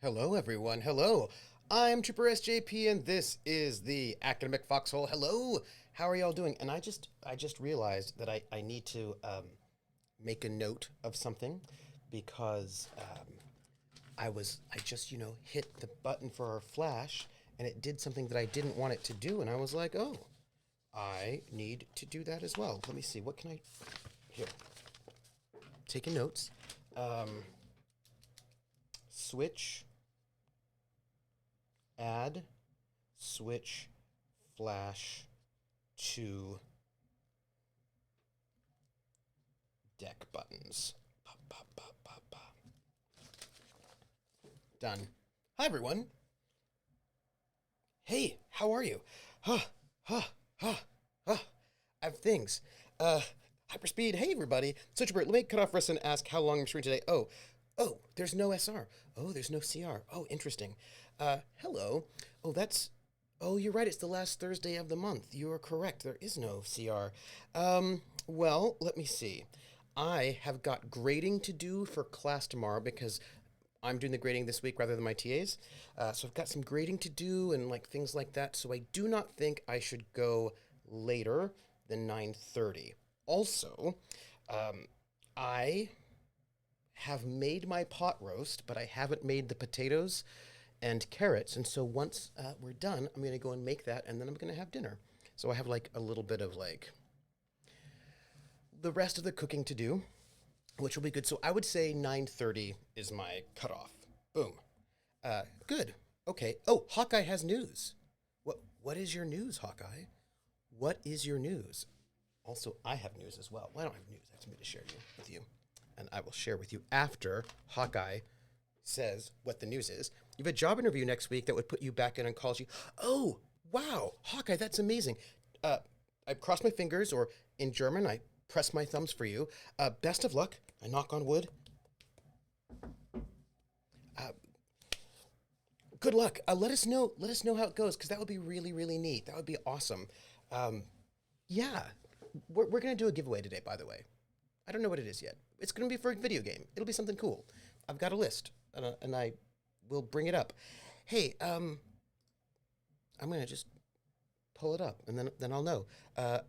Hello, everyone. Hello. I'm Trooper SJP, and this is the Academic Foxhole. Hello. How are y'all doing? And I just realized that I need to make a note of something because I just hit the button for our flash, and it did something that I didn't want it to do, and I was like, oh, I need to do that as well. Let me see. What can I here? Taking notes. Switch. Add switch flash to deck buttons. Done. Hi, everyone. Hey, how are you? Huh, huh, huh, huh. I have things. Hyperspeed. Hey, everybody. Such a bird. Let me cut off for us and ask how long I'm streaming today. Oh, there's no SR. Oh, there's no CR. Oh, interesting. Hello. Oh, you're right. It's the last Thursday of the month. You are correct. There is no CR. Well, let me see. I have got grading to do for class tomorrow because I'm doing the grading this week rather than my TAs. So I've got some grading to do and like things like that. So I do not think I should go later than 9:30. Also, I have made my pot roast, but I haven't made the potatoes and carrots. And so once we're done, I'm going to go and make that, and then I'm going to have dinner. So I have like a little bit of like the rest of the cooking to do, which will be good. So I would say 9:30 is my cutoff. Boom. Good. Okay. Oh, Hawkeye has news. What is your news, Hawkeye? What is your news? Also, I have news as well. Well, I don't have news. I have something to share with you. And I will share with you after Hawkeye says what the news is. You have a job interview next week that would put you back in oncology. Oh, wow. Hawkeye, that's amazing. I cross my fingers, or in German, I press my thumbs for you. Best of luck. I knock on wood. Uh, Good luck. Let us know. Let us know how it goes, because that would be really, really neat. That would be awesome. Um, yeah, we're gonna do a giveaway today, by the way. I don't know what it is yet. It's gonna be for a video game. It'll be something cool. I've got a list, and I will bring it up. Hey, I'm gonna just pull it up, and then I'll know.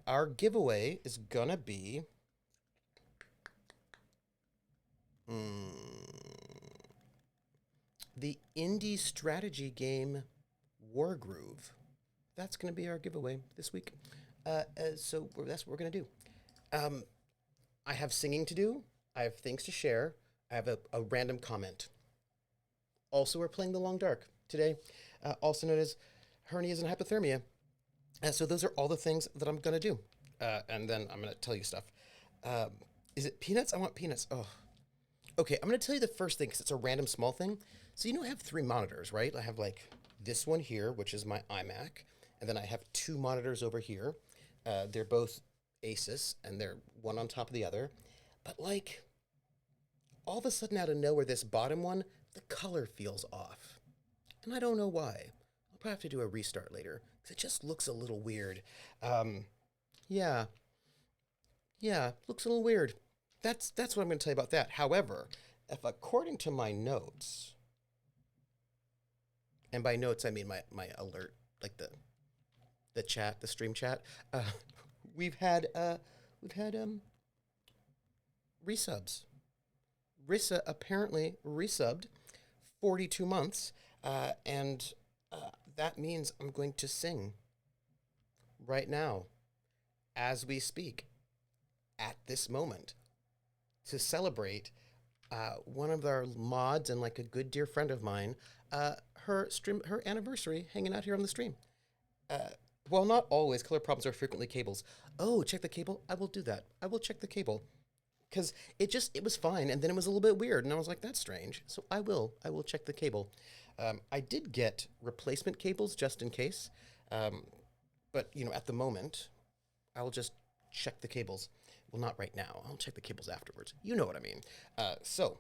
Our giveaway is gonna be. Mm, the indie strategy game Wargroove. That's going to be our giveaway this week. So that's what we're going to do. Um, I have singing to do. I have things to share. I have a random comment. Also, we're playing The Long Dark today, also known as hernias and hypothermia. So those are all the things that I'm going to do. And then I'm going to tell you stuff. Um, is it peanuts? I want peanuts. Oh, okay, I'm going to tell you the first thing because it's a random small thing. So, I have three monitors, right? I have like this one here, which is my iMac. And then I have two monitors over here. They're both Asus, and they're one on top of the other. But like, all of a sudden out of nowhere, this bottom one, the color feels off. And I don't know why. I'll probably have to do a restart later because it just looks a little weird. Um, yeah, yeah, looks a little weird. That's what I'm going to tell you about that. However, if according to my notes, and by notes I mean my alert, like the chat, the stream chat. Uh, we've had resubs. Rissa apparently resubbed 42 months, and that means I'm going to sing right now, as we speak, at this moment, to celebrate one of our mods and like a good dear friend of mine, her anniversary, hanging out here on the stream. Well, not always. Color problems are frequently cables. Oh, check the cable. I will do that. I will check the cable because it was fine, and then it was a little bit weird, and I was like, that's strange. So I will check the cable. I did get replacement cables just in case, but at the moment, I will just check the cables. Well, not right now. I'll check the cables afterwards. You know what I mean. So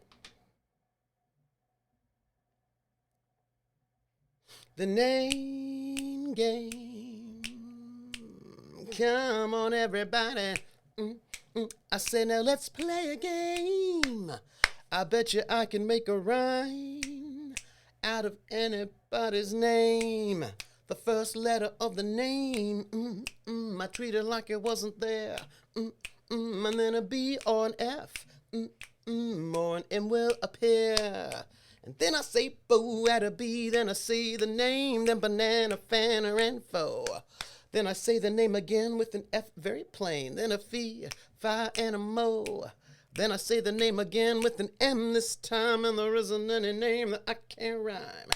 the name game. Come on, everybody. I say now let's play a game. I bet you I can make a rhyme out of anybody's name. The first letter of the name, I treat it like it wasn't there. And then a B or an F, or an M will appear. And then I say bo at a B, then I say the name, then banana, fan, or info. Then I say the name again with an F very plain, then a fee, fi, and a mo. Then I say the name again with an M this time, and there isn't any name that I can't rhyme.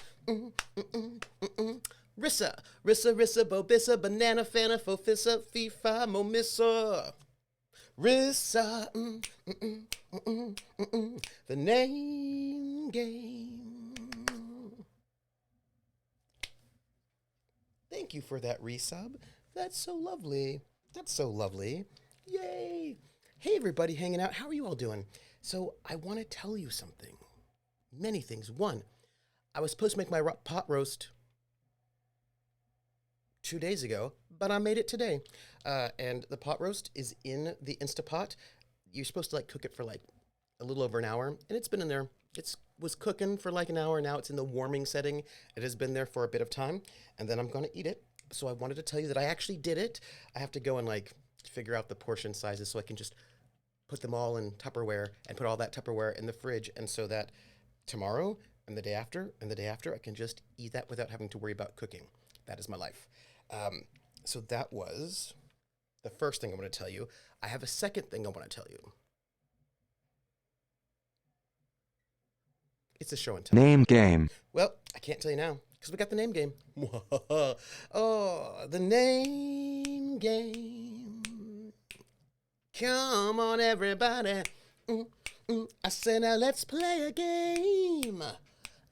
Rissa, Rissa, Rissa, Bobissa, Banana, Fana, Fofissa, Fee, Fi, Momissa. Rissa, the name game. Thank you for that resub. That's so lovely. That's so lovely. Yay. Hey, everybody hanging out. How are you all doing? So I want to tell you something. Many things. One, I was supposed to make my pot roast 2 days ago, but I made it today. And the pot roast is in the Instapot. You're supposed to cook it for a little over an hour, and it's been in there. It was cooking for an hour. Now it's in the warming setting. It has been there for a bit of time, and then I'm going to eat it. So I wanted to tell you that I actually did it. I have to go and figure out the portion sizes so I can just put them all in Tupperware and put all that Tupperware in the fridge, and so that tomorrow and the day after and the day after I can just eat that without having to worry about cooking. That is my life. So that was the first thing I want to tell you. I have a second thing I want to tell you. It's a show and tell. Name game. Well, I can't tell you now because we got the name game. Oh, the name game. Come on, everybody. I said, now let's play a game.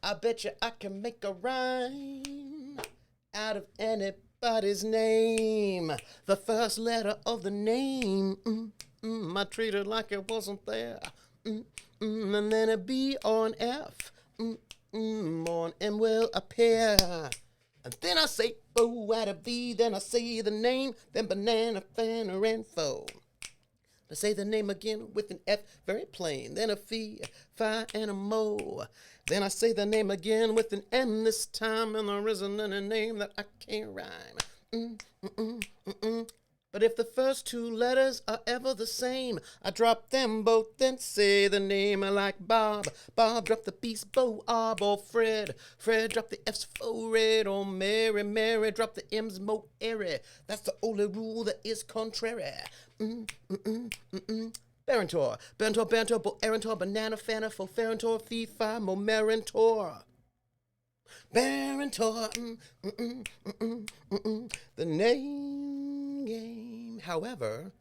I bet you I can make a rhyme out of anybody's name. The first letter of the name, I treat it like it wasn't there. And then a B or an F, or an M will appear. And then I say bo at a B, then I say the name, then banana, fan, or info. I say the name again with an F, very plain, then a fee, fi, and a mo. Then I say the name again with an M this time, and there isn't any name that I can't rhyme. But if the first two letters are ever the same, I drop them both, then say the name like Bob. Bob, drop the B's, Bo, Ob, or Fred. Fred, drop the F's, Fo, Red, or Mary. Mary, drop the M's, Mo, Airy. That's the only rule that is contrary. Barentor, Bentor, Bantor, Bo, Erentor, Banana, Fana, Fo, Ferentor, Fee, Fi, Mo, Marentor. Barentor, the name game. However,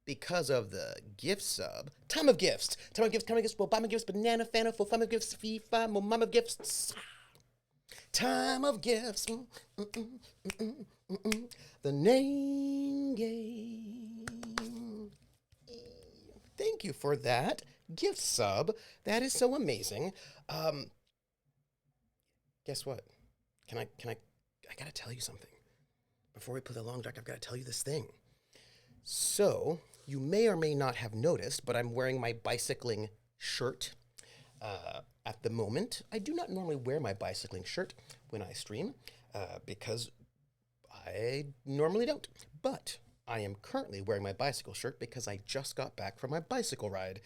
because of the gift sub, time of gifts, well, Bama gifts, banana, fana, for fun of gifts, fee, fi, mo, mama gifts, time of gifts, the name game. Thank you for that gift sub. That is so amazing. Guess what? I gotta tell you something. Before we play the long dark, I've got to tell you this thing. So, you may or may not have noticed, but I'm wearing my bicycling shirt at the moment. I do not normally wear my bicycling shirt when I stream because I normally don't, but I am currently wearing my bicycle shirt because I just got back from my bicycle ride.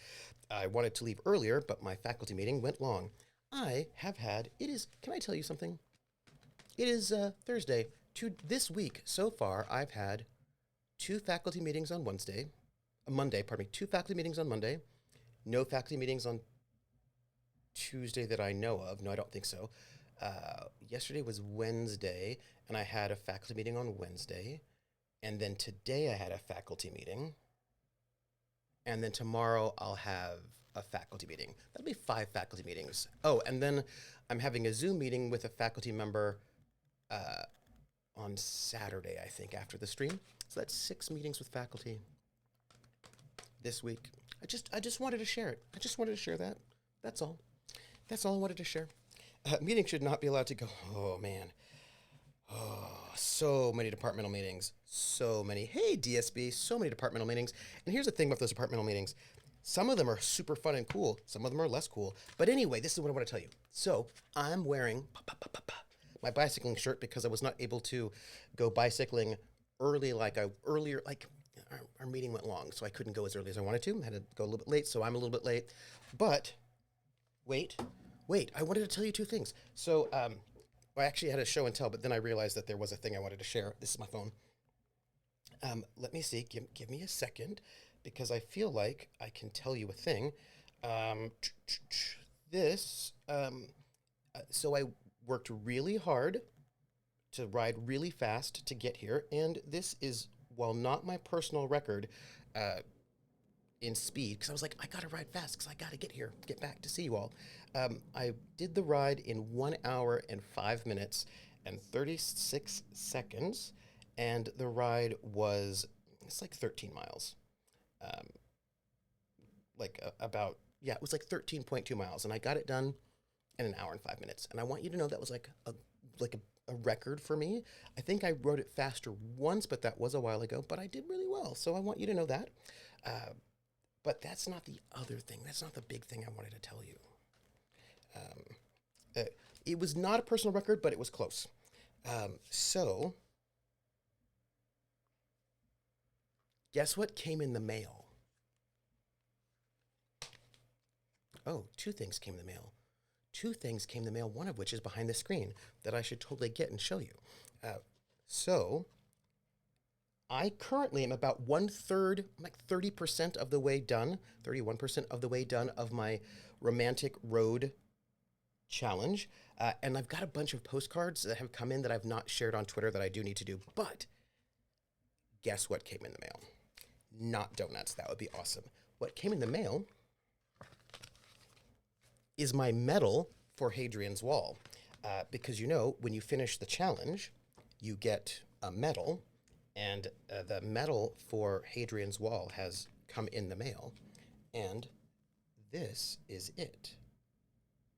I wanted to leave earlier, but my faculty meeting went long. Can I tell you something? It is Thursday. This week, so far, I've had two faculty meetings on Monday, pardon me, two faculty meetings on Monday, no faculty meetings on Tuesday that I know of. No, I don't think so. Yesterday was Wednesday, and I had a faculty meeting on Wednesday. And then today I had a faculty meeting. And then tomorrow I'll have a faculty meeting. That'll be 5 faculty meetings. Oh, and then I'm having a Zoom meeting with a faculty member uh, on Saturday, I think, after the stream. So that's 6 meetings with faculty this week. I just wanted to share it. I just wanted to share that. That's all. That's all I wanted to share. Meetings should not be allowed to go. Oh man. Oh, so many departmental meetings. So many. Hey DSB, so many departmental meetings. And here's the thing about those departmental meetings. Some of them are super fun and cool. Some of them are less cool. But anyway, this is what I want to tell you. So I'm wearing my bicycling shirt because I was not able to go bicycling earlier. Our meeting went long, so I couldn't go as early as I wanted to. I had to go a little bit late, so I'm a little bit late. But wait, I wanted to tell you two things. So I actually had a show and tell, but then I realized that there was a thing I wanted to share. This is my phone. Let me see. Give me a second, because I feel like I can tell you a thing. Um, this. So I worked really hard to ride really fast to get here, and this is, while not my personal record, uh, in speed, because I was like, I gotta ride fast because I gotta get back to see you all. I did the ride in 1 hour and 5 minutes and 36 seconds, and the ride it's like 13 miles. Um, it was like 13.2 miles, and I got it done in 1 hour and 5 minutes. And I want you to know that was like a record for me. I think I rode it faster once, but that was a while ago. But I did really well, so I want you to know that. Uh, but that's not the other thing. That's not the big thing I wanted to tell you. Um, uh, it was not a personal record, but it was close. So, guess what came in the mail? Oh, two things came in the mail. Two things came in the mail, one of which is behind the screen that I should totally get and show you. So, I currently am about 1/3, like 30% of the way done, 31% of the way done of my romantic road challenge. And I've got a bunch of postcards that have come in that I've not shared on Twitter that I do need to do. But guess what came in the mail? Not donuts. That would be awesome. What came in the mail is my medal for Hadrian's Wall. Because when you finish the challenge, you get a medal, and the medal for Hadrian's Wall has come in the mail, and this is it.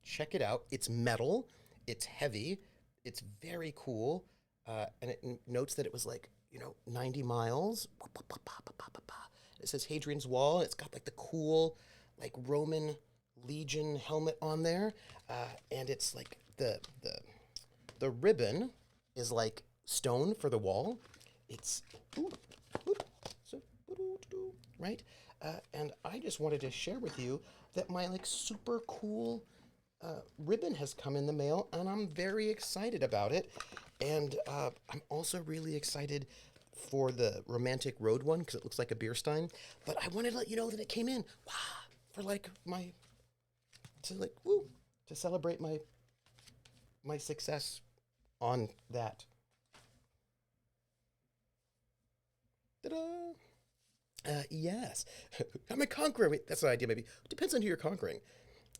Check it out. It's metal, it's heavy, it's very cool, and it notes that it was 90 miles. It says Hadrian's Wall. It's got like the cool, like Roman Legion helmet on there, and it's like the ribbon is like stone for the wall. It's right, and I just wanted to share with you that my super cool ribbon has come in the mail, and I'm very excited about it. And I'm also really excited for the romantic road one because it looks like a beer stein. But I wanted to let you know that it came in. Wow, for to celebrate my success on that. Ta-da! Yes, I'm a conqueror. Wait, that's an idea. Maybe depends on who you're conquering.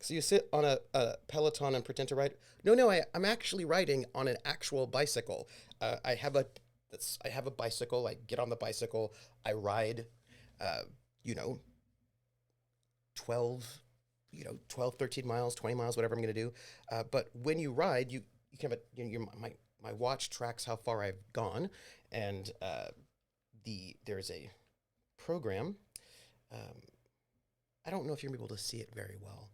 So you sit on a Peloton and pretend to ride. No, I'm actually riding on an actual bicycle. I have a bicycle. I get on the bicycle. I ride. Uh, you know, 12, 12, 13 miles, 20 miles, whatever I'm going to do. But when you ride, you can have my watch tracks how far I've gone, and there's a program. Um, I don't know if you're able to see it very well,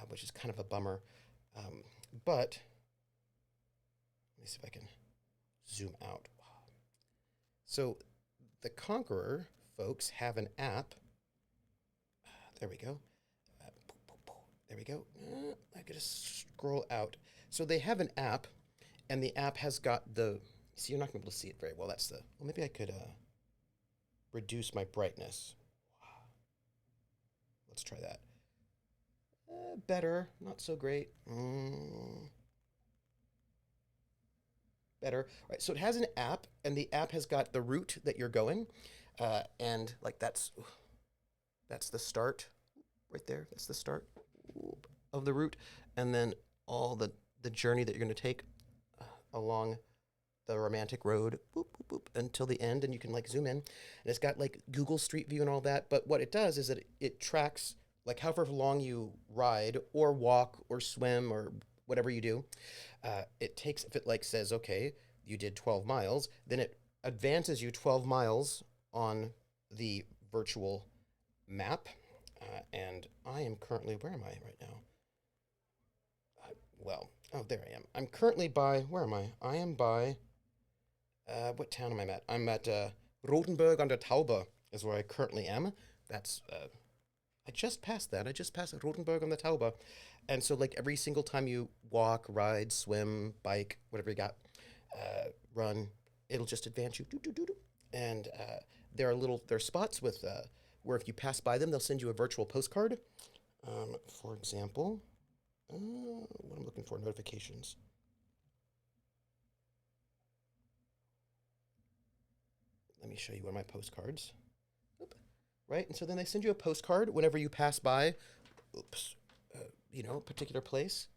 which is kind of a bummer. But let me see if I can zoom out. Wow, So the Conqueror folks have an app. There we go. There we go. I gotta scroll out. So they have an app, and the app has got the. See, you're not gonna be able to see it very well. That's the. Well, maybe I could reduce my brightness. Let's try that. Better, not so great. Better. All right, so it has an app, and the app has got the route that you're going, and like that's the start, right there. That's the start of the route, and then all the journey that you're going to take along the romantic road, boop, boop, boop, until the end, and you can like zoom in, and it's got like Google Street View and all that. But what it does is that it tracks like however long you ride or walk or swim or whatever you do. It takes if it like says okay, you did 12 miles, then it advances you 12 miles on the virtual map. And I am currently where am I right now? Well, oh there I am. I'm currently by where am I? I am by what town am I at? I'm at Rotenburg an der Tauber is where I currently am. That's I just passed that. I just passed Rotenburg an der Tauber, and so like every single time you walk, ride, swim, bike, whatever you got, run, it'll just advance you. Doo, doo, doo, doo. And there are spots with where if you pass by them, they'll send you a virtual postcard. For example, what I'm looking for notifications. Let me show you one of my postcards. Oop. Right, and so then they send you a postcard whenever you pass by. Oops, a particular place.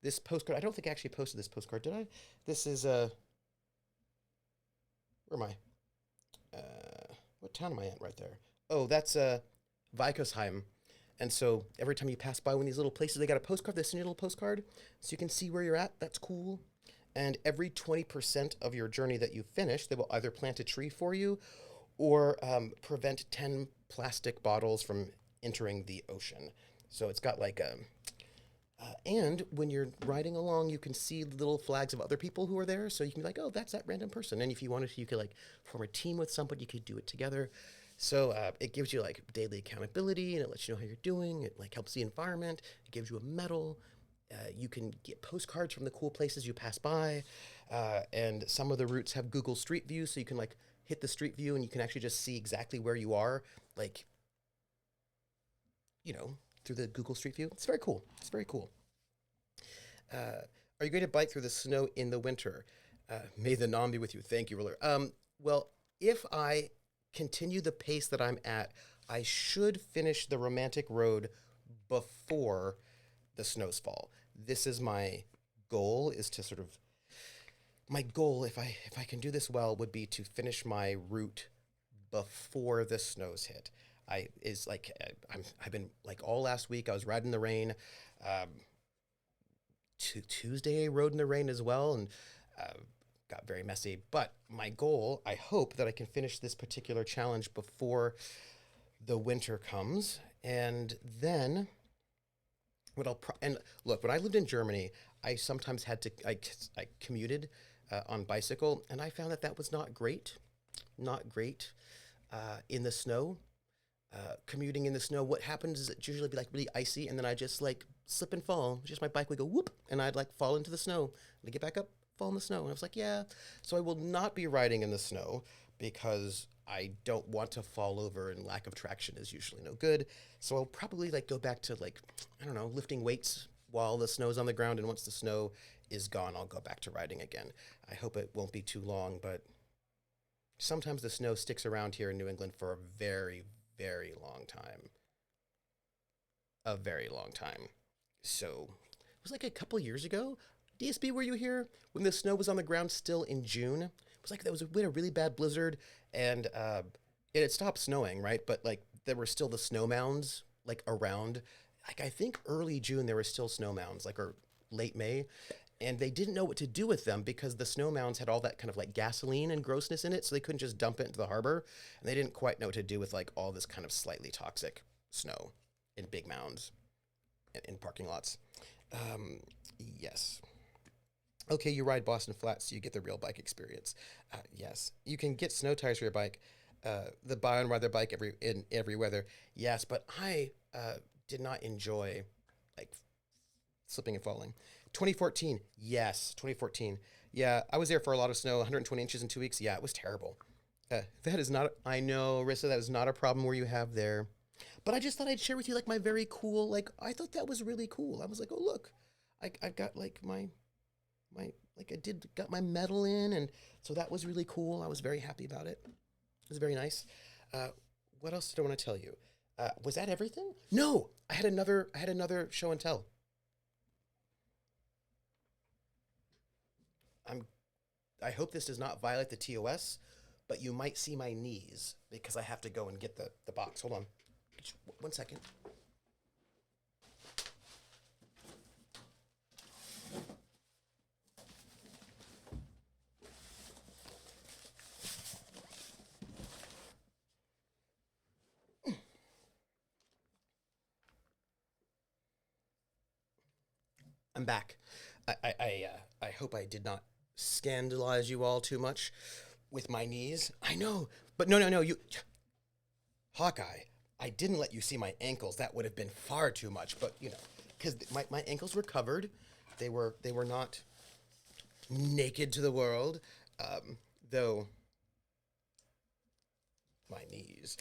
This postcard, I don't think I actually posted this postcard, did I? This is where am I? What town am I at right there? Oh, that's Weikersheim. And so every time you pass by one of these little places, they got a postcard. They send you a little postcard so you can see where you're at. That's cool. And every 20% of your journey that you finish, they will either plant a tree for you or prevent 10 plastic bottles from entering the ocean. So it's got like a. And when you're riding along, you can see little flags of other people who are there. So you can be like, oh, that's that random person. And if you wanted to, you could like form a team with somebody. You could do it together. So it gives you like daily accountability, and it lets you know how you're doing. It like helps the environment. It gives you a medal. You can get postcards from the cool places you pass by, and some of the routes have Google Street View, so you can like hit the Street View and you can actually just see exactly where you are, like through the Google Street View. It's very cool. It's very cool. Are you going to bike through the snow in the winter? May the nom be with you. Thank you, Ruler. Well, if I continue the pace that I'm at, I should finish the romantic road before the snows fall. This is my goal. Is to sort of my goal, if I can do this well, would be to finish my route before the snows hit. I've been like all last week. I was riding in the rain. Um, Tuesday I rode in the rain as well, and got very messy. But my goal, I hope that I can finish this particular challenge before the winter comes, and then and look, when I lived in Germany, I sometimes had to I commuted on bicycle, and I found that was not great in the snow. Commuting in the snow, what happens is it usually be like really icy, and then I just like slip and fall. Just my bike would go whoop, and I'd like fall into the snow. And I get back up, fall in the snow, and I was like, yeah. So I will not be riding in the snow because I don't want to fall over, and lack of traction is usually no good. So I'll probably like go back to like I don't know, lifting weights while the snow's on the ground, and once the snow is gone, I'll go back to riding again. I hope it won't be too long, but sometimes the snow sticks around here in New England for a very, very long time. A very long time. So it was like a couple years ago. DSB, were you here when the snow was on the ground still in June? It was like we had a really bad blizzard, and it had stopped snowing, right? But like there were still the snow mounds like around. Like I think early June there were still snow mounds, like or late May, and they didn't know what to do with them because the snow mounds had all that kind of like gasoline and grossness in it, so they couldn't just dump it into the harbor, and they didn't quite know what to do with like all this kind of slightly toxic snow in big mounds in parking lots. Yes. Okay, you ride Boston Flats, so you get the real bike experience. Yes, you can get snow tires for your bike. The buy and ride their bike in every weather. Yes, but I did not enjoy like slipping and falling. 2014, yes, 2014. Yeah, I was there for a lot of snow, 120 inches in 2 weeks. Yeah, it was terrible. That is not. I know, Rissa, that is not a problem where you have there. But I just thought I'd share with you like my very cool. Like I thought that was really cool. I was like, oh look, I've got like my like I did got my medal in, and so that was really cool. I was very happy about it. It was very nice. Uh, what else did I want to tell you? Was that everything? No, I had another. I had another show and tell. I'm. I hope this does not violate the TOS, but you might see my knees because I have to go and get the box. Hold on, 1 second. I'm back. I hope I did not scandalize you all too much with my knees. I know, but no. You, Hawkeye. I didn't let you see my ankles. That would have been far too much. But because my ankles were covered, they were not naked to the world. Though my knees.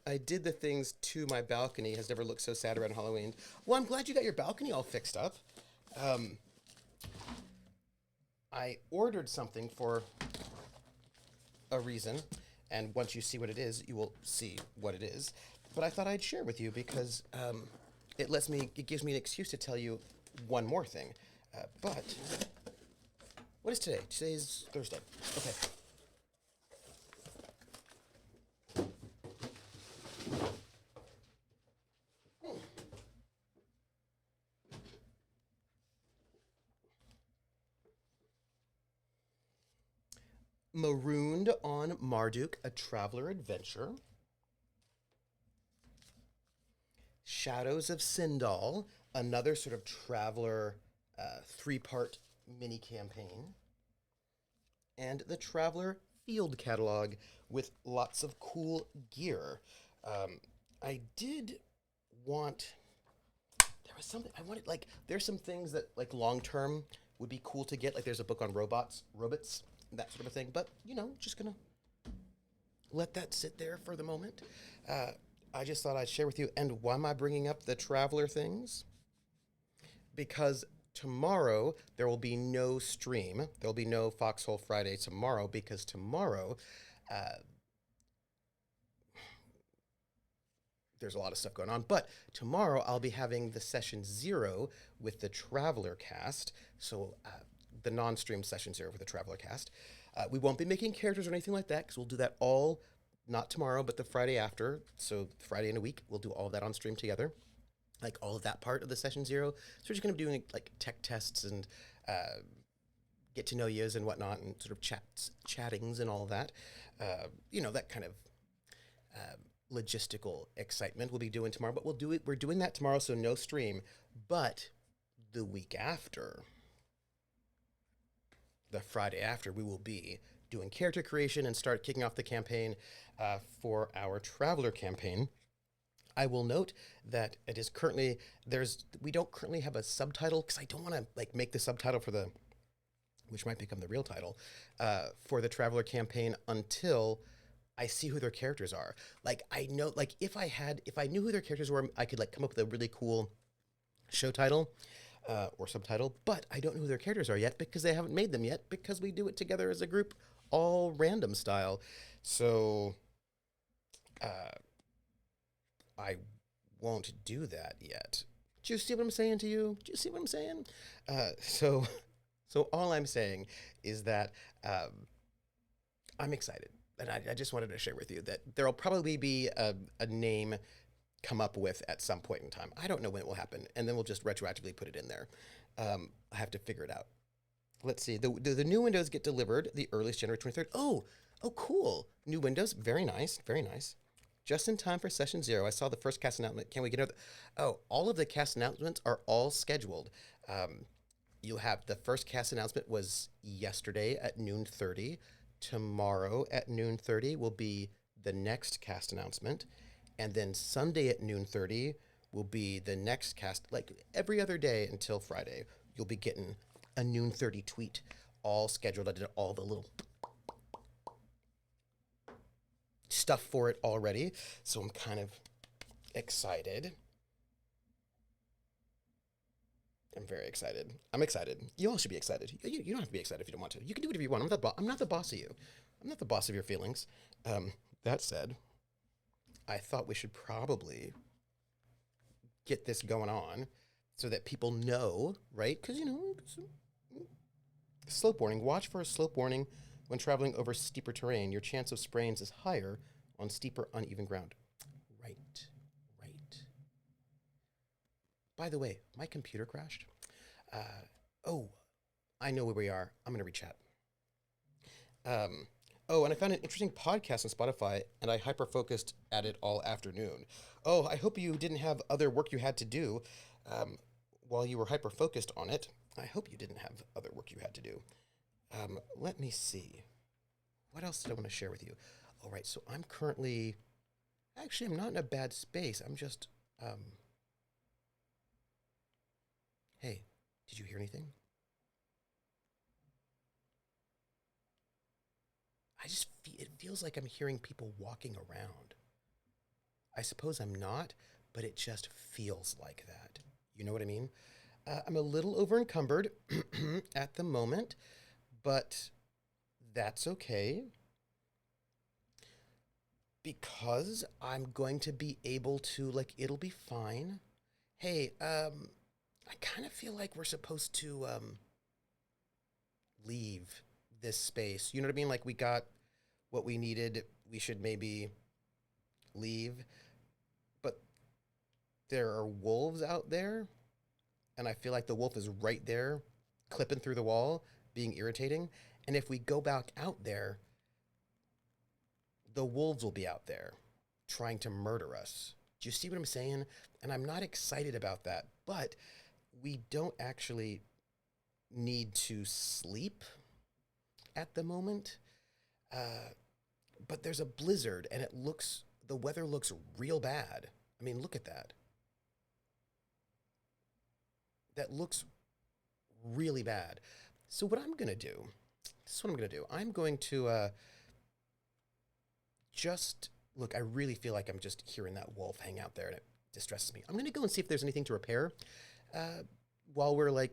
I did the things to my balcony. Has never looked so sad around Halloween. Well, I'm glad you got your balcony all fixed up. Um, I ordered something for a reason, and once you see what it is, you will see what it is. But I thought I'd share with you because it gives me an excuse to tell you one more thing. But what is today? Today is Thursday. Okay. Marooned on Marduk, a traveler adventure. Shadows of Sindal, another sort of traveler three-part mini campaign. And the Traveler Field Catalog with lots of cool gear. I did want. There was something I wanted. Like, there's some things that, like, long term would be cool to get. Like, there's a book on robots, that sort of a thing. But, just gonna let that sit there for the moment. Uh, I just thought I'd share with you. And why am I bringing up the Traveler things? Because tomorrow there will be no stream. There'll be no Foxhole Friday tomorrow because tomorrow uh, there's a lot of stuff going on. But tomorrow I'll be having the session zero with the Traveler cast. So the non-stream session zero for the Traveler cast. We won't be making characters or anything like that because we'll do that all not tomorrow, but the Friday after. So Friday in a week, we'll do all of that on stream together, like all of that part of the session zero. So we're just going to be doing like tech tests and get to know yous and whatnot, and sort of chattings and all of that. That kind of logistical excitement we'll be doing tomorrow. But we'll do it. We're doing that tomorrow, so no stream. But the week after, the Friday after, we will be doing character creation and start kicking off the campaign for our Traveler campaign. I will note that it is currently we don't currently have a subtitle because I don't want to like make the subtitle for the which might become the real title for the Traveler campaign until I see who their characters are. Like I know like if I knew who their characters were, I could like come up with a really cool show title or subtitle, but I don't know who their characters are yet because they haven't made them yet because we do it together as a group, all random style. So I won't do that yet. Do you see what I'm saying to you? Do you see what I'm saying? So, so all I'm saying is that I'm excited, and I just wanted to share with you that there'll probably be a name come up with at some point in time. I don't know when it will happen, and then we'll just retroactively put it in there. I have to figure it out. Let's see. The new windows get delivered the earliest January 23rd. Oh, cool. New windows. Very nice. Very nice. Just in time for session zero. I saw the first cast announcement. Can we get another? Oh, all of the cast announcements are all scheduled. You'll have the first cast announcement was yesterday at noon 30. Tomorrow at noon 30 will be the next cast announcement. And then Sunday at noon 30 will be the next cast. Like every other day until Friday, you'll be getting a noon 30 tweet all scheduled. I did all the little stuff for it already. So I'm kind of excited. I'm very excited. I'm excited. You all should be excited. You don't have to be excited if you don't want to. You can do whatever you want. I'm not the boss of you. I'm not the boss of your feelings. That said, I thought we should probably get this going on so that people know, right? Because, slope warning. Watch for a slope warning when traveling over steeper terrain. Your chance of sprains is higher on steeper, uneven ground. Right. By the way, my computer crashed. Oh, I know where we are. I'm going to rechat. And I found an interesting podcast on Spotify, and I hyper-focused at it all afternoon. Oh, I hope you didn't have other work you had to do while you were hyper-focused on it. I hope you didn't have other work you had to do. Let me see. What else did I want to share with you? All right, so I'm currently... Actually, I'm not in a bad space. I'm just... Hey, did you hear anything? It feels like I'm hearing people walking around. I suppose I'm not, but it just feels like that. You know what I mean? I'm a little over encumbered at the moment, but that's okay because I'm going to be able to, it'll be fine. Hey, I kind of feel like we're supposed to leave this space. You know what I mean? Like we got what we needed. We should maybe leave. But there are wolves out there, and I feel like the wolf is right there, clipping through the wall, being irritating. And if we go back out there, the wolves will be out there trying to murder us. Do you see what I'm saying? And I'm not excited about that, but we don't actually need to sleep at the moment. But there's a blizzard and the weather looks real bad. I mean, look at that. That looks really bad. So what I'm going to do, this is what I'm going to do. I'm going to look, I really feel like I'm just hearing that wolf hang out there and it distresses me. I'm going to go and see if there's anything to repair while we're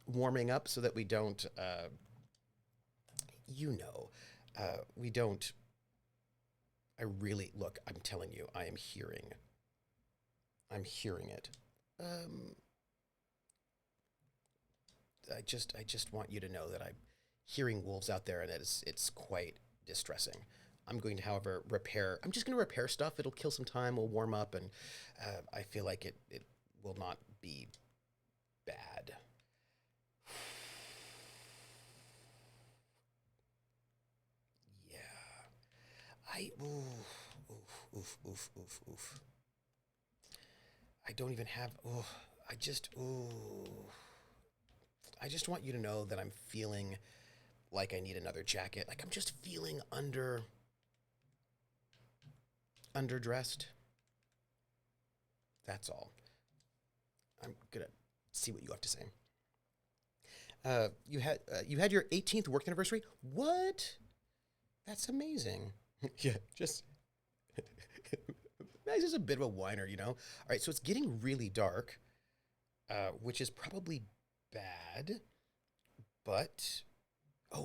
warming up so that we don't, we don't, look, I'm telling you, I'm hearing it. I just want you to know that I'm hearing wolves out there and that it's quite distressing. I'm going to, however, I'm just going to repair stuff. It'll kill some time. We'll warm up, and I feel like it will not be bad. Yeah. Oof. I don't even have, I just want you to know that I'm feeling like I need another jacket. Like I'm just feeling underdressed. That's all. I'm gonna see what you have to say. You had your 18th work anniversary. What? That's amazing. Yeah, just Mag's just a bit of a whiner, you know. All right, so it's getting really dark, which is probably bad. But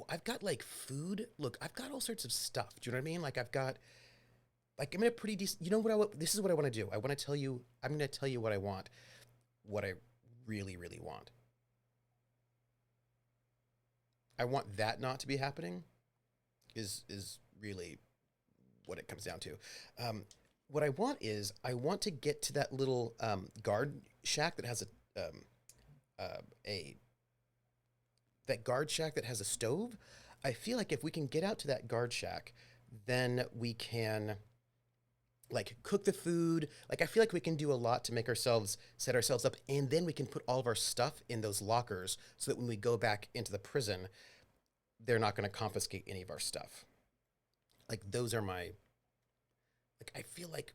I've got food. Look, I've got all sorts of stuff. Do you know what I mean? I'm in a pretty decent. You know what? This is what I want to do. I'm going to tell you what I want. What I really, really want. I want that not to be happening. Is really what it comes down to. What I want to get to that little guard shack that has that guard shack that has a stove. I feel like if we can get out to that guard shack, then we can like cook the food. Like I feel like we can do a lot to make ourselves set ourselves up, and then we can put all of our stuff in those lockers so that when we go back into the prison, they're not going to confiscate any of our stuff. Like those are my like I feel like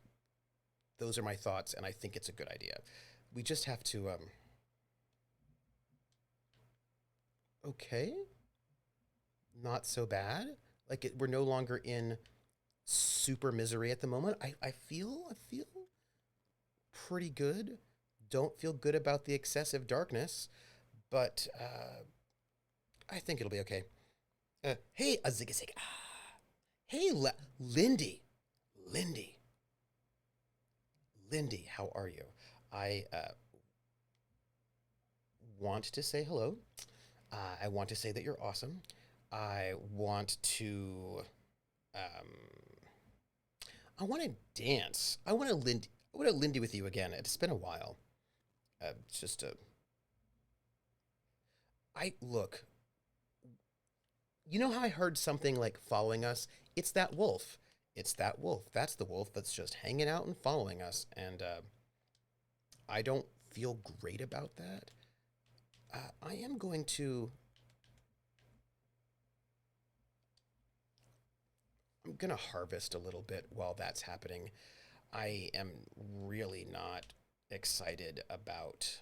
those are my thoughts, and I think it's a good idea. We just have to okay, not so bad. Like we're no longer in super misery at the moment. I feel pretty good. Don't feel good about the excessive darkness, but I think it'll be okay. Hey, a zig a zig. Hey, Lindy, Lindy, Lindy. How are you? I want to say hello. I want to say that you're awesome. I want to. Um, I want to dance. I want to Lindy. I want to Lindy with you again. It's been a while. It's just a. I look. You know how I heard something like following us? It's that wolf. It's that wolf. That's the wolf that's just hanging out and following us. And I don't feel great about that. I am going to. I'm going to harvest a little bit while that's happening. I am really not excited about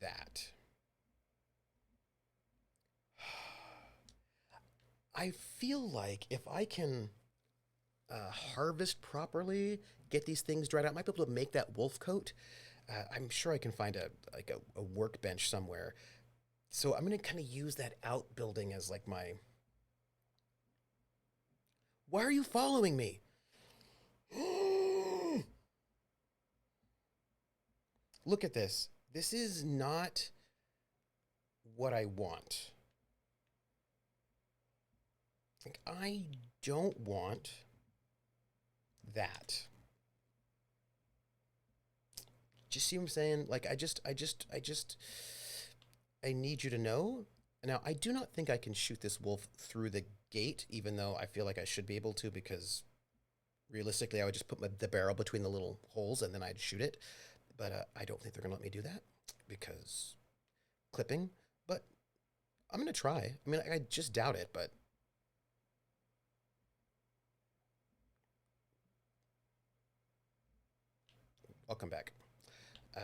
that. I feel like if I can harvest properly, get these things dried out, I might be able to make that wolf coat. I'm sure I can find a workbench somewhere. So I'm gonna kind of use that outbuilding as like my. Why are you following me? Look at this. This is not what I want. Like I don't want that. Just see what I'm saying? Like I need you to know. Now, I do not think I can shoot this wolf through the gate, even though I feel like I should be able to, because realistically, I would just put the barrel between the little holes and then I'd shoot it. But I don't think they're going to let me do that because clipping. But I'm going to try. I mean, I just doubt it, but I'll come back. Uh,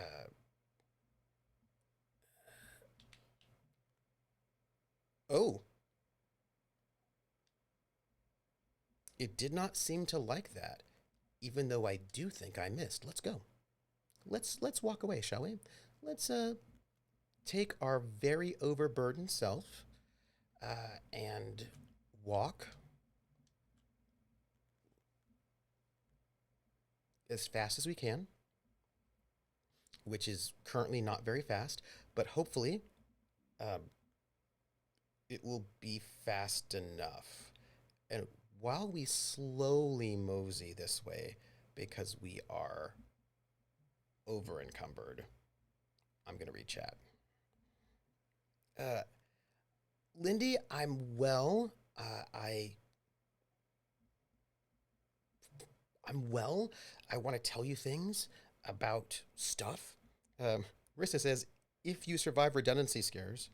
oh, it did not seem to like that, even though I do think I missed. Let's go. Let's walk away, shall we? Let's take our very overburdened self and walk as fast as we can, which is currently not very fast, but hopefully um, it will be fast enough. And while we slowly mosey this way, because we are over encumbered, I'm going to read chat. Uh, Lindy, I'm well. I'm well. I want to tell you things about stuff. Um, Rissa says, if you survive redundancy scares,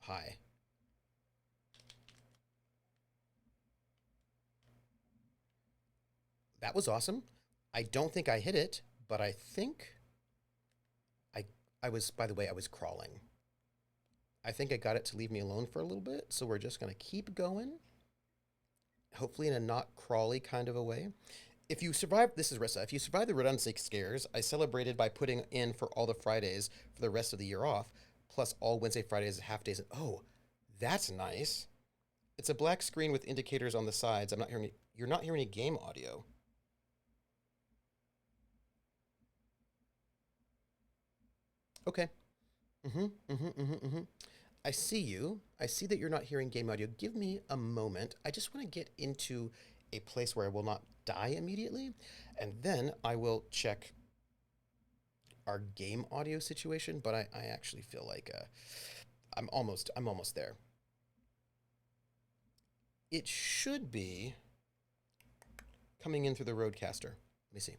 hi. That was awesome. I don't think I hit it, but I think I I was, by the way, I was crawling. I think I got it to leave me alone for a little bit, so we're just going to keep going, hopefully in a not crawly kind of a way. If you survive, this is Rissa, if you survive the redundancy scares, I celebrated by putting in for all the Fridays for the rest of the year off, plus all Wednesday, Fridays, half days. Oh, that's nice. It's a black screen with indicators on the sides. I'm not hearing, you're not hearing any game audio. Okay. Mm-hmm, mm-hmm, mm-hmm, mm-hmm. I see you. I see that you're not hearing game audio. Give me a moment. I just want to get into a place where I will not die immediately, and then I will check our game audio situation. But I actually feel like I'm almost there. it should be coming in through the Rodecaster. Let me see.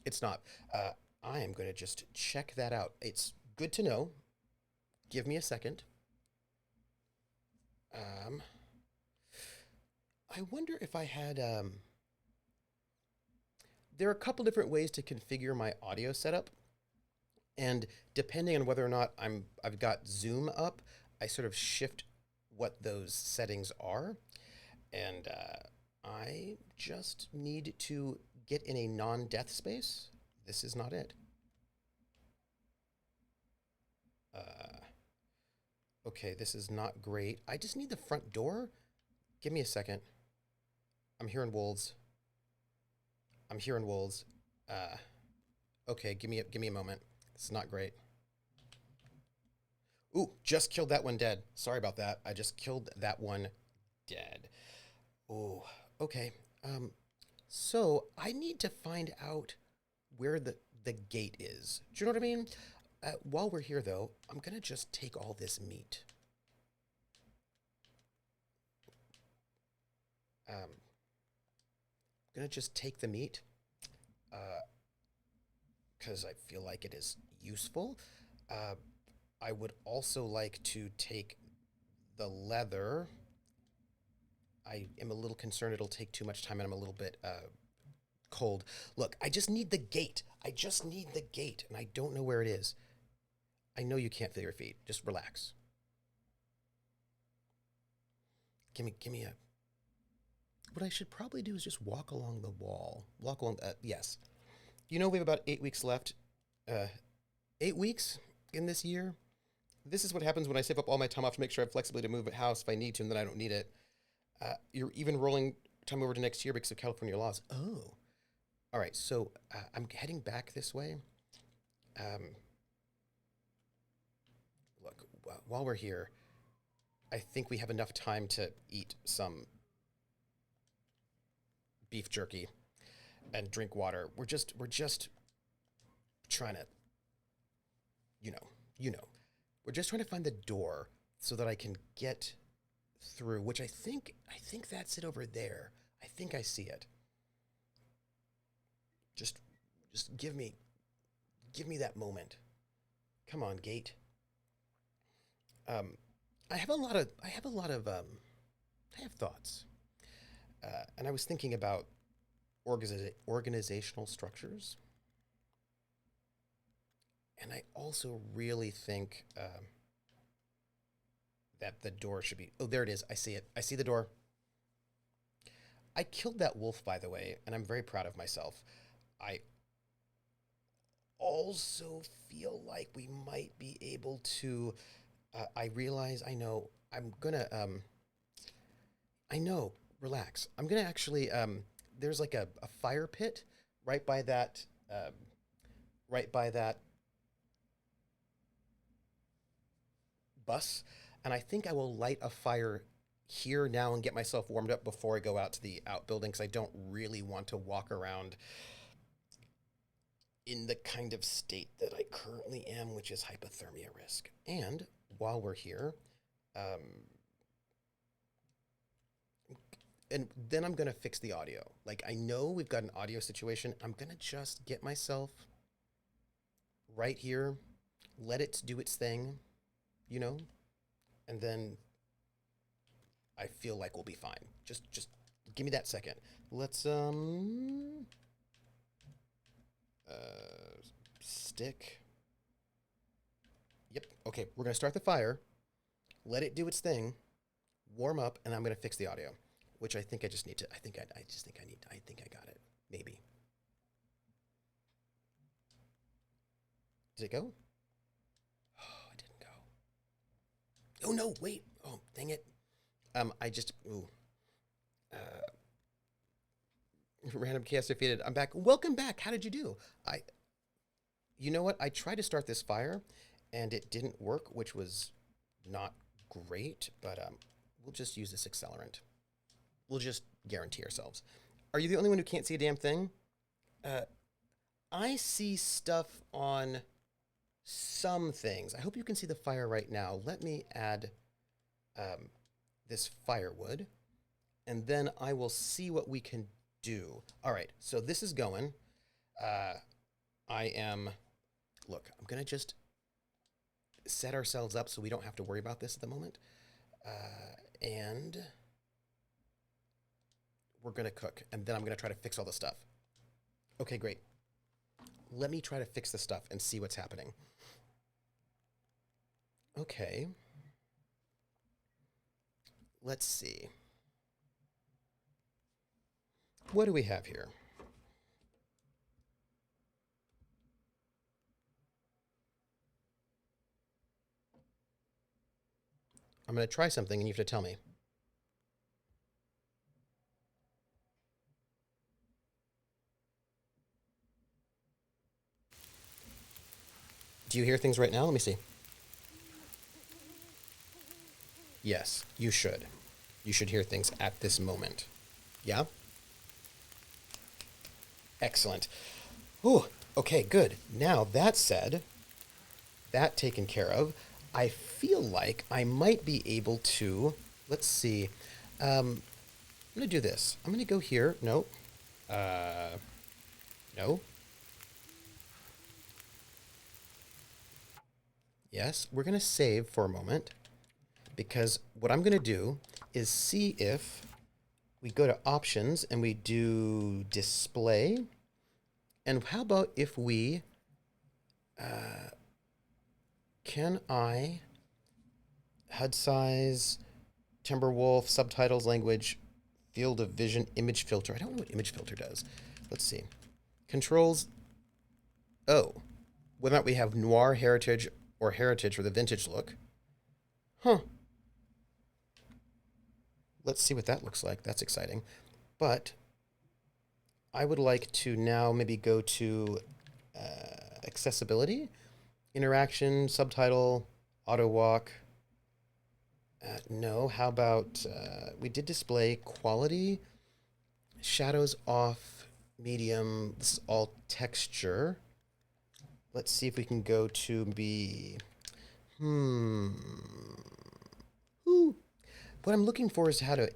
It's not. I am going to just check that out. It's good to know. Give me a second. Um, I wonder if I had. There are a couple different ways to configure my audio setup, and depending on whether or not I've got Zoom up, I sort of shift what those settings are, and I just need to get in a non-death space. This is not it. Uh, okay, this is not great. I just need the front door. Give me a second. I'm hearing wolves. I'm hearing wolves. Uh, okay, give me a moment. It's not great. Ooh, just killed that one dead. Sorry about that. I just killed that one dead. Ooh, okay. Um, so I need to find out where the gate is. Do you know what I mean? While we're here, though, I'm gonna just take all this meat. I'm gonna just take the meat, because I feel like it is useful. Uh, I would also like to take the leather. I am a little concerned it'll take too much time and I'm a little bit cold. Look, I just need the gate. I just need the gate, and I don't know where it is. I know you can't feel your feet. Just relax. Give me a. What I should probably do is just walk along the wall. Walk along. Yes. You know we have about 8 weeks left. Uh, 8 weeks in this year. This is what happens when I save up all my time off to make sure I have flexibility to move a house if I need to, and then I don't need it. You're even rolling time over to next year because of California laws. Oh. All right. So I'm heading back this way. Um, look, while we're here, I think we have enough time to eat some beef jerky and drink water. We're just trying to, you know, you know, we're just trying to find the door so that I can get through. Which I think that's it over there. I think I see it. Just just give me that moment. Come on, gate. Um, I have thoughts, and I was thinking about organizational structures, and I also really think that the door should be. Oh, there it is. I see it. I see the door. I killed that wolf, by the way, and I'm very proud of myself. I also feel like we might be able to. I realize. I know. I'm gonna. I know. Relax. I'm gonna actually. There's like a fire pit right by that. Right by that bus, and I think I will light a fire here now and get myself warmed up before I go out to the outbuilding because I don't really want to walk around in the kind of state that I currently am, which is hypothermia risk. And while we're here, um, and then I'm gonna fix the audio. Like I know we've got an audio situation. I'm gonna just get myself right here, let it do its thing, you know, and then I feel like we'll be fine. Just give me that second. Let's uh stick. Yep. Okay, we're gonna start the fire. Let it do its thing. Warm up, and I'm gonna fix the audio, which I think I just need to. I just think I need. I think I got it. Maybe. Did it go? Oh, it didn't go. Oh no! Wait. Oh, dang it. I just. Ooh. Uh, Random chaos defeated. I'm back. Welcome back. How did you do? I. You know what? I tried to start this fire, and it didn't work, which was not great. But we'll just use this accelerant. We'll just guarantee ourselves. Are you the only one who can't see a damn thing? Uh, I see stuff on some things. I hope you can see the fire right now. Let me add. Um, this firewood, and then I will see what we can do. All right, so this is going. Look, I'm going to just set ourselves up so we don't have to worry about this at the moment. And we're going to cook, and then I'm going to try to fix all the stuff. Okay, great. Let me try to fix the stuff and see what's happening. Okay. Let's see. What do we have here? I'm going to try something and you have to tell me. Do you hear things right now? Let me see. Yes, you should. You should hear things at this moment. Yeah? Excellent. Ooh, okay, good. Now, that said, that taken care of, I feel like I might be able to, let's see, I'm going to do this. I'm going to go here. No. No. Yes, we're going to save for a moment because what I'm going to do is see if we go to options and we do display. And how about if we, can I, HUD size, Timberwolf, subtitles, language, field of vision, image filter. I don't know what image filter does. Let's see. Controls. Oh, whether or not we have noir heritage or heritage for the vintage look. Huh. Let's see what that looks like. That's exciting. But I would like to now maybe go to accessibility, interaction, subtitle, auto walk. No, how about we did display quality, shadows off, medium. This is all texture. Let's see if we can go to be, Ooh. What I'm looking for is how to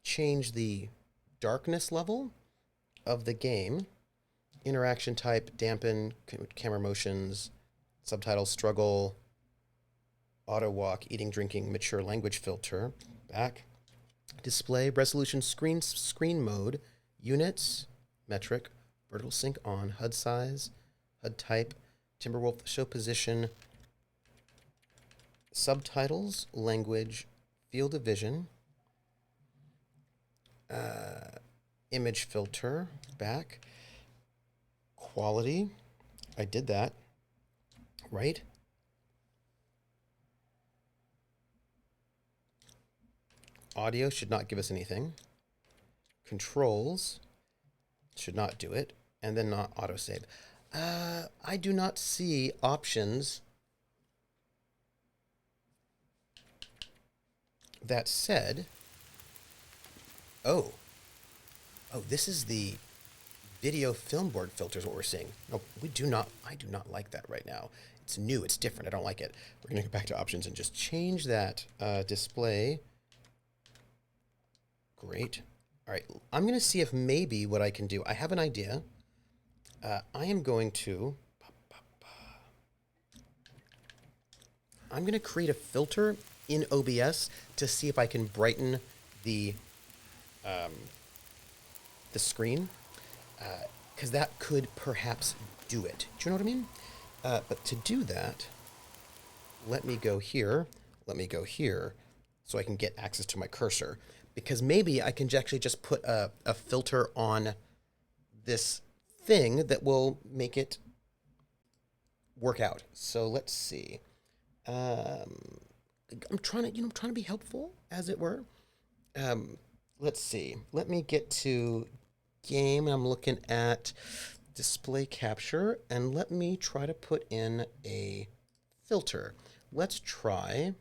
change the darkness level of the game. Interaction type, dampen, camera motions, subtitles, struggle, auto walk, eating, drinking, mature language filter, back. Display, resolution, screen mode, units, metric, vertical sync on, HUD size, HUD type, Timberwolf show position, subtitles, language, field of vision, image filter, back, quality. I did that, right? Audio should not give us anything. Controls should not do it. And then not autosave. I do not see options. That said, oh, this is the video film board filters, what we're seeing. No, I do not like that right now. It's new, it's different, I don't like it. We're gonna go back to options and just change that display. Great. All right, I'm gonna see if maybe what I can do, I have an idea. I am going to, I'm gonna create a filter in OBS to see if I can brighten the screen, because that could perhaps do it. Do you know what I mean? But to do that, let me go here, so I can get access to my cursor, because maybe I can actually just put a filter on this thing that will make it work out. So let's see. I'm trying to be helpful, as it were. Let's see. Let me get to game. I'm looking at display capture, and let me try to put in a filter. Let's try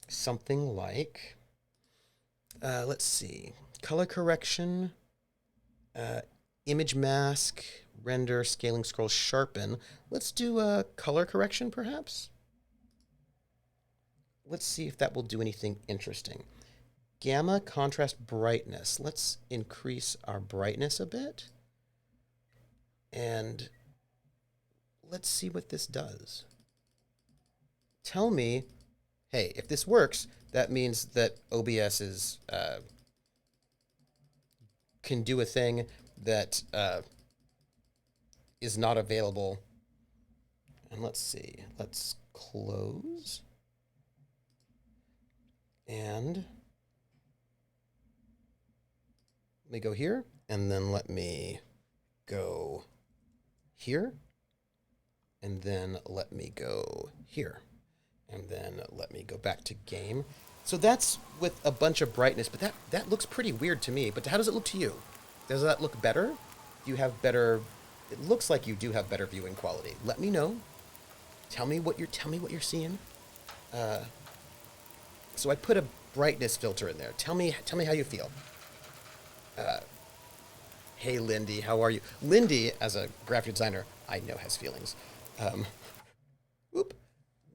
something like, let's see, color correction, image mask, render, scaling, scroll, sharpen. Let's do a color correction, perhaps. Let's see if that will do anything interesting. Gamma, contrast, brightness. Let's increase our brightness a bit. And let's see what this does. Tell me, hey, if this works, that means that OBS can do a thing that is not available. And let's see. Let's close. And let me go here. And then let me go here. And then let me go here. And then let me go back to game. So that's with a bunch of brightness, but that looks pretty weird to me. But how does it look to you? Does that look better? Do you have better? It looks like you do have better viewing quality. Let me know. Tell me what you're seeing. So I put a brightness filter in there. Tell me how you feel. Hey, Lindy, how are you? Lindy, as a graphic designer, I know has feelings. Oop.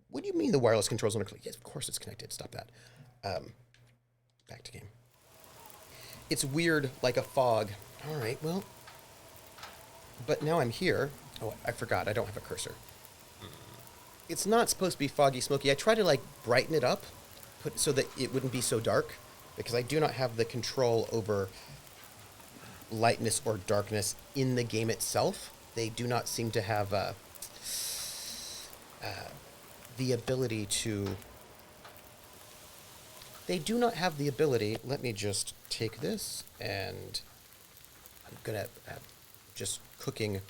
What do you mean the wireless controls aren't connected? Yes, of course it's connected. Stop that. Back to game. It's weird, like a fog. All right, well. But now I'm here. Oh, I forgot. I don't have a cursor. It's not supposed to be foggy, smoky. I try to, like, brighten it up so that it wouldn't be so dark, because I do not have the control over lightness or darkness in the game itself. They do not seem to have the ability to... They do not have the ability... Let me just take this, and I'm going to just cooking...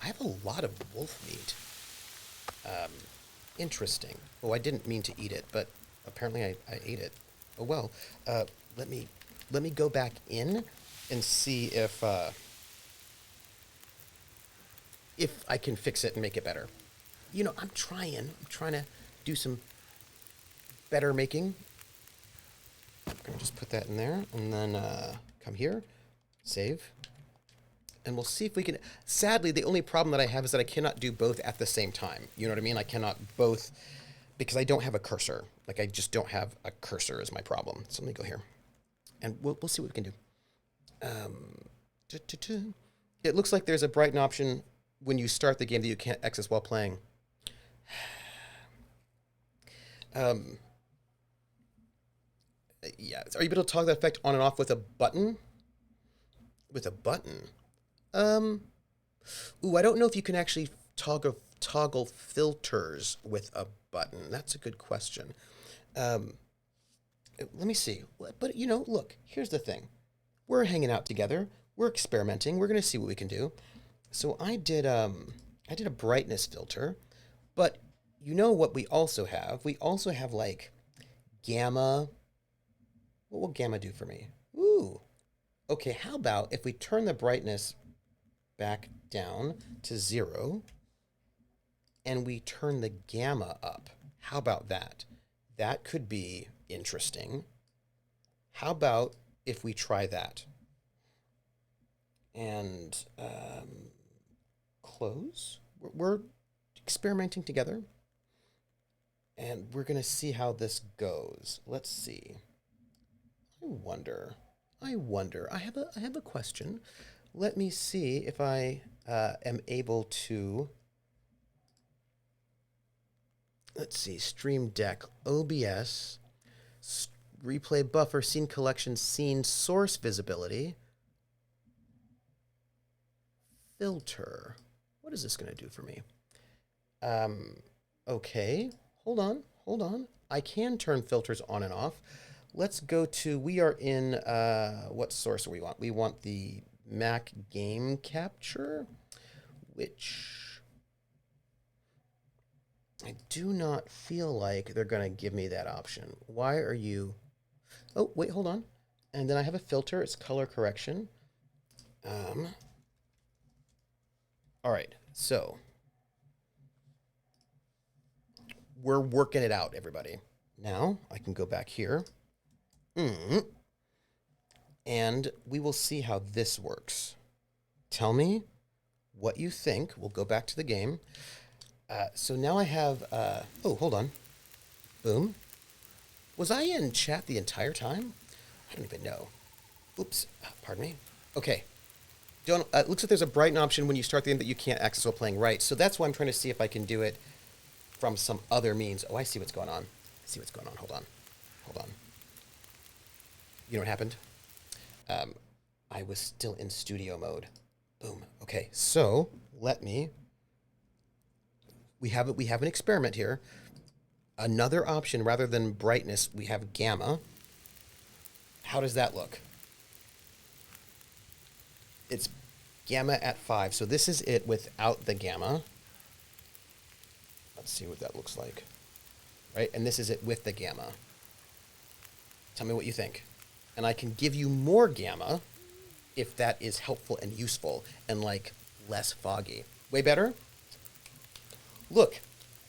I have a lot of wolf meat. Interesting. Oh, I didn't mean to eat it, but apparently I ate it. Oh, well. Let me go back in and see if I can fix it and make it better. You know, I'm trying to do some better making. I'm going to just put that in there, and then come here, save, and we'll see if we can... Sadly, the only problem that I have is that I cannot do both at the same time. You know what I mean? I cannot both, because I don't have a cursor. Like, I just don't have a cursor is my problem. So let me go here, and we'll see what we can do. It looks like there's a brighten option when you start the game that you can't access while playing. Yeah. Are you able to toggle that effect on and off with a button? With a button? Ooh, I don't know if you can actually toggle filters with a button. That's a good question. Let me see. But, you know, look, here's the thing. We're hanging out together. We're experimenting. We're going to see what we can do. So I did a brightness filter, but you know what we also have? We also have, like, gamma. What will gamma do for me? Ooh. Okay, how about if we turn the brightness back down to 0 and we turn the gamma up? How about that? That could be interesting. How about if we try that? And close. We're experimenting together, and we're going to see how this goes. Let's see. I wonder. I have a question. Let me see if I am able to... Let's see. Stream Deck, OBS, replay buffer, scene collection, scene source visibility, filter. What is this going to do for me? Okay. Hold on. I can turn filters on and off. Let's go to, we are in, what source do we want? We want the Mac Game Capture, which I do not feel like they're going to give me that option. Why are you... Oh, wait, hold on. And then I have a filter. It's color correction. All right, so we're working it out, everybody. Now I can go back here. And we will see how this works. Tell me what you think. We'll go back to the game. So now I have... oh, hold on. Boom. Was I in chat the entire time? I don't even know. Oops, pardon me. Okay. Don't. It looks like there's a brighten option when you start the game that you can't access while playing right. So that's why I'm trying to see if I can do it from some other means. Oh, I see what's going on. I see what's going on. Hold on. Hold on. You know what happened? I was still in studio mode. Boom. Okay, so let me. We have an experiment here. Another option rather than brightness, we have gamma. How does that look? It's gamma at 5. So this is it without the gamma. Let's see what that looks like. Right? And this is it with the gamma. Tell me what you think. And I can give you more gamma if that is helpful and useful and like less foggy. Way better? Look,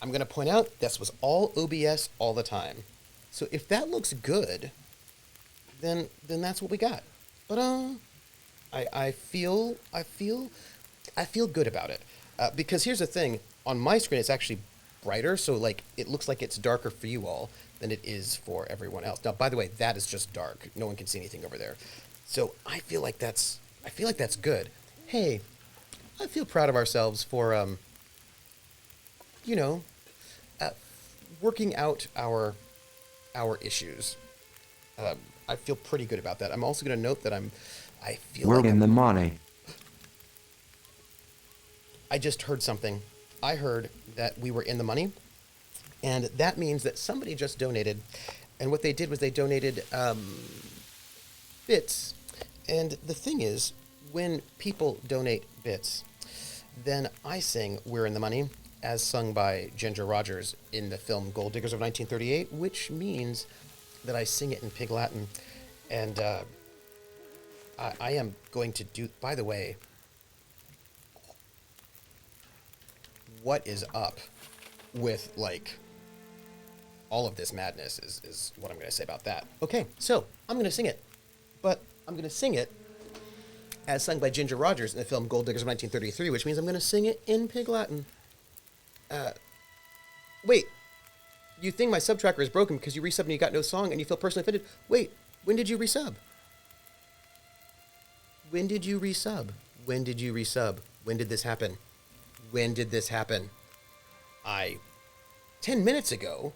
I'm going to point out this was all OBS all the time. So if that looks good, then that's what we got. But I feel good about it. Because here's the thing, on my screen it's actually brighter, so like it looks like it's darker for you all than it is for everyone else. Now, by the way, that is just dark. No one can see anything over there. So I feel like that's good. Hey, I feel proud of ourselves for working out our issues. I feel pretty good about that. I'm also going to note that We're in the money. I just heard something. I heard that we were in the money, and that means that somebody just donated, and what they did was they donated bits. And the thing is, when people donate bits, then I sing "We're in the Money," as sung by Ginger Rogers in the film Gold Diggers of 1938, which means that I sing it in Pig Latin. And I am going to do, by the way, what is up with, like, all of this madness is what I'm going to say about that. Okay, so I'm going to sing it. But I'm going to sing it as sung by Ginger Rogers in the film Gold Diggers of 1933, which means I'm going to sing it in Pig Latin. Wait, you think my sub tracker is broken because you resubbed and you got no song and you feel personally offended? Wait, when did you resub? When did you resub? When did you resub? When did this happen? When did this happen? 10 minutes ago.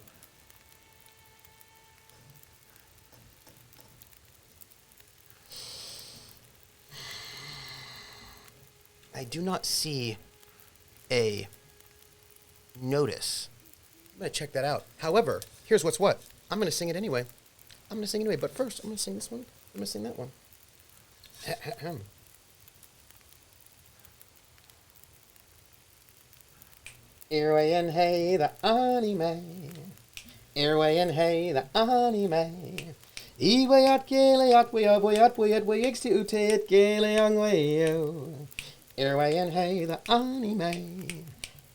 I do not see a notice. I'm going to check that out. However, here's what's what. I'm going to sing it anyway. But first, I'm going to sing this one. I'm going to sing that one. Earway and hey, the anime. Earway and hey, the anime. Iwayat galeat wayat wayixti utet galeang wayo. Earway and hey, the anime.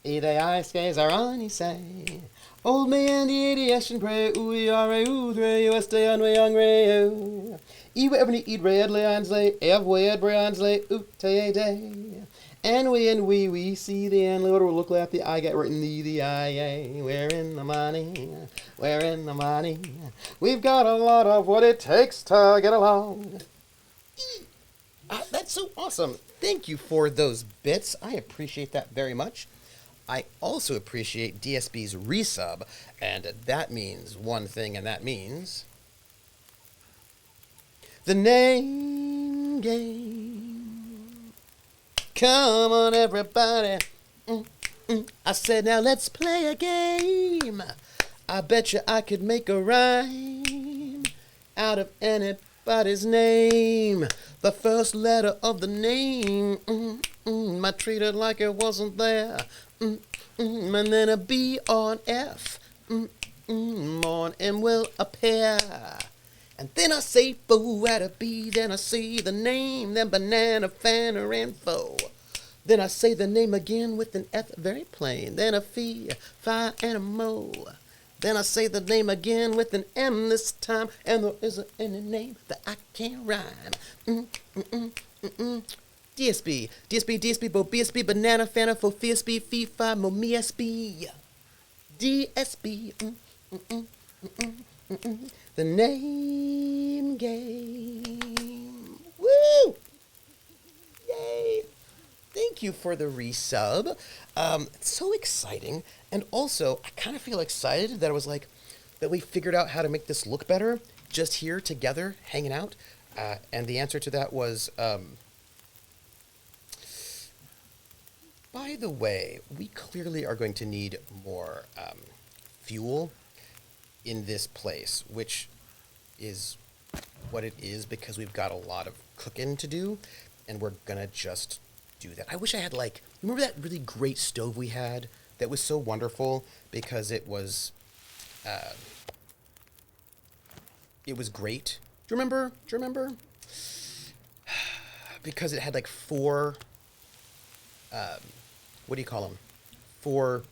Ide I skays are ani say. Old man the ideation pray we are a udre you stay on way young rayo. Iwe ever eat red leansley, ev wed bransley ute day. And we see the end Lord will look like the I get written the I we're in the money, we're in the money. We've got a lot of what it takes to get along. That's so awesome. Thank you for those bits. I appreciate that very much. I also appreciate DSB's resub, and that means one thing, and that means the name game. Come on, everybody. I said, now let's play a game. I bet you I could make a rhyme out of anybody's name. The first letter of the name, I treat it like it wasn't there. And then a B or an F, on M will appear. And then I say foo at a B, then I say the name, then banana, fanner, and foe. Then I say the name again with an F, very plain. Then a fee, fi, and a mo. Then I say the name again with an M this time, and there isn't any name that I can't rhyme. DSB, Bo BSB, Banana, Fana, Fo, FSB, Fee, Fi, Mo, Me, SB. DSB, The name game. Woo! Yay! Thank you for the resub. It's so exciting. And also, I kind of feel excited that it was like, that we figured out how to make this look better just here together, hanging out. And the answer to that was, by the way, we clearly are going to need more fuel in this place, which is what it is because we've got a lot of cooking to do, and we're gonna just do that. I wish I had like, remember that really great stove we had that was so wonderful because it was great. Do you remember? Do you remember? Because it had like four, what do you call them? Four,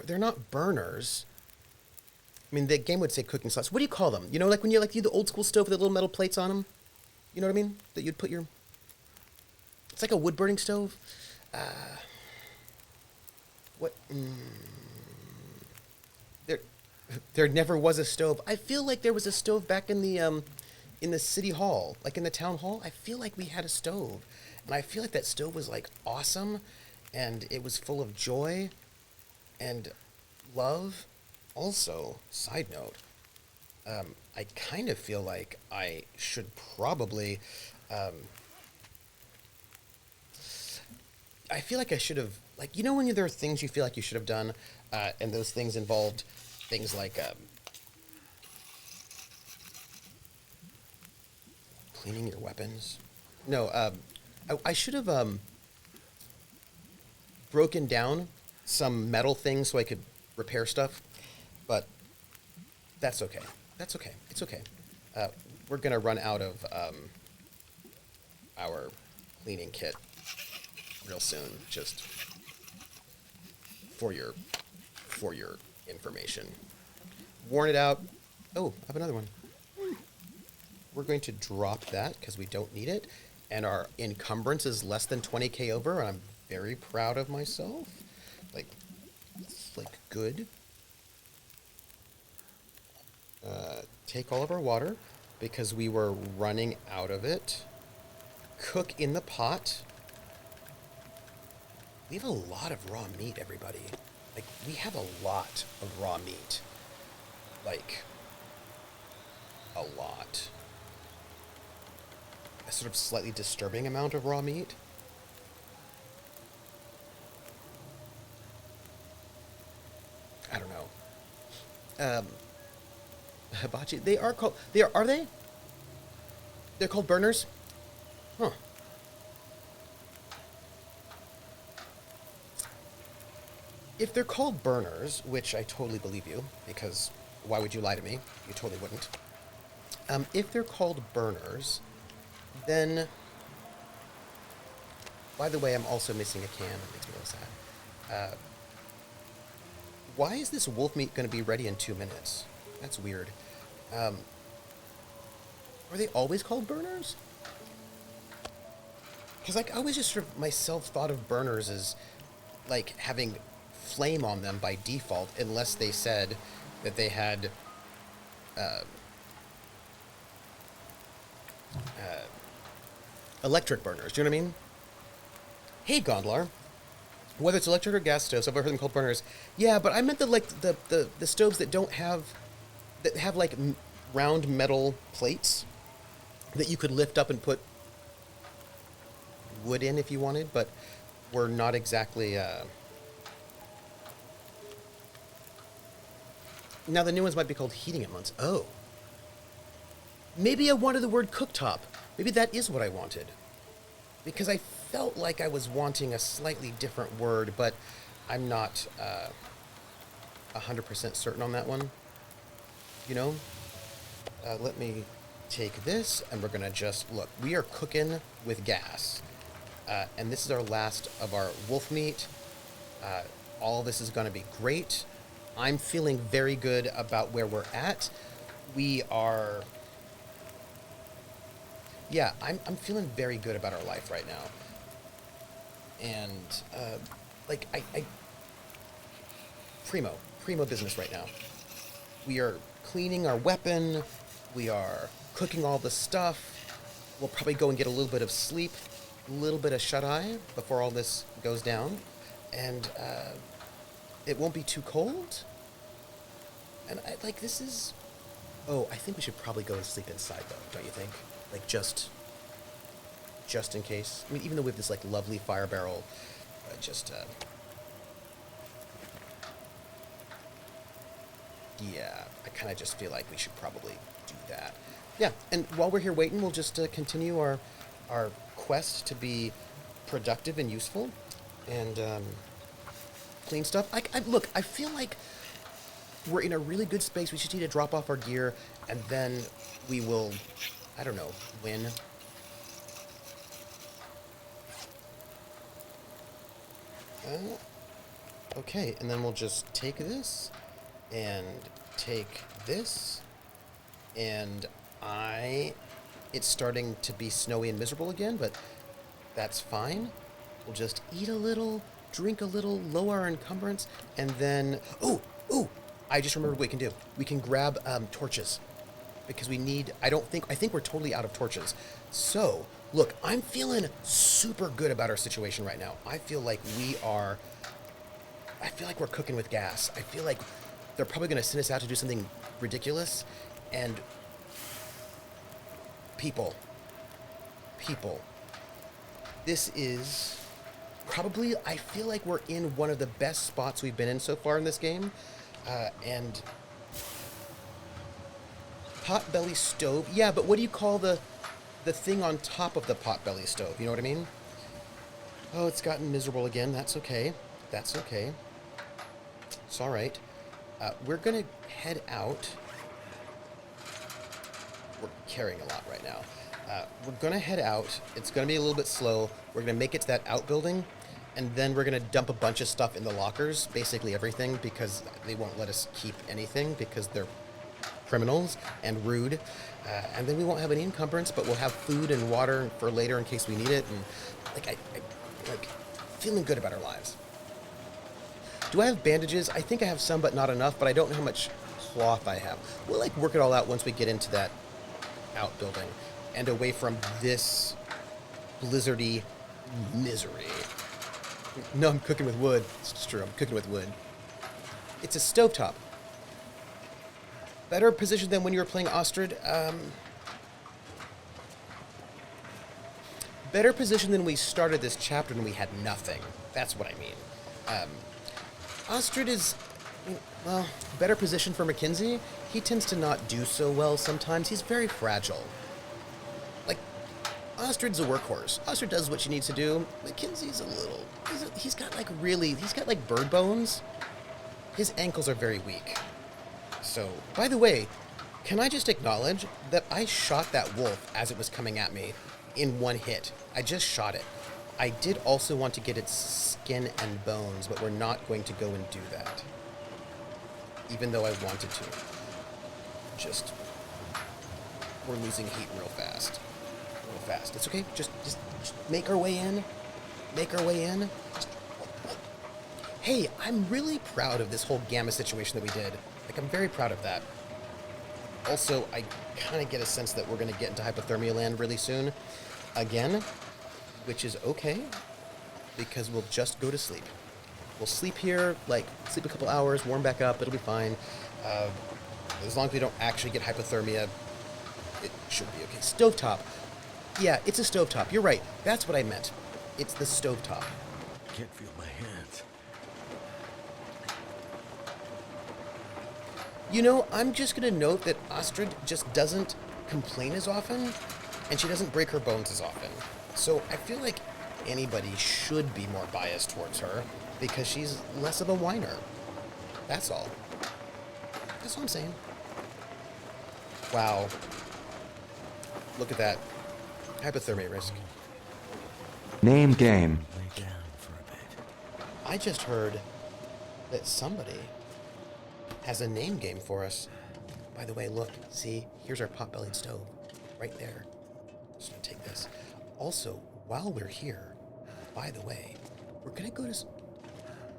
they're not burners. I mean, the game would say cooking slots. What do you call them? You know, like when you the old school stove with the little metal plates on them? You know what I mean? That you'd put your, it's like a wood burning stove. What? There never was a stove. I feel like there was a stove back in the city hall, like in the town hall. I feel like we had a stove, and I feel like that stove was like awesome, and it was full of joy, and love. Also, side note, I kind of feel like I should probably. I feel like I should have, like, you know, when there are things you feel like you should have done, and those things involved things like cleaning your weapons. No, I should have broken down some metal things so I could repair stuff, but that's okay. That's okay. It's okay. We're gonna run out of our cleaning kit real soon. Just for your information. Warn it out. Oh, I have another one. We're going to drop that because we don't need it, and our encumbrance is less than 20K over, and I'm very proud of myself. Like, it's like good. Take all of our water because we were running out of it. Cook in the pot. We have a lot of raw meat, everybody. Like, we have a lot of raw meat. Like, a lot. A sort of slightly disturbing amount of raw meat. I don't know. Hibachi, they are called, are they? They're called burners? Huh. If they're called burners, which I totally believe you, because why would you lie to me? You totally wouldn't. If they're called burners, then... By the way, I'm also missing a can. That makes me a little sad. Why is this wolf meat going to be ready in 2 minutes? That's weird. Are they always called burners? Because, like, I always just sort of myself thought of burners as, like, having flame on them by default, unless they said that they had electric burners. Do you know what I mean? Hey, Gondlar. Whether it's electric or gas stoves, I've heard them called burners. Yeah, but I meant the stoves that don't have, that have like round metal plates that you could lift up and put wood in if you wanted, but were not exactly. Now the new ones might be called heating at months. Oh. Maybe I wanted the word cooktop. Maybe that is what I wanted. Because I felt like I was wanting a slightly different word, but I'm not 100% certain on that one. You know? Let me take this, and we're going to just, look, we are cooking with gas. And this is our last of our wolf meat. All this is going to be great. I'm feeling very good about where we're at. We are... Yeah, I'm feeling very good about our life right now. And, like, Primo, primo business right now. We are cleaning our weapon. We are cooking all the stuff. We'll probably go and get a little bit of sleep, a little bit of shut-eye before all this goes down. And it won't be too cold. And this is... Oh, I think we should probably go and sleep inside, though, don't you think? Like, just in case. I mean, even though we have this, like, lovely fire barrel, yeah, I kind of just feel like we should probably do that. Yeah, and while we're here waiting, we'll just continue our quest to be productive and useful and clean stuff. Look, I feel like we're in a really good space. We just need to drop off our gear, and then we will, I don't know, win. Okay, and then we'll just take this, and take this, and it's starting to be snowy and miserable again, but that's fine. We'll just eat a little, drink a little, lower our encumbrance, and then, ooh, I just remembered what we can do. We can grab torches, because I think we're totally out of torches. So, look, I'm feeling super good about our situation right now. I feel like we're cooking with gas. I feel like they're probably going to send us out to do something ridiculous, and people, this is probably, I feel like we're in one of the best spots we've been in so far in this game. And potbelly stove. Yeah, but what do you call the thing on top of the potbelly stove? You know what I mean? Oh, it's gotten miserable again. That's okay. That's okay. It's all right. We're going to head out. We're carrying a lot right now. We're going to head out. It's going to be a little bit slow. We're going to make it to that outbuilding. And then we're going to dump a bunch of stuff in the lockers, basically everything, because they won't let us keep anything because they're criminals and rude. And then we won't have any encumbrance, but we'll have food and water for later in case we need it. And I feeling good about our lives. Do I have bandages? I think I have some, but not enough, but I don't know how much cloth I have. We'll work it all out once we get into that outbuilding and away from this blizzardy misery. No, I'm cooking with wood. It's true, I'm cooking with wood. It's a stovetop. Better position than when you were playing Ostrid. Better position than we started this chapter when we had nothing. That's what I mean. Ostrid is, well, better position for Mackenzie. He tends to not do so well sometimes. He's very fragile. Ostrid's a workhorse. Ostrid does what she needs to do. Mackenzie's he's got bird bones. His ankles are very weak. So, by the way, can I just acknowledge that I shot that wolf as it was coming at me in one hit? I just shot it. I did also want to get its skin and bones, but we're not going to go and do that. Even though I wanted to. We're losing heat real fast. It's okay. Just make our way in. Hey, I'm really proud of this whole gamma situation that we did. I'm very proud of that. Also, I kind of get a sense that we're going to get into hypothermia land really soon. Again, which is okay, because we'll just go to sleep. We'll sleep here, sleep a couple hours, warm back up, it'll be fine. As long as we don't actually get hypothermia, it should be okay. Stovetop. Yeah, it's a stovetop. You're right. That's what I meant. It's the stovetop. Can't feel my hands. You know, I'm just going to note that Ostrid just doesn't complain as often, and she doesn't break her bones as often. So I feel like anybody should be more biased towards her, because she's less of a whiner. That's all. That's what I'm saying. Wow. Look at that. Hypothermia risk. Name game. Lay down for a bit. I just heard that somebody has a name game for us. By the way, look, see, here's our pot-bellied stove. Right there. Just gonna take this. Also, while we're here, by the way, we're gonna go to...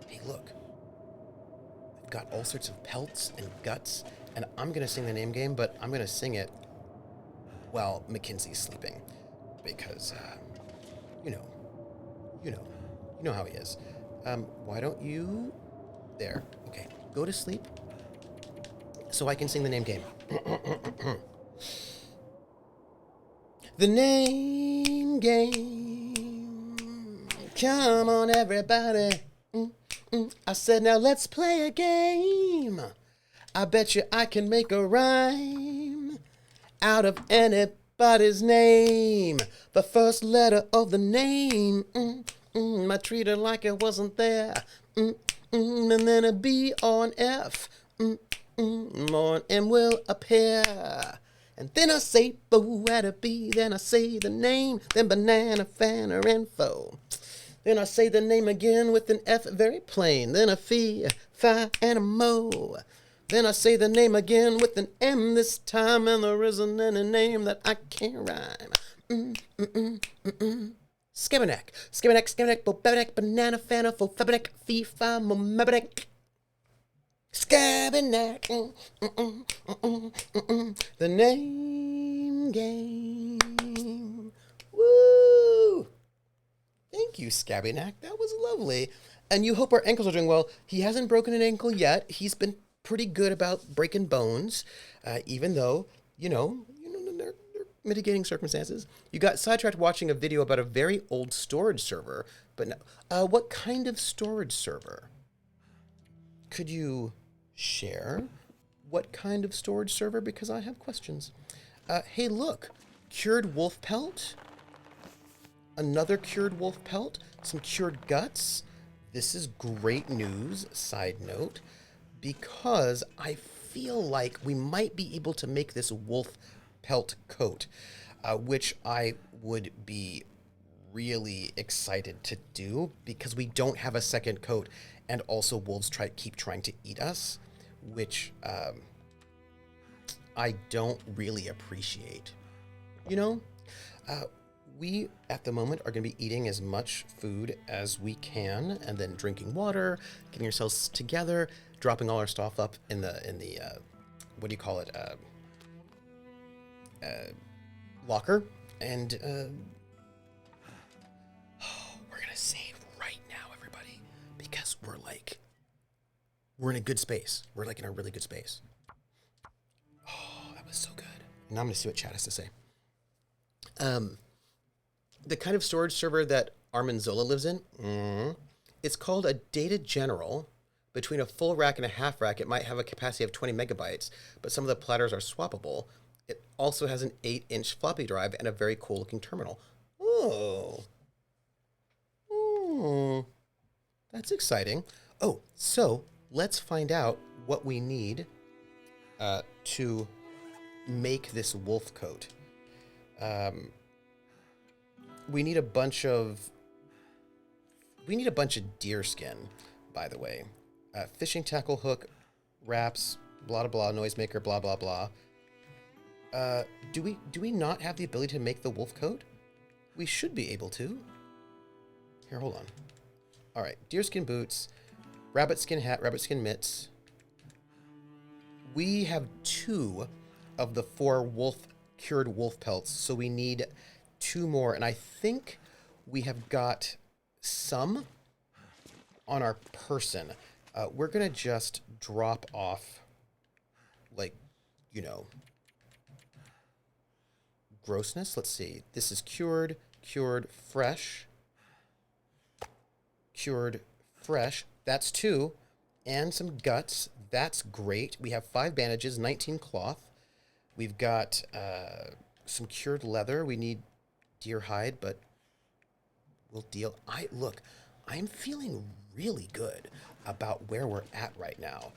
Hey, look. We've got all sorts of pelts and guts, and I'm gonna sing the name game, but I'm gonna sing it while Mackenzie's sleeping, because you know, you know, you know how he is. Why don't you? There. Okay, go to sleep, so I can sing the name game. The name game. Come on, everybody. I said, now let's play a game. I bet you I can make a rhyme out of anybody's name. The first letter of the name. I treat her like it wasn't there. And then a B or an F. Or an M will appear. And then I say boo at a B, then I say the name, then banana, fan, or info. Then I say the name again with an F, very plain. Then a fee, fi, and a mo. Then I say the name again with an M this time, and there isn't any name that I can't rhyme. Skibberneck, skibberneck, skibberneck, bobebedeck, banana, fana, fo, febedeck, fee, fi, mo, mebedeck. Skabberneck, the name game. Woo! Thank you, Skabberneck. That was lovely. And you hope our ankles are doing well. He hasn't broken an ankle yet. He's been pretty good about breaking bones, even though, they're mitigating circumstances. You got sidetracked watching a video about a very old storage server, but no. What kind of storage server? Could you share what kind of storage server? Because I have questions. Hey, look. Cured wolf pelt. Another cured wolf pelt. Some cured guts. This is great news, side note, because I feel like we might be able to make this wolf pelt coat, which I would be really excited to do because we don't have a second coat, and also wolves keep trying to eat us, which I don't really appreciate. We at the moment are going to be eating as much food as we can, and then drinking water, getting ourselves together, dropping all our stuff up in the what do you call it, locker, and we're gonna save right now, everybody, because we're in a good space. We're like in a really good space. Oh, that was so good. Now I'm gonna see what chat has to say. The kind of storage server that Armanzola lives in, it's called a data general. Between a full rack and a half rack, it might have a capacity of 20 megabytes, but some of the platters are swappable. It also has an 8-inch floppy drive and a very cool looking terminal. Oh, that's exciting. Oh, so let's find out what we need to make this wolf coat. We need a bunch of deer skin, by the way. Fishing tackle hook, wraps, blah blah blah, noisemaker, blah blah blah. Do we not have the ability to make the wolf coat? We should be able to. Here, hold on. All right, deerskin boots, rabbit skin hat, rabbit skin mitts. We have 2 of the 4 cured wolf pelts, so we need 2 more, and I think we have got some on our person. We're gonna just drop off, grossness. Let's see. This is cured, fresh. Cured, fresh. That's 2. And some guts. That's great. We have 5 bandages, 19 cloth. We've got some cured leather. We need deer hide, but we'll deal. I'm feeling really good about where we're at right now.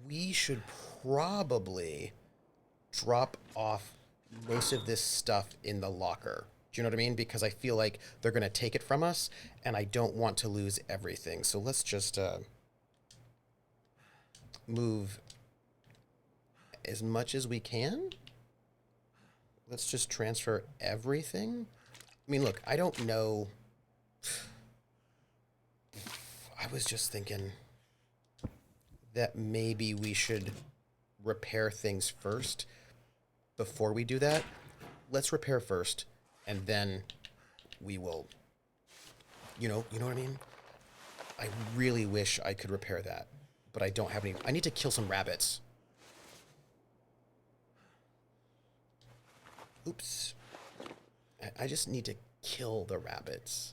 We should probably drop off most of this stuff in the locker. Do you know what I mean? Because I feel like they're going to take it from us, and I don't want to lose everything. So let's just move as much as we can. Let's just transfer everything. I mean, look, I don't know. was just thinking that maybe we should repair things first before we do that. Let's repair first, and then we will, you know what I mean? I really wish I could repair that, but I don't have any. I need to kill some rabbits. Oops. I just need to kill the rabbits.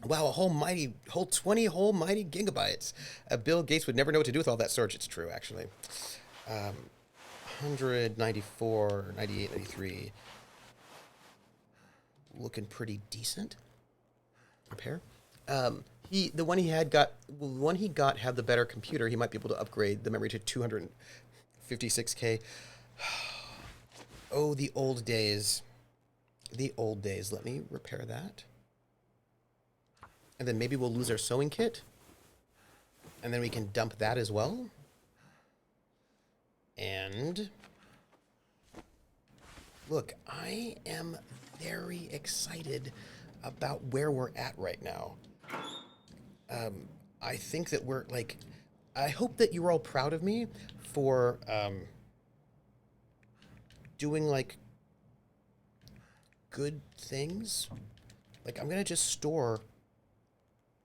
Wow, a whole 20 gigabytes. Bill Gates would never know what to do with all that storage. It's true, actually. 194, 98, 93. Looking pretty decent. Repair. The one he got had the better computer. He might be able to upgrade the memory to 256K. Oh, the old days. The old days. Let me repair that. And then maybe we'll lose our sewing kit. And then we can dump that as well. And look, I am very excited about where we're at right now. I think that we're like, I hope that you're all proud of me for doing like good things. Like, I'm going to just store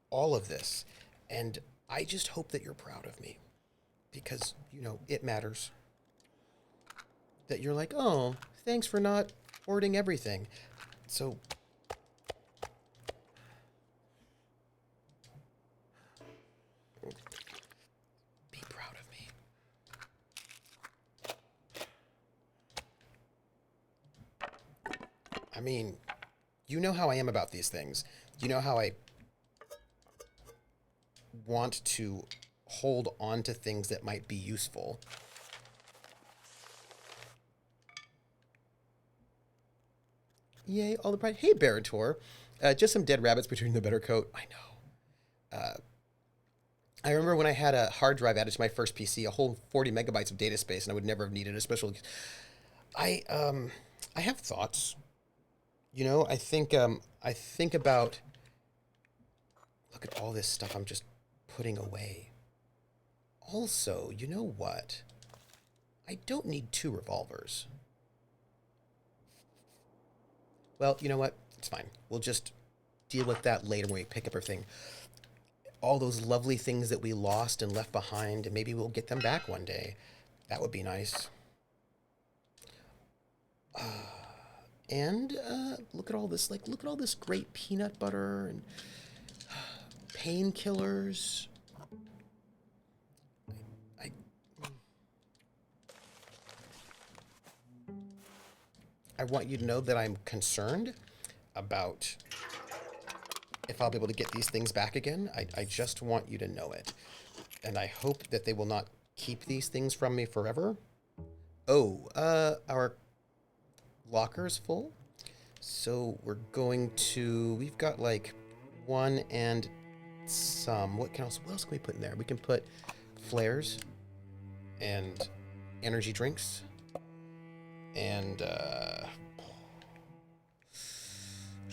all of this. And I just hope that you're proud of me because, you know, it matters. That you're like, oh, thanks for not hoarding everything. So be proud of me. I mean, you know how I am about these things. You know how I want to hold on to things that might be useful. Yay, all the pride. Hey, Barator. Just some dead rabbits between the better coat. I know. I remember when I had a hard drive added to my first PC, a whole 40 megabytes of data space, and I would never have needed a special. I have thoughts. You know, I think about. Look at all this stuff I'm just putting away. Also, you know what? I don't need 2 revolvers. Well, you know what? It's fine. We'll just deal with that later when we pick up everything. All those lovely things that we lost and left behind, and maybe we'll get them back one day. That would be nice. And look at all this, like, look at all this great peanut butter and painkillers. I want you to know that I'm concerned about if I'll be able to get these things back again. I just want you to know it. And I hope that they will not keep these things from me forever. Oh, our locker's full. So we're going to, we've got like 1 and some. What else can we put in there? We can put flares and energy drinks. And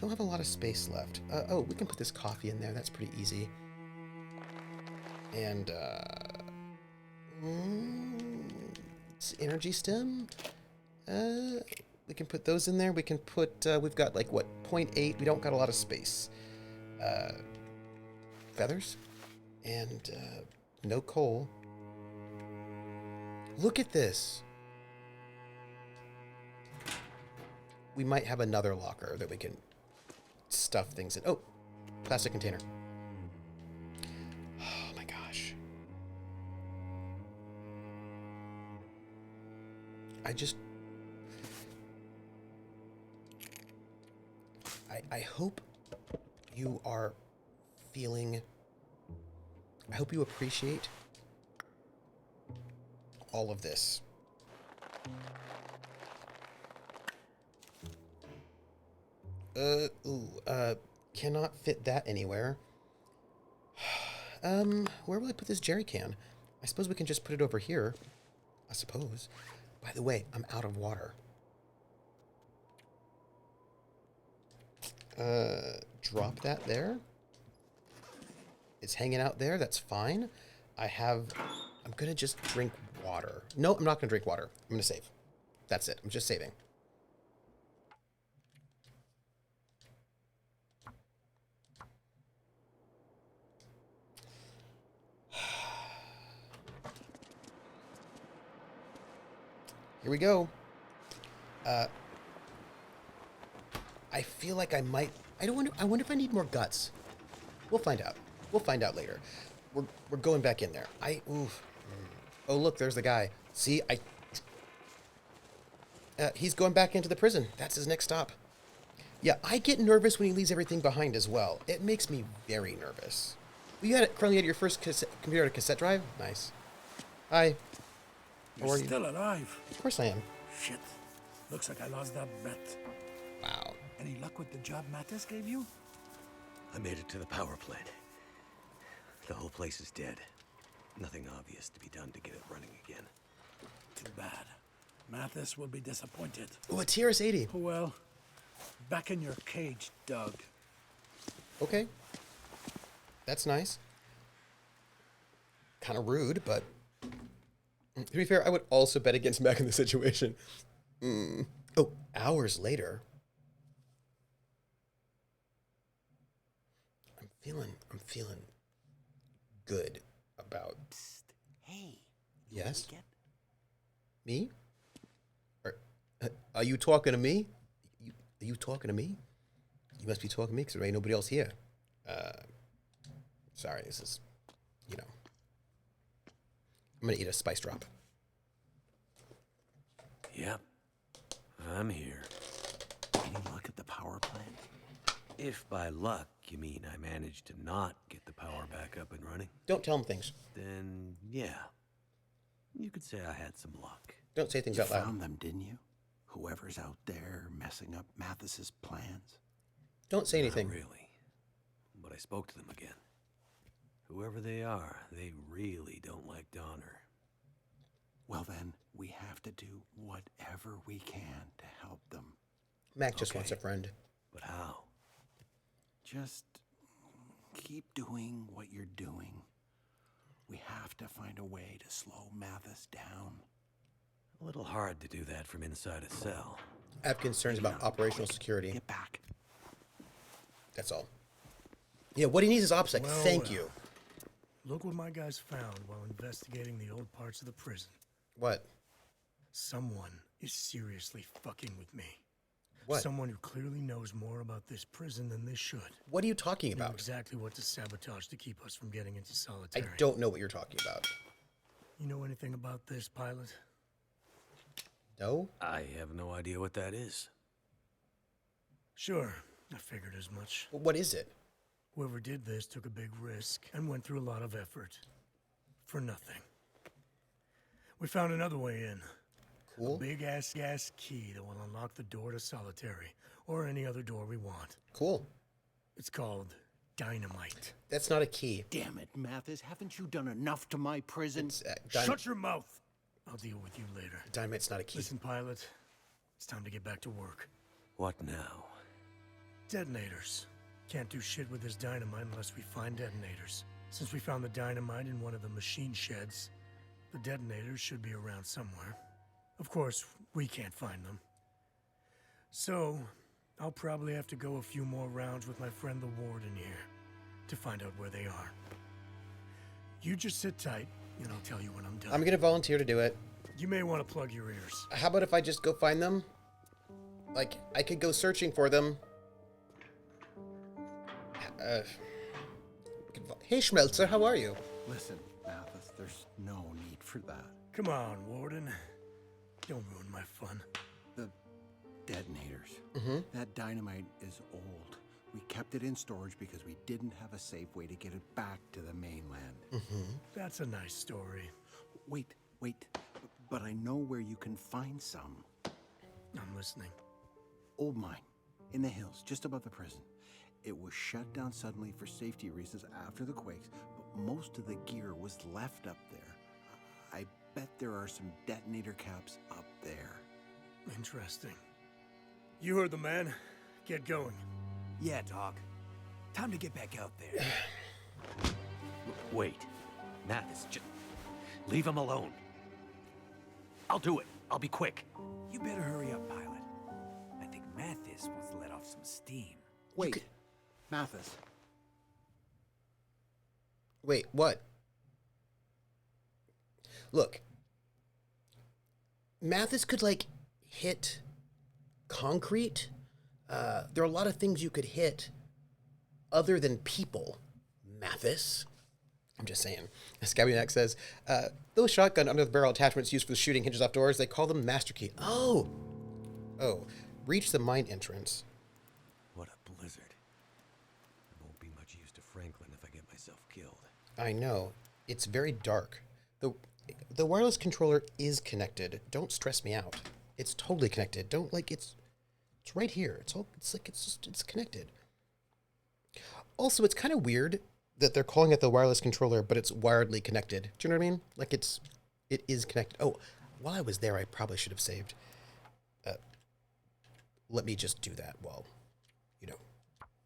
don't have a lot of space left. Oh, we can put this coffee in there. That's pretty easy. And energy stem. We can put those in there. We can put. We've got like what 0.8. We don't got a lot of space. Feathers, and no coal. Look at this. We might have another locker that we can stuff things in. Oh, plastic container. Oh my gosh. I hope you are feeling, I hope you appreciate all of this. Cannot fit that anywhere. Where will I put this jerry can? I suppose we can just put it over here. I suppose. By the way, I'm out of water. Drop that there. It's hanging out there. That's fine. I'm gonna just drink water. No, I'm not gonna drink water. I'm gonna save. That's it. I'm just saving. Here we go. I feel like I might. I wonder if I need more guts. We'll find out. We'll find out later. We're going back in there. Oof. Oh, look, there's the guy. See, he's going back into the prison. That's his next stop. Yeah, I get nervous when he leaves everything behind as well. It makes me very nervous. Currently had your first computer on a cassette drive? Nice. Hi. You're still alive. Of course I am. Shit. Looks like I lost that bet. Wow. Any luck with the job Mattis gave you? I made it to the power plant. The whole place is dead. Nothing obvious to be done to get it running again. Too bad. Mathis will be disappointed. Oh, a TRS-80. Oh well. Back in your cage, Doug. Okay. That's nice. Kind of rude, but to be fair, I would also bet against Mac in this situation. Oh, hours later. I'm feeling good about. Psst. Hey. Yes? Get... Me? Are you talking to me? Are you talking to me? You must be talking to me because there ain't nobody else here. Sorry, this is, I'm going to eat a spice drop. Yep. I'm here. Any luck at the power plant? If by luck you mean I managed to not get the power back up and running, Don't tell him things. then yeah. You could say I had some luck. Don't say things You out loud. found them, didn't you? Whoever's out there messing up Mathis's plans. Don't say anything. Not really. But I spoke to them again. Whoever they are, they really don't like Donner. Well then, we have to do whatever we can to help them. Mac just Okay. wants a friend. But how? Just keep doing what you're doing. We have to find a way to slow Mathis down. A little hard to do that from inside a cell. I have concerns about operational security. Get back. That's all. Yeah, what he needs is OPSEC. Well, Thank well. you. Look what my guys found while investigating the old parts of the prison. What? Someone is seriously fucking with me. What? Someone who clearly knows more about this prison than they should. What are you talking Knew about? exactly what to sabotage to keep us from getting into I solitary. don't know what you're talking about. You know anything about this, pilot? No? I have no idea what that is. Sure, I figured as much. What is it? Whoever did this took a big risk and went through a lot of effort. For nothing. We found another way in. Cool. A big-ass gas key that will unlock the door to solitary, or any other door we want. Cool. It's called dynamite. That's not a key. Damn it, Mathis, haven't you done enough to my prison? It's, Shut your mouth! I'll deal with you later. Dynamite's not a key. Listen, pilot. It's time to get back to work. What now? Detonators. Can't do shit with this dynamite unless we find detonators. Since we found the dynamite in one of the machine sheds, the detonators should be around somewhere. Of course, we can't find them. So, I'll probably have to go a few more rounds with my friend the warden here to find out where they are. You just sit tight, and I'll tell you when I'm done. I'm going to volunteer to do it. You may want to plug your ears. How about if I just go find them? Like, I could go searching for them. Hey, Schmelzer, how are you? Listen, Mathis, there's no need for that. Come on, warden. Don't ruin my fun. The detonators. That dynamite is old. We kept it in storage because we didn't have a safe way to get it back to the mainland. That's a nice story. Wait. But I know where you can find some. I'm listening. Old mine, in the hills, just above the prison. It was shut down suddenly for safety reasons after the quakes, but most of the gear was left up there. I bet there are some detonator caps up there. Interesting. You heard the man. Get going. Yeah, Doc. Time to get back out there. Wait. Mathis, just leave him alone. I'll do it. I'll be quick. You better hurry up, pilot. I think Mathis wants to let off some steam. Wait, Mathis. Wait, what? Look. Mathis could, like, hit concrete. There are a lot of things you could hit other than people, Mathis. I'm just saying. Scabby Neck says, those shotgun under the barrel attachments used for the shooting hinges off doors, they call them master key. Oh. Reach the mine entrance. What a blizzard. It won't be much use to Franklin if I get myself killed. I know. It's very dark. The wireless controller is connected. Don't stress me out. It's totally connected. Don't, like, it's right here. It's connected. Also, it's kind of weird that they're calling it the wireless controller, but it's wiredly connected. Do you know what I mean? Like, it is connected. Oh, while I was there, I probably should have saved. Let me just do that while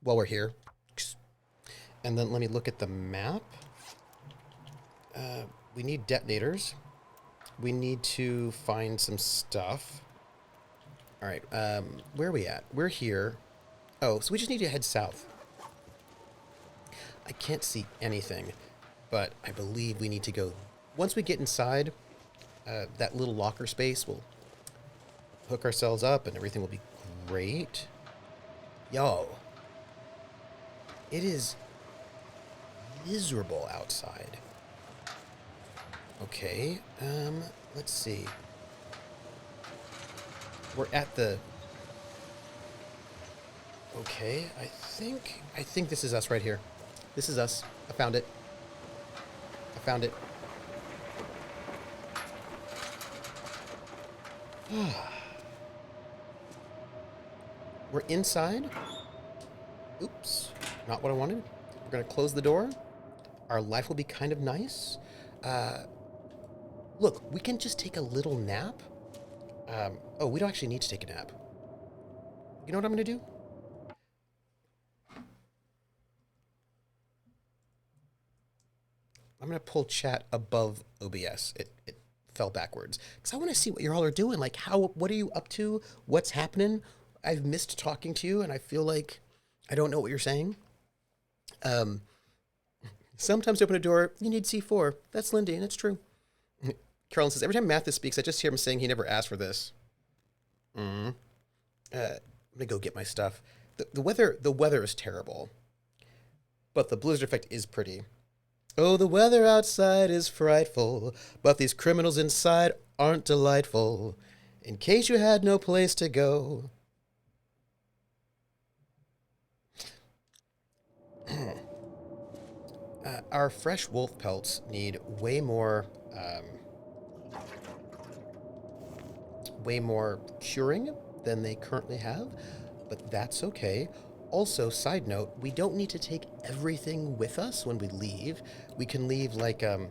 we're here. And then let me look at the map. We need detonators. We need to find some stuff. All right, where are we at? We're here. Oh, so we just need to head south. I can't see anything, but I believe we need to go. Once we get inside that little locker space, we'll hook ourselves up and everything will be great. Yo, it is miserable outside. Okay, let's see. We're at the... Okay, I think this is us right here. This is us. I found it. We're inside. Oops, not what I wanted. We're gonna close the door. Our life will be kind of nice. Look, we can just take a little nap. Oh, we don't actually need to take a nap. You know what I'm gonna do? I'm gonna pull chat above OBS. It fell backwards because I want to see what you all are doing. Like, what are you up to? What's happening? I've missed talking to you, and I feel like I don't know what you're saying. Sometimes to open a door, you need C4. That's Lindy, and it's true. Carolyn says, every time Mathis speaks, I just hear him saying he never asked for this. I'm gonna go get my stuff. The weather is terrible, but the blizzard effect is pretty. Oh, the weather outside is frightful, but these criminals inside aren't delightful. In case you had no place to go. Our fresh wolf pelts need way more curing than they currently have, but that's okay. Also, side note, we don't need to take everything with us when we leave. We can leave like our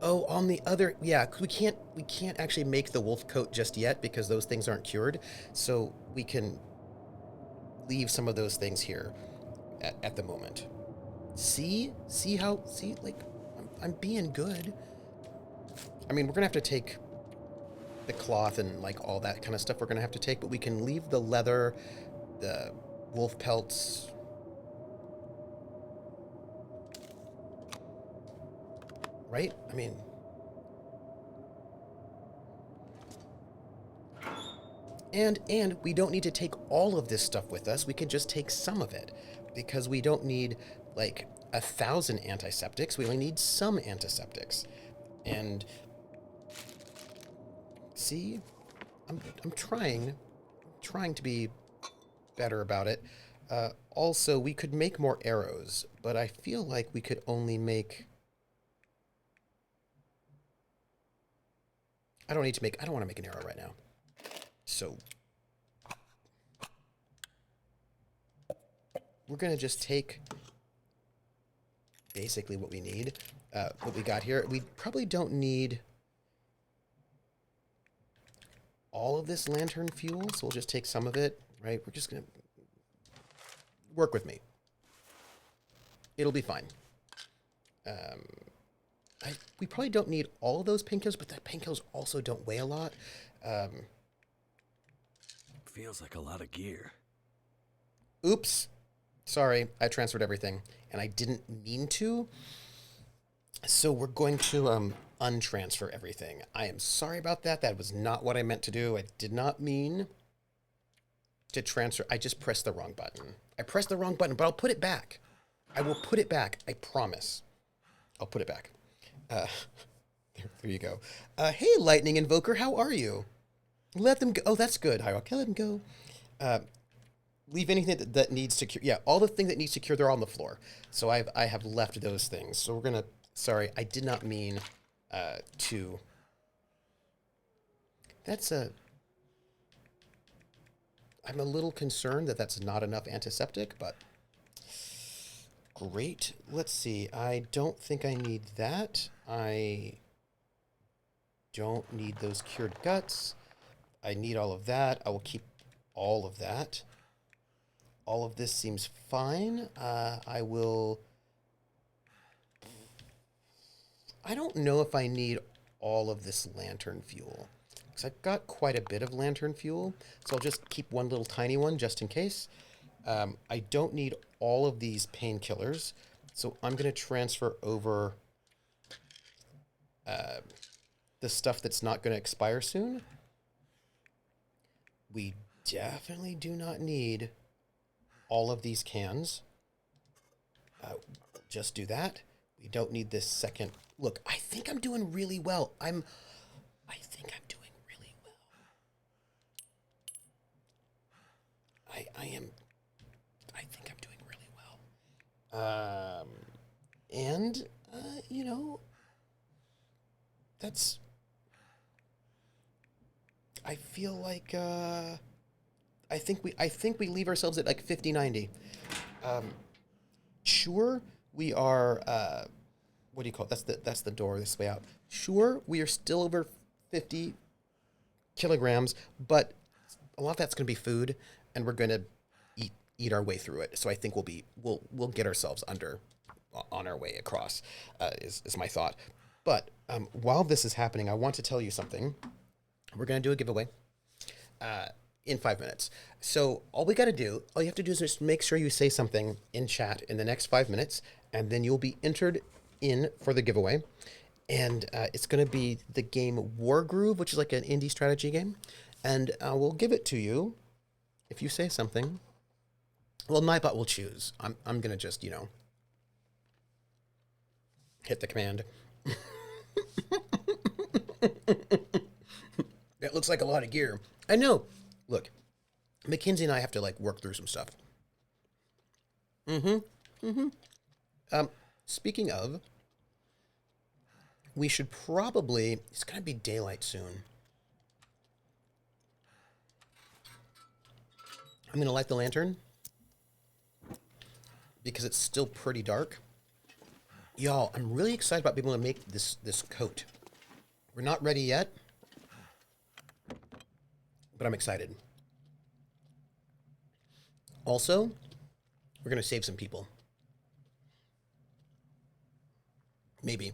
on the other, yeah, 'cause we can't actually make the wolf coat just yet because those things aren't cured. So we can leave some of those things here at the moment. See like I'm being good. I mean, we're gonna have to take the cloth and like all that kind of stuff we're gonna have to take, but we can leave the leather, the wolf pelts. Right? I mean, and we don't need to take all of this stuff with us. We can just take some of it because we don't need like 1,000 antiseptics. We only need some antiseptics. And see, I'm trying to be better about it. Also, we could make more arrows, but I feel like we could only make... I don't want to make an arrow right now. So we're going to just take basically what we need, what we got here. We probably don't need all of this lantern fuel, so we'll just take some of it, right? We're just going to work with me. It'll be fine. We probably don't need all of those painkillers, but the painkillers also don't weigh a lot. Feels like a lot of gear. Oops. Sorry, I transferred everything, and I didn't mean to. So we're going to untransfer everything. I am sorry about that. That was not what I meant to do. I did not mean to transfer. I just pressed the wrong button. I pressed the wrong button, but I'll put it back. I will put it back. I promise. I'll put it back. There you go. Hey, Lightning Invoker, how are you? Let them go. Oh, that's good. Hi, okay, let them go. Leave anything that needs to cure. Yeah, all the things that needs to cure, they're on the floor. So I have left those things. So we're going to, sorry, I did not mean to. I'm a little concerned that that's not enough antiseptic, but great. Let's see. I don't think I need that. I don't need those cured guts. I need all of that. I will keep all of that. All of this seems fine. I don't know if I need all of this lantern fuel, because I've got quite a bit of lantern fuel, so I'll just keep one little tiny one just in case. I don't need all of these painkillers, so I'm going to transfer over the stuff that's not going to expire soon. We definitely do not need all of these cans. Just do that. We don't need this second. Look, I think I'm doing really well. I think I'm doing really well. I think I'm doing really well. And you know, that's. I feel like I think we leave ourselves at like 50-90. Sure, we are. What do you call it? That's the door this way out. Sure, we are still over 50 kilograms, but a lot of that's going to be food, and we're going to eat our way through it. So I think we'll get ourselves on our way across. Is my thought. But while this is happening, I want to tell you something. We're going to do a giveaway in 5 minutes. So all you have to do is just make sure you say something in chat in the next 5 minutes, and then you'll be entered in for the giveaway. And it's going to be the game Wargroove, which is like an indie strategy game. And we'll give it to you if you say something. Well, Nightbot will choose. I'm going to just, hit the command. That looks like a lot of gear. I know. Look, Mackenzie and I have to work through some stuff. Speaking of, we should probably. It's gonna be daylight soon. I'm gonna light the lantern because it's still pretty dark. Y'all, I'm really excited about being able to make this coat. We're not ready yet, but I'm excited. Also, we're going to save some people. Maybe.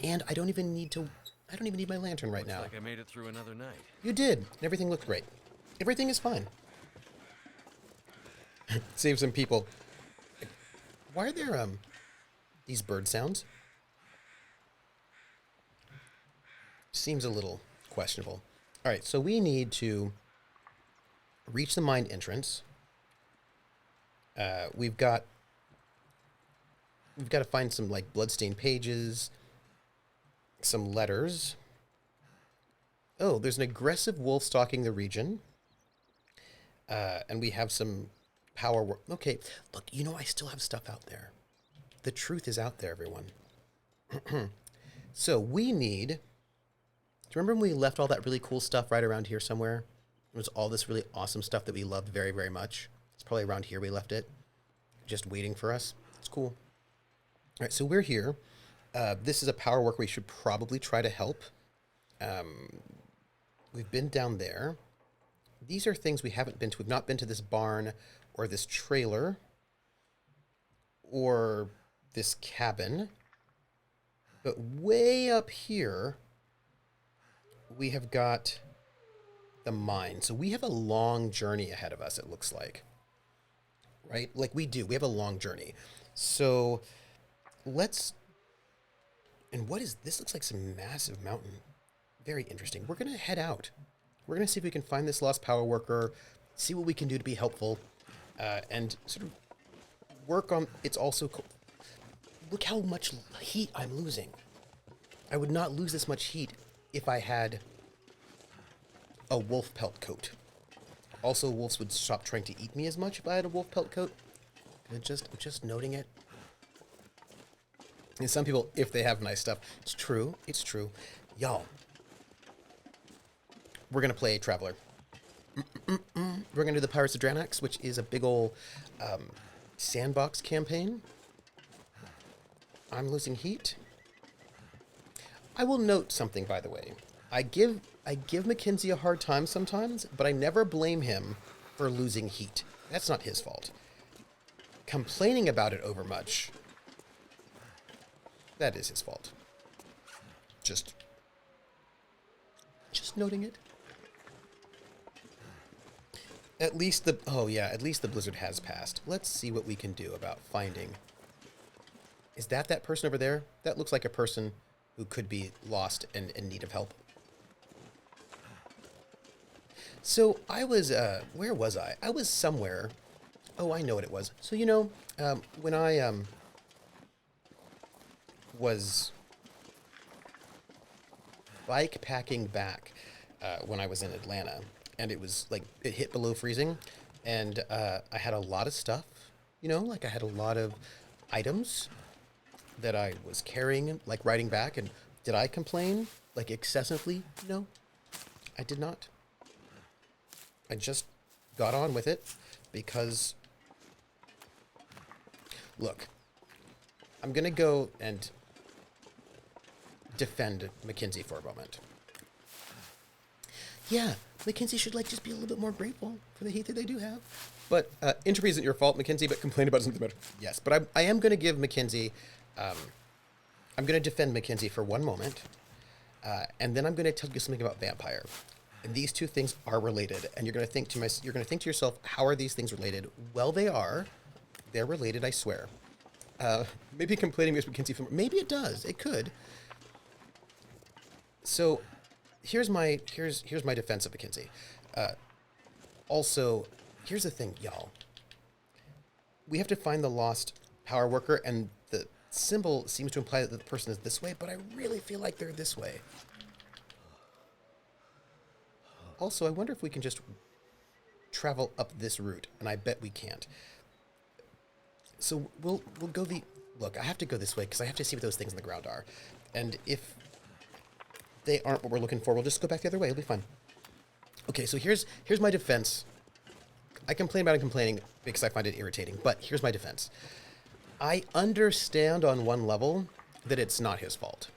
And I don't even need my lantern right now. Like I made it through another night. You did. And everything looked great. Everything is fine. Save some people. Why are there these bird sounds? Seems a little questionable. All right, so we need to reach the mine entrance. We've got to find some bloodstained pages, some letters. Oh, there's an aggressive wolf stalking the region. And we have some power. Okay, look, I still have stuff out there. The truth is out there, everyone. So we need. Do you remember when we left all that really cool stuff right around here somewhere? It was all this really awesome stuff that we loved very, very much. It's probably around here we left it, just waiting for us. It's cool. All right, so we're here. This is a power worker we should probably try to help. We've been down there. These are things we haven't been to. We've not been to this barn or this trailer or this cabin. But way up here, we have got the mine. So we have a long journey ahead of us, it looks like. Right? Like we do. We have a long journey. So let's... And what is... This looks like some massive mountain. Very interesting. We're going to head out. We're going to see if we can find this lost power worker, see what we can do to be helpful, and sort of work on... It's also... Look how much heat I'm losing. I would not lose this much heat if I had a wolf pelt coat. Also, wolves would stop trying to eat me as much if I had a wolf pelt coat. I'm just noting it. And some people, if they have nice stuff, it's true. It's true. Y'all, we're going to play Traveler. We're going to do the Pirates of Dranax, which is a big ol' sandbox campaign. I'm losing heat. I will note something, by the way. I give Mackenzie a hard time sometimes, but I never blame him for losing heat. That's not his fault. Complaining about it overmuch, that is his fault. Just noting it. At least the blizzard has passed. Let's see what we can do about finding... Is that person over there? That looks like a person who could be lost and in need of help. So I was, where was I? I was somewhere. Oh, I know what it was. So, you know, when I was bike packing back when I was in Atlanta, and it was like, it hit below freezing, and I had a lot of stuff, you know, like I had a lot of items that I was carrying, like riding back, and did I complain, like excessively? No, I did not. I just got on with it because, look, I'm going to go and defend Mackenzie for a moment. Yeah, Mackenzie should like just be a little bit more grateful for the heat that they do have. But entropy isn't your fault, Mackenzie, but complain about it doesn't matter. Yes, but I am going to give Mackenzie... I'm going to defend Mackenzie for one moment, and then I'm going to tell you something about vampire. And these two things are related, and you're going to think to yourself, how are these things related? Well, they are. They're related, I swear. Maybe complaining makes Mackenzie feel... Maybe it does. It could. So, here's my defense of Mackenzie. Also, here's the thing, y'all. We have to find the lost power worker, and the symbol seems to imply that the person is this way, but I really feel like they're this way. Also, I wonder if we can just travel up this route, and I bet we can't. So we'll go the... Look, I have to go this way because I have to see what those things in the ground are. And if they aren't what we're looking for, we'll just go back the other way. It'll be fine. Okay, so here's my defense. I complain about it complaining because I find it irritating, but here's my defense. I understand on one level that it's not his fault.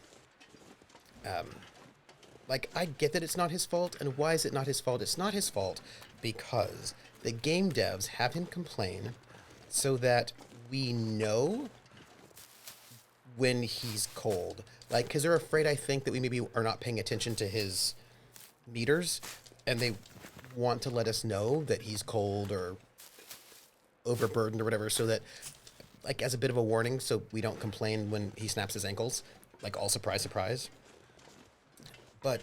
Like, I get that it's not his fault, and why is it not his fault? It's not his fault because the game devs have him complain so that we know when he's cold. Like, because they're afraid, I think, that we maybe are not paying attention to his meters, and they want to let us know that he's cold or overburdened or whatever, so that, like, as a bit of a warning, so we don't complain when he snaps his ankles. Like, all surprise, surprise. But,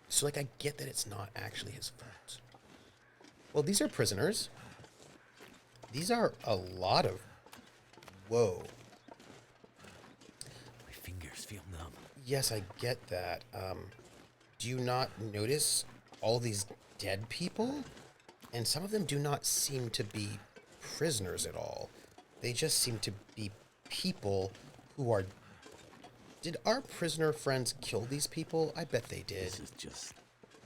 so, like, I get that it's not actually his fault. Well, these are prisoners. These are a lot of... Whoa. My fingers feel numb. Yes, I get that. Do you not notice all these dead people? And some of them do not seem to be prisoners at all. They just seem to be people who are... Did our prisoner friends kill these people? I bet they did. This is just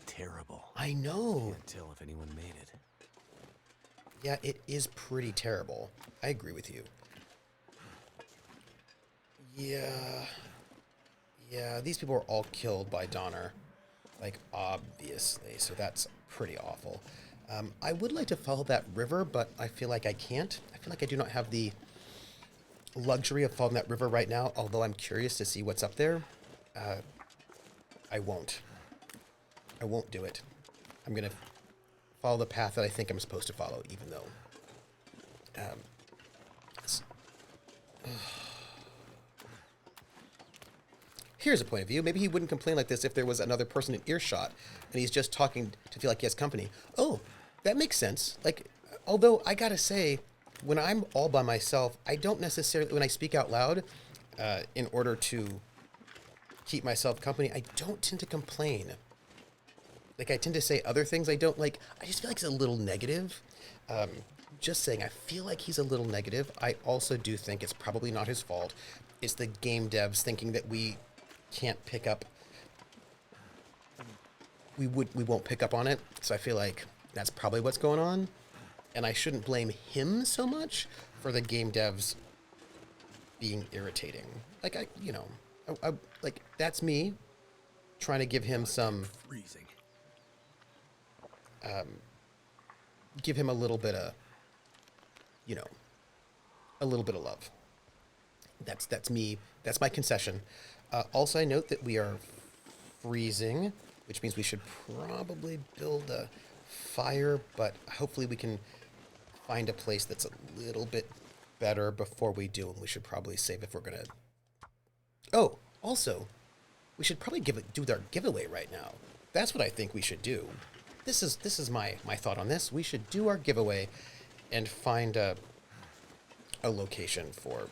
terrible. I know. Can't tell if anyone made it. Yeah, it is pretty terrible. I agree with you. Yeah. Yeah, these people were all killed by Donner. Like, obviously. So that's pretty awful. I would like to follow that river, but I feel like I can't. I feel like I do not have the luxury of following that river right now, although I'm curious to see what's up there. I won't. I won't do it. I'm going to follow the path that I think I'm supposed to follow, even though... Here's a point of view. Maybe he wouldn't complain like this if there was another person in earshot and he's just talking to feel like he has company. Oh, that makes sense. Like, although I gotta say, when I'm all by myself, I don't necessarily, when I speak out loud, in order to keep myself company, I don't tend to complain. Like, I tend to say other things I don't like. I just feel like it's a little negative. Just saying, I feel like he's a little negative. I also do think it's probably not his fault. It's the game devs thinking that we can't pick up. We won't pick up on it. So I feel like that's probably what's going on. And I shouldn't blame him so much for the game devs being irritating. Like, I like, that's me trying to give him some, Freezing. give him a little bit of, a little bit of love. That's me. That's my concession. Also, I note that we are freezing, which means we should probably build a fire, but hopefully we can find a place that's a little bit better before we do, and we should probably save if we're gonna... Oh, also, we should probably do our giveaway right now. That's what I think we should do. This is my thought on this. We should do our giveaway and find a location for...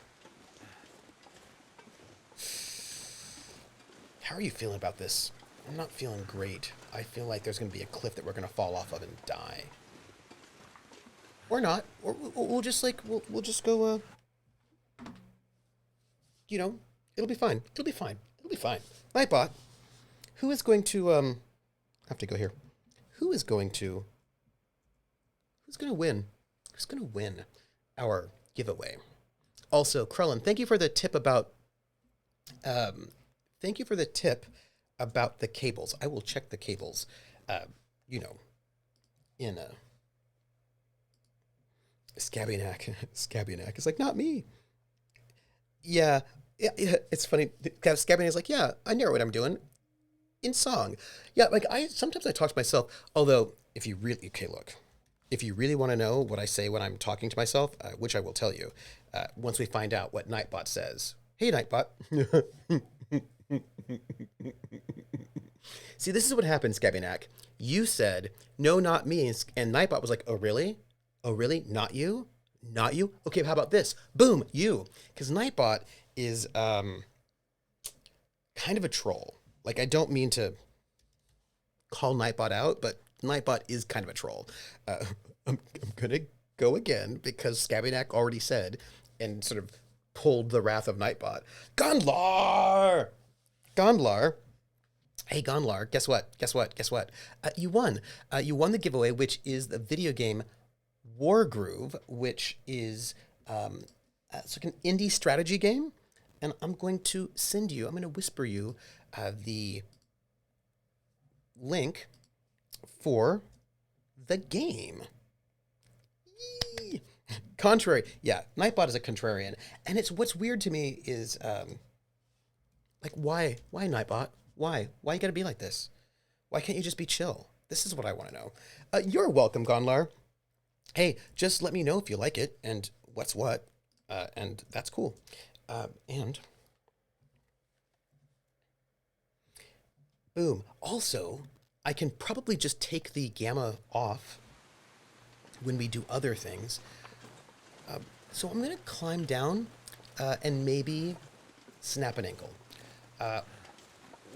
How are you feeling about this? I'm not feeling great. I feel like there's going to be a cliff that we're going to fall off of and die. Or not. Or we'll just like, we'll just go, it'll be fine. It'll be fine. It'll be fine. Nightbot, who is going to, I have to go here. Who's going to win? Who's going to win our giveaway? Also, Krellin, thank you for the tip about, the cables. I will check the cables, in a... Scabianak. It's like, not me. Yeah, it's funny. Scabianak is like, yeah, I know what I'm doing. In song. Yeah, like, sometimes I talk to myself, although, if you really want to know what I say when I'm talking to myself, which I will tell you, once we find out what Nightbot says. Hey, Nightbot. See, this is what happened, Scabianak. You said, no, not me, and Nightbot was like, oh, really? Oh, really? Not you? Not you? Okay, how about this? Boom, you. Because Nightbot is kind of a troll. Like, I don't mean to call Nightbot out, but Nightbot is kind of a troll. I'm going to go again because Scabianak already said and sort of pulled the wrath of Nightbot. Gondlar! Hey, Gondlar, guess what? You won. You won the giveaway, which is the video game Wargroove, which is it's like an indie strategy game. And I'm going to whisper you the link for the game. Yee. Contrary. Yeah, Nightbot is a contrarian. And what's weird to me is, like, why Nightbot? Why you gotta be like this? Why can't you just be chill? This is what I want to know. You're welcome, Gondlar. Hey, just let me know if you like it and what's what. And that's cool. And boom. Also, I can probably just take the gamma off when we do other things. So I'm going to climb down and maybe snap an ankle.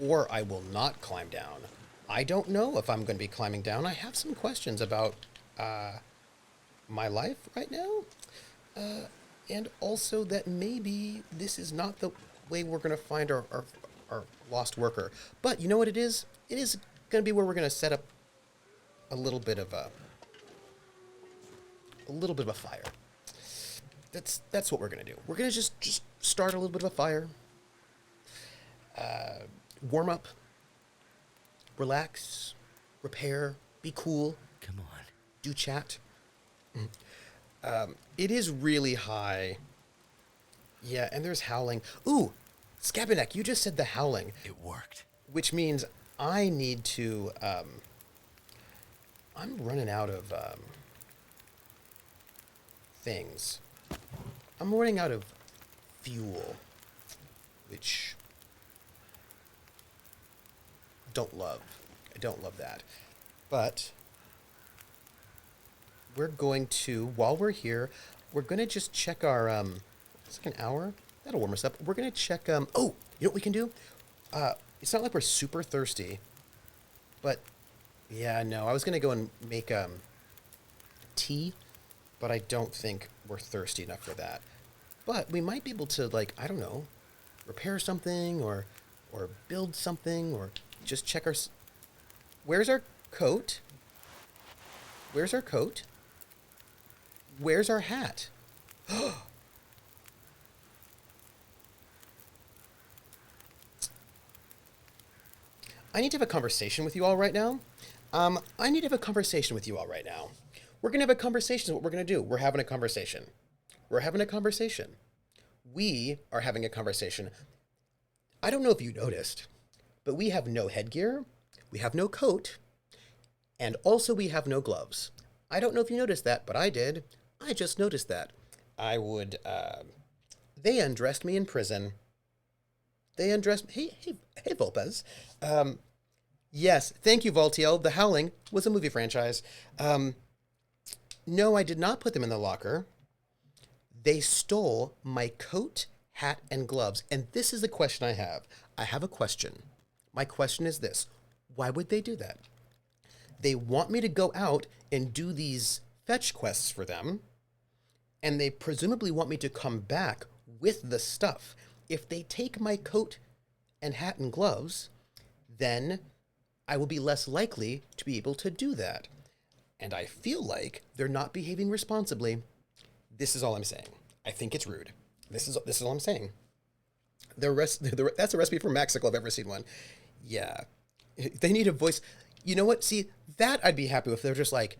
Or I will not climb down. I don't know if I'm going to be climbing down. I have some questions about my life right now. And also that maybe this is not the way we're going to find our lost worker. But you know what it is? It is going to be where we're going to set up a little bit of a fire. that's what we're gonna do. We're gonna just start a little bit of a fire. Warm up. Relax. Repair. Be cool. Come on. Do chat. It is really high. Yeah, and there's howling. Ooh, Skabenek, you just said the howling, It worked. which means I need to. I'm running out of things. I'm running out of fuel, which don't love. I don't love that, but we're going to, while we're here, we're going to just check our, it's like an hour. That'll warm us up. We're going to check, oh, you know what we can do? It's not like we're super thirsty, but yeah, no, I was going to go and make, tea, but I don't think we're thirsty enough for that. But we might be able to, like, I don't know, repair something or build something or just check our, where's our coat? Where's our coat? Where's our hat? I need to have a conversation with you all right now. I need to have a conversation with you all right now. We're going to have a conversation is what we're going to do. We're having a conversation. We're having a conversation. We are having a conversation. I don't know if you noticed, but we have no headgear. We have no coat. And also we have no gloves. I don't know if you noticed that, but I did. I just noticed that. I would, they undressed me in prison. They undressed, hey, Volpez. Yes, thank you, Voltiel. The Howling was a movie franchise. No, I did not put them in the locker. They stole my coat, hat, and gloves. And this is the question I have. I have a question. My question is this. Why would they do that? They want me to go out and do these fetch quests for them, and they presumably want me to come back with the stuff. If they take my coat and hat and gloves, then I will be less likely to be able to do that. And I feel like they're not behaving responsibly. This is all I'm saying. I think it's rude. This is all I'm saying. That's a recipe for Maxical if I've ever seen one. Yeah. They need a voice. You know what? See, that I'd be happy with. They're just like,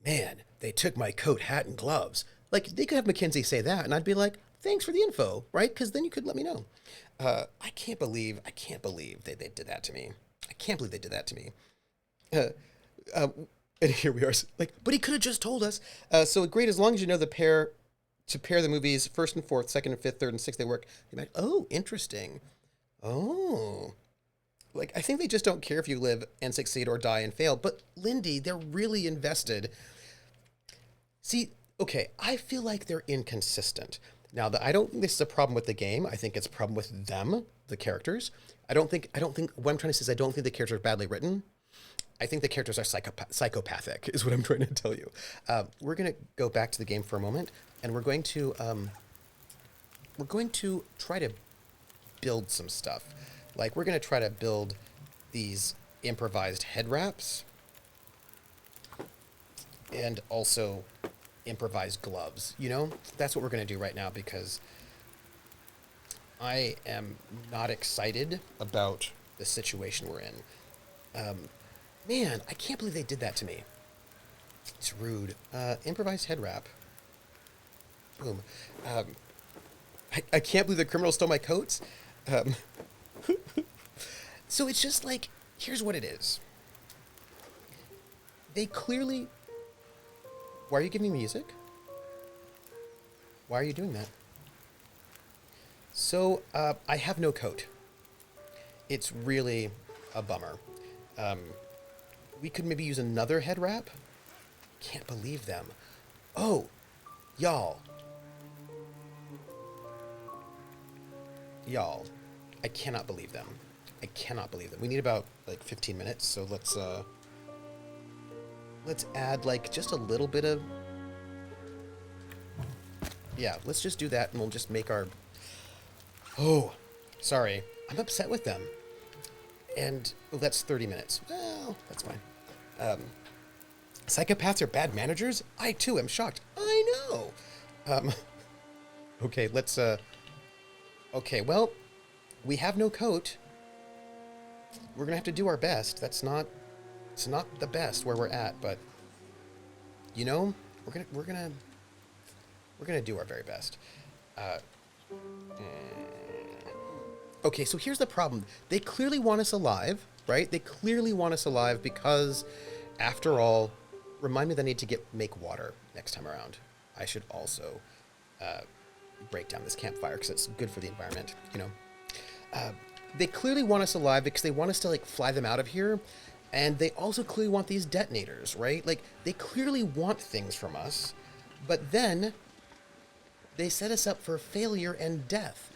man, they took my coat, hat, and gloves. Like, they could have Mackenzie say that, and I'd be like, thanks for the info, right? Because then you could let me know. I can't believe they did that to me. I can't believe they did that to me. And here we are. Like, but he could have just told us. So great, as long as you know to pair the movies, first and fourth, second and fifth, third and sixth, they work. Oh, interesting. Oh. Like, I think they just don't care if you live and succeed or die and fail. But, Lindy, they're really invested. See, okay, I feel like they're inconsistent. Now, I don't think this is a problem with the game. I think it's a problem with them, the characters. I don't think, what I'm trying to say is I don't think the characters are badly written. I think the characters are psychopathic, is what I'm trying to tell you. We're going to go back to the game for a moment, and we're going to try to build some stuff. Like, we're going to try to build these improvised head wraps and also improvised gloves, you know? That's what we're going to do right now because I am not excited about the situation we're in. Man, I can't believe they did that to me. It's rude. Improvised head wrap. Boom. I can't believe the criminal stole my coats. So it's just like, here's what it is. They clearly... Why are you giving me music? Why are you doing that? So, I have no coat. It's really a bummer. We could maybe use another head wrap? Can't believe them. Oh, y'all. Y'all. I cannot believe them. I cannot believe them. We need about, like, 15 minutes, so let's add, like, just a little bit of... Yeah, let's just do that, and we'll just make our... Oh, sorry. I'm upset with them. And, oh, that's 30 minutes. Well, that's fine. Psychopaths are bad managers? I, too, am shocked. I know. Okay, let's, okay, well, we have no coat. We're gonna have to do our best. It's not the best where we're at, but, you know, we're gonna do our very best. Okay, so here's the problem. They clearly want us alive, right? They clearly want us alive because, after all, remind me that I need to make water next time around. I should also break down this campfire because it's good for the environment, you know. They clearly want us alive because they want us to, like, fly them out of here. And they also clearly want these detonators, right? Like, they clearly want things from us. But then they set us up for failure and death.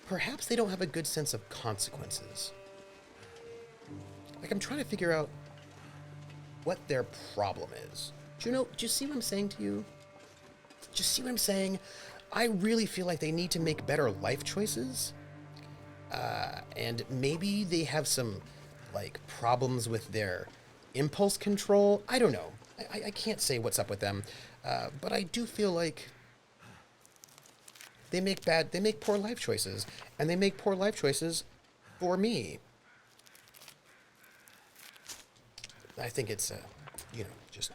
Perhaps they don't have a good sense of consequences. Like, I'm trying to figure out what their problem is. Do you see what I'm saying to you? Do you see what I'm saying? I really feel like they need to make better life choices. And maybe they have some, like, problems with their impulse control. I don't know. I can't say what's up with them. But I do feel like they make poor life choices. And they make poor life choices for me. I think it's, you know, just...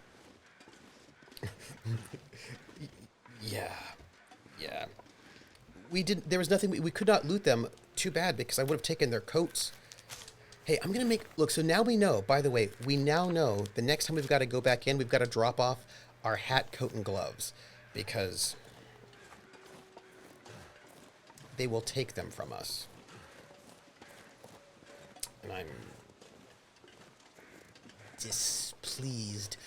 Yeah. There was nothing, we could not loot them. Too bad, because I would have taken their coats. Hey, I'm going to look, so now we know, by the way, we now know the next time we've got to go back in, we've got to drop off our hat, coat, and gloves, because they will take them from us. And I'm displeased.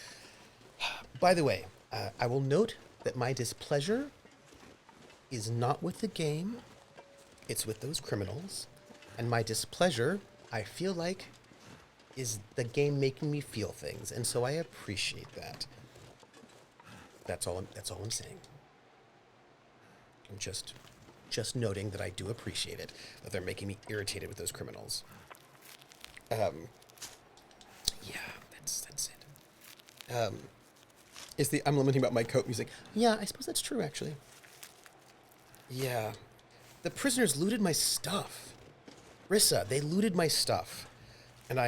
By the way, I will note that my displeasure is not with the game. It's with those criminals. And my displeasure, I feel like, is the game making me feel things. And so I appreciate that. That's all I'm saying. I'm just noting that I do appreciate it, that they're making me irritated with those criminals. Yeah, that's it. I'm lamenting about my coat music. Yeah, I suppose that's true, actually. Yeah. The prisoners looted my stuff. Rissa, they looted my stuff. And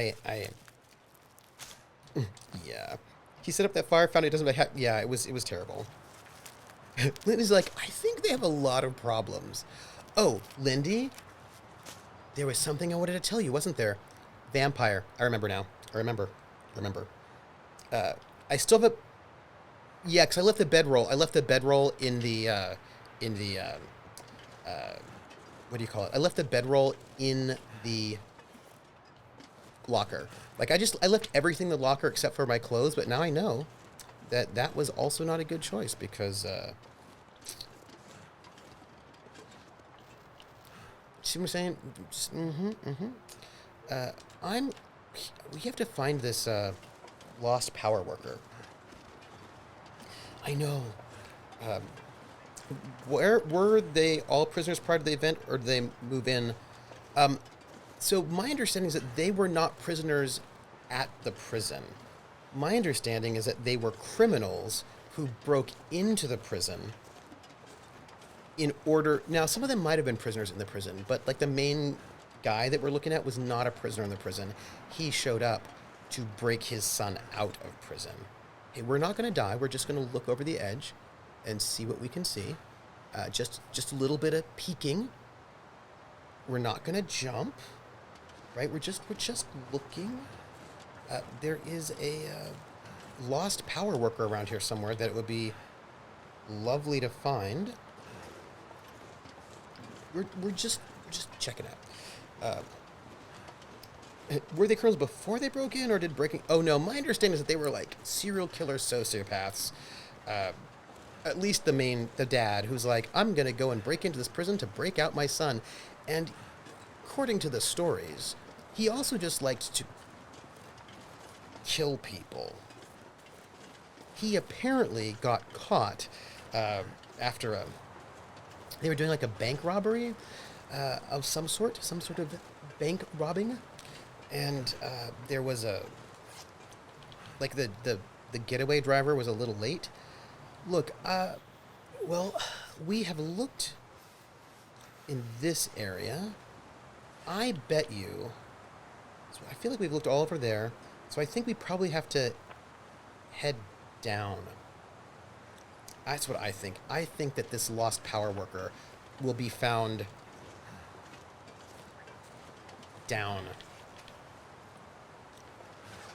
yeah. He set up that fire, found it doesn't have, yeah, it was terrible. Lindy's like, I think they have a lot of problems. Oh, Lindy? There was something I wanted to tell you, wasn't there? Vampire. I remember now. I remember. I still have a... Yeah, because I left the bedroll. I left the bedroll in the what do you call it? I left the bedroll in the locker. Like, I left everything in the locker except for my clothes, but now I know that that was also not a good choice because, see what I'm saying? We have to find this, lost power worker. I know. Where were they all prisoners prior to the event, or did they move in? So my understanding is that they were not prisoners at the prison. My understanding is that they were criminals who broke into the prison in order... Now, some of them might have been prisoners in the prison, but, like, the main guy that we're looking at was not a prisoner in the prison. He showed up to break his son out of prison. Hey, we're not going to die. We're just going to look over the edge and see what we can see. Just a little bit of peeking. We're not going to jump, right? We're just looking. There is a lost power worker around here somewhere that it would be lovely to find. We're just checking out. Were they criminals before they broke in, or did breaking... Oh, no, my understanding is that they were, like, serial killer sociopaths. At least the dad, who's like, I'm going to go and break into this prison to break out my son. And according to the stories, he also just liked to kill people. He apparently got caught after they were doing, like, a bank robbery of some sort of bank robbing. And there was like, the getaway driver was a little late. Look, well, we have looked in this area. I bet you... So I feel like we've looked all over there. So I think we probably have to head down. That's what I think. I think that this lost power worker will be found down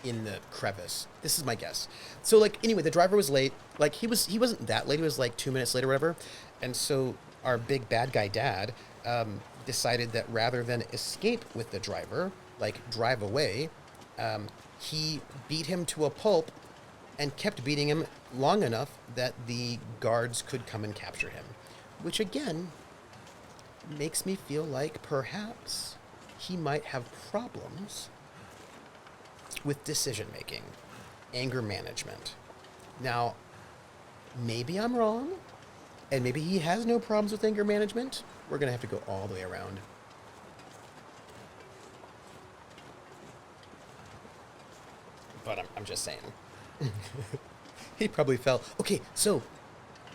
in the crevice. This is my guess. So, like, anyway, the driver was late. Like, he wasn't that late. He was like 2 minutes late or whatever. And so our big bad guy dad decided that rather than escape with the driver, like drive away, he beat him to a pulp and kept beating him long enough that the guards could come and capture him. Which, again, makes me feel like perhaps he might have problems with decision-making, anger management. Now, maybe I'm wrong, and maybe he has no problems with anger management. We're going to have to go all the way around. But I'm just saying. He probably fell. Okay, so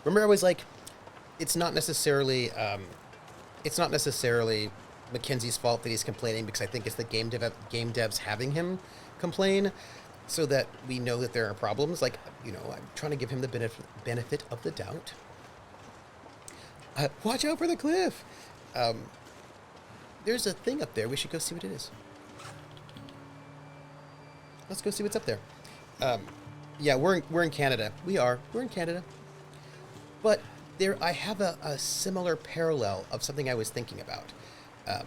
remember I was like, it's not necessarily Mackenzie's fault that he's complaining, because I think it's the game devs having him complain, so that we know that there are problems. Like, you know, I'm trying to give him the benefit of the doubt. Watch out for the cliff. There's a thing up there. We should go see what it is. Let's go see what's up there. Yeah, we're in Canada. We're in Canada. But there, I have a similar parallel of something I was thinking about. I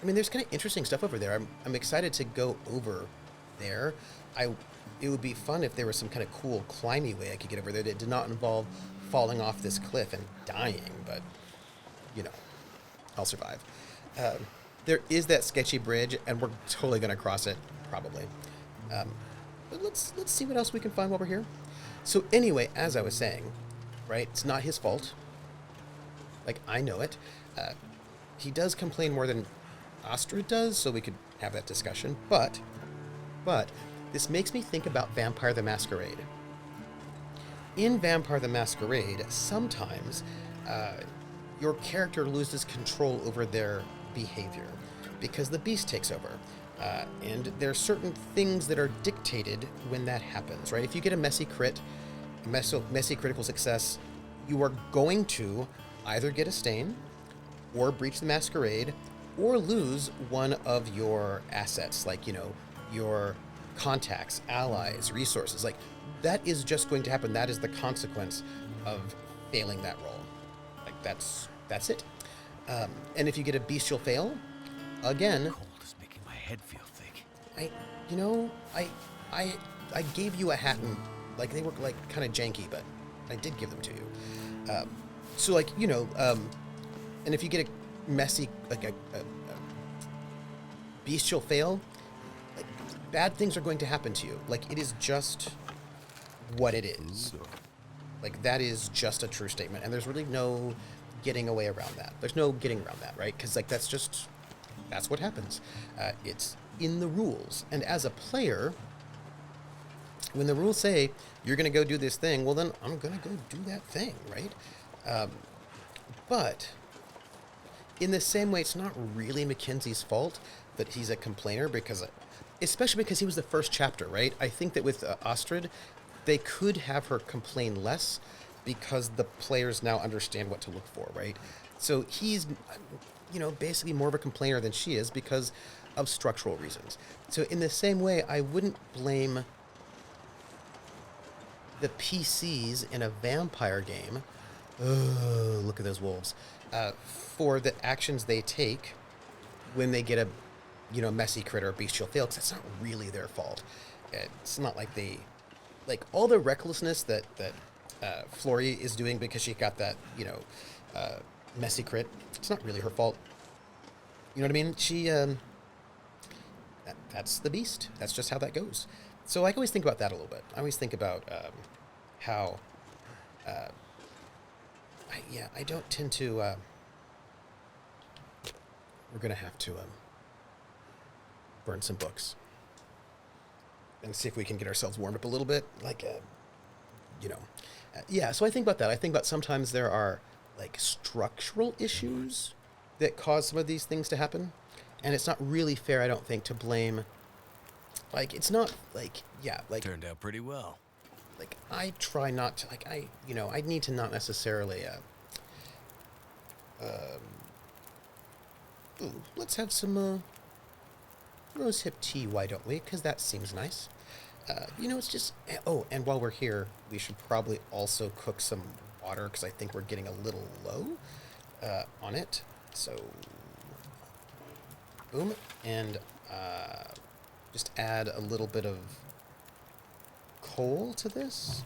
mean, there's kind of interesting stuff over there. I'm excited to go over there. It would be fun if there was some kind of cool climby way I could get over there that did not involve falling off this cliff and dying, but, you know, I'll survive. There is that sketchy bridge, and we're totally going to cross it, probably. But let's see what else we can find while we're here. So anyway, as I was saying, right, it's not his fault. Like, I know it. He does complain more than Astrid does, so we could have that discussion. But this makes me think about Vampire the Masquerade. In Vampire the Masquerade, sometimes your character loses control over their behavior because the beast takes over. And there are certain things that are dictated when that happens, right? If you get a messy critical success, you are going to either get a stain, or breach the Masquerade, or lose one of your assets, like, you know, your contacts, allies, resources. Like, that is just going to happen. That is the consequence of failing that role. Like, that's it. And if you get a bestial fail, again, Cold is making my head feel thick. I gave you a hat, and like, they were like kind of janky, but I did give them to you. So, like, you know, and if you get a messy, like a bestial fail, like, bad things are going to happen to you. Like, it is just what it is. Like, that is just a true statement, and there's really no getting away around that. There's no getting around that, right? Because, like, that's what happens. It's in the rules, and as a player, when the rules say you're going to go do this thing, well, then I'm going to go do that thing, right? But in the same way, it's not really Mackenzie's fault that he's a complainer, because, especially because he was the first chapter, right? I think that with Astrid, they could have her complain less because the players now understand what to look for, right? So he's, you know, basically more of a complainer than she is because of structural reasons. So in the same way, I wouldn't blame the PCs in a vampire game, look at those wolves, for the actions they take when they get a, you know, messy crit or a bestial fail, because that's not really their fault. It's not like they, like, all the recklessness that Flori is doing because she got that, you know, messy crit, it's not really her fault. You know what I mean? She, that's the beast. That's just how that goes. So I always think about that a little bit. I always think about how, I don't tend to, we're going to have to burn some books and see if we can get ourselves warmed up a little bit. Like, you know, Yeah, so I think about that. I think about sometimes there are like structural issues that cause some of these things to happen. And it's not really fair, I don't think, to blame. Like, it's not like, yeah, like, Turned out pretty well. like I try not to, like, I need to not necessarily, ooh, let's have some, rosehip tea, why don't we? Because that seems nice. It's just, oh, and while we're here, we should probably also cook some water, because I think we're getting a little low, on it. So, boom, and, just add a little bit of coal to this,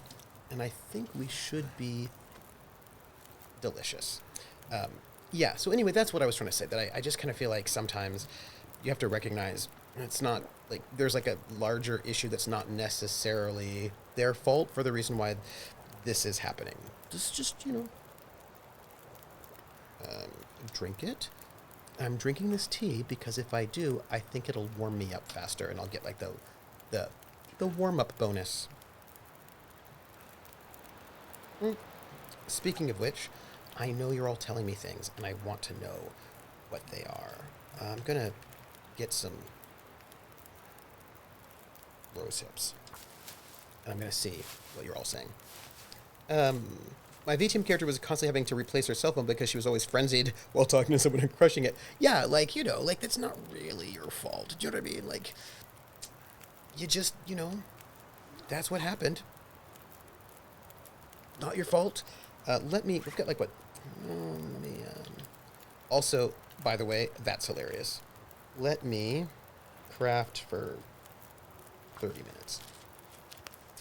and I think we should be delicious. Yeah, so anyway, that's what I was trying to say, that I just kind of feel like sometimes you have to recognize it's not, like, there's like a larger issue that's not necessarily their fault for the reason why this is happening. Just drink it. I'm drinking this tea because if I do, I think it'll warm me up faster, and I'll get like the warm-up bonus. Speaking of which, I know you're all telling me things, and I want to know what they are. I'm gonna get some rose hips, and I'm gonna see what you're all saying. My VTM character was constantly having to replace her cell phone because she was always frenzied while talking to someone and crushing it. Yeah, like, like, that's not really your fault. Do you know what I mean? Like, you just, that's what happened. Not your fault. We've got, like, what? Also, by the way, that's hilarious. Let me craft for 30 minutes.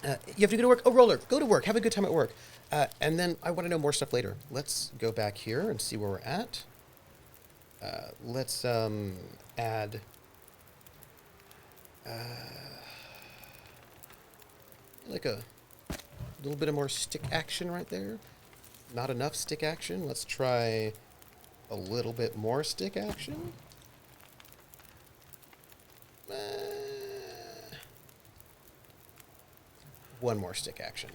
You have to go to work. Oh, Roller, go to work. Have a good time at work. And then I want to know more stuff later. Let's go back here and see where we're at. Let's add like a little bit of more stick action right there. Not enough stick action. Let's try a little bit more stick action. One more stick action.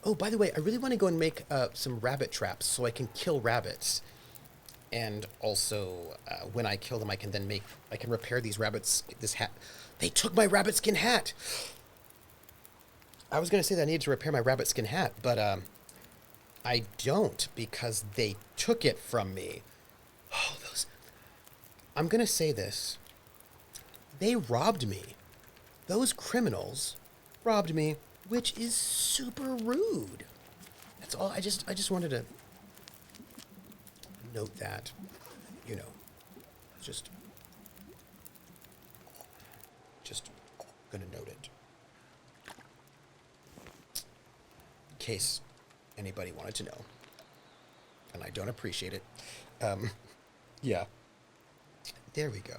Oh, by the way, I really want to go and make some rabbit traps so I can kill rabbits. And also, when I kill them, I can repair these rabbits, this hat. They took my rabbit skin hat! I was going to say that I needed to repair my rabbit skin hat, but I don't, because they took it from me. Oh, I'm going to say this. They robbed me. Those criminals robbed me, which is super rude. That's all. I just wanted to note that, just gonna note it in case anybody wanted to know, and I don't appreciate it. Yeah, there we go.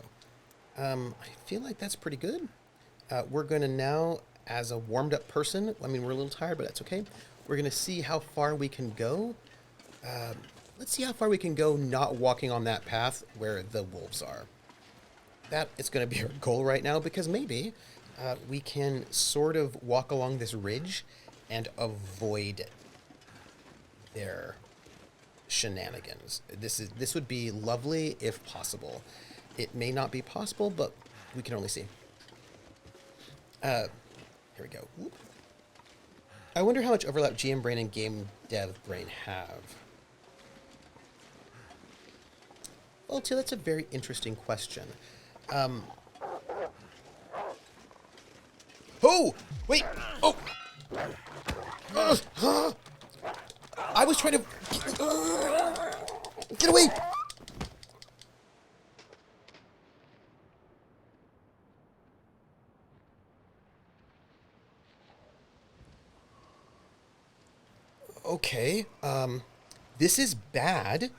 I feel like that's pretty good. We're gonna now, as a warmed-up person, I mean, we're a little tired, but that's okay. We're going to see how far we can go. Let's see how far we can go not walking on that path where the wolves are. That is going to be our goal right now, because maybe we can sort of walk along this ridge and avoid their shenanigans. This would be lovely if possible. It may not be possible, but we can only see. Here we go. Whoop. I wonder how much overlap GM brain and game dev brain have. Well, too, that's a very interesting question. Oh! Wait! Oh! I was trying to... Get away! Okay, this is bad.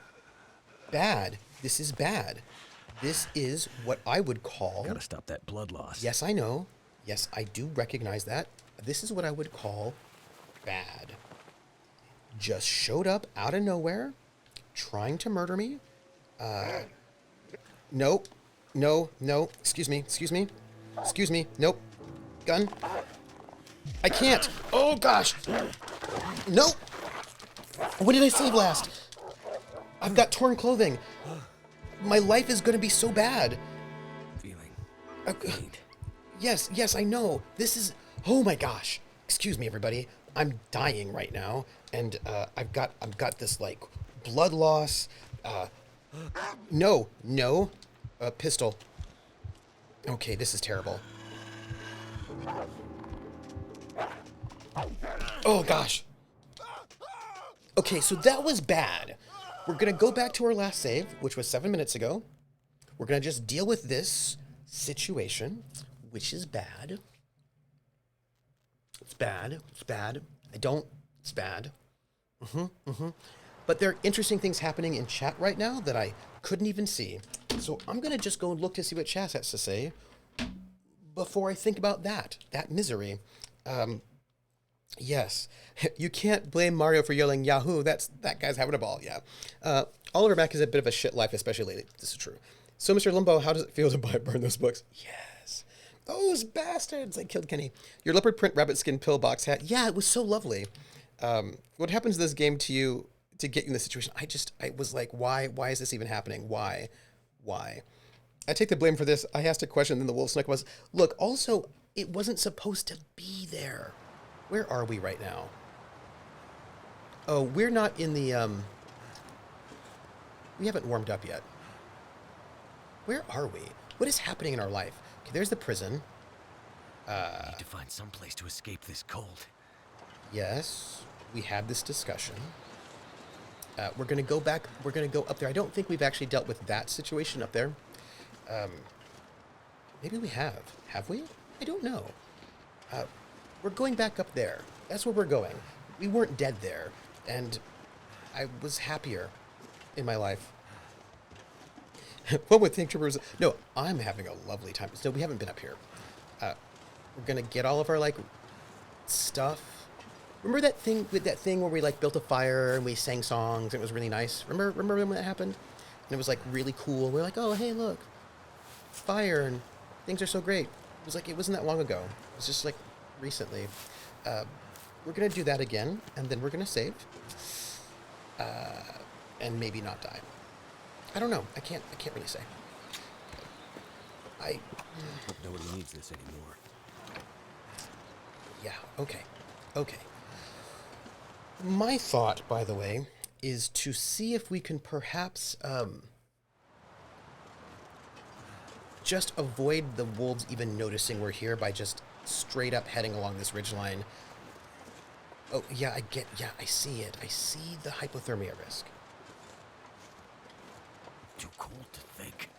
This is bad. This is what I would call... Gotta stop that blood loss. Yes, I know. Yes, I do recognize that. This is what I would call bad. Just showed up out of nowhere, trying to murder me. Nope. No. Excuse me. Nope. Gun. I can't. Oh, gosh. No! What did I save last? I've got torn clothing. My life is going to be so bad. Feeling Uh, drained. Yes, I know. This is... Oh my gosh. Excuse me, everybody. I'm dying right now, and I've got this like blood loss. No, pistol. Okay, this is terrible. Oh gosh. Okay, so that was bad. We're gonna go back to our last save, which was 7 minutes ago. We're gonna just deal with this situation, which is bad. It's bad. It's bad. It's bad. But there are interesting things happening in chat right now that I couldn't even see. So I'm going to just go and look to see what chat has to say before I think about that misery. Yes, you can't blame Mario for yelling Yahoo. That guy's having a ball, yeah. Oliver Mack has a bit of a shit life, especially lately. This is true. So, Mr. Limbo, how does it feel to burn those books? Yes. Those bastards! I killed Kenny. Your leopard print rabbit skin pillbox hat. Yeah, it was so lovely. What happens in this game to you to get you in this situation? I was like, why is this even happening? Why? I take the blame for this. I asked a question, and then the wolf snuck was, look, also, it wasn't supposed to be there. Where are we right now? Oh, we're not in the, we haven't warmed up yet. Where are we? What is happening in our life? Okay, there's the prison. Need to find some place to escape this cold. Yes, we had this discussion. We're going to go back. We're going to go up there. I don't think we've actually dealt with that situation up there. Maybe we have. Have we? I don't know. We're going back up there. That's where we're going. We weren't dead there, and I was happier in my life. One would think troopers... No, I'm having a lovely time. No, we haven't been up here. We're going to get all of our, like, stuff. Remember that thing where we, like, built a fire and we sang songs and it was really nice? Remember when that happened? And it was, like, really cool. We're like, oh, hey, look. Fire and things are so great. It was like, it wasn't that long ago. It was just, like, recently. We're going to do that again, and then we're going to save. And maybe not die. I don't know. I can't really say. Hope nobody needs this anymore. Yeah, okay. My thought, by the way, is to see if we can perhaps just avoid the wolves even noticing we're here by just straight up heading along this ridgeline. Oh, yeah, I see it. I see the hypothermia risk. Too cold to think.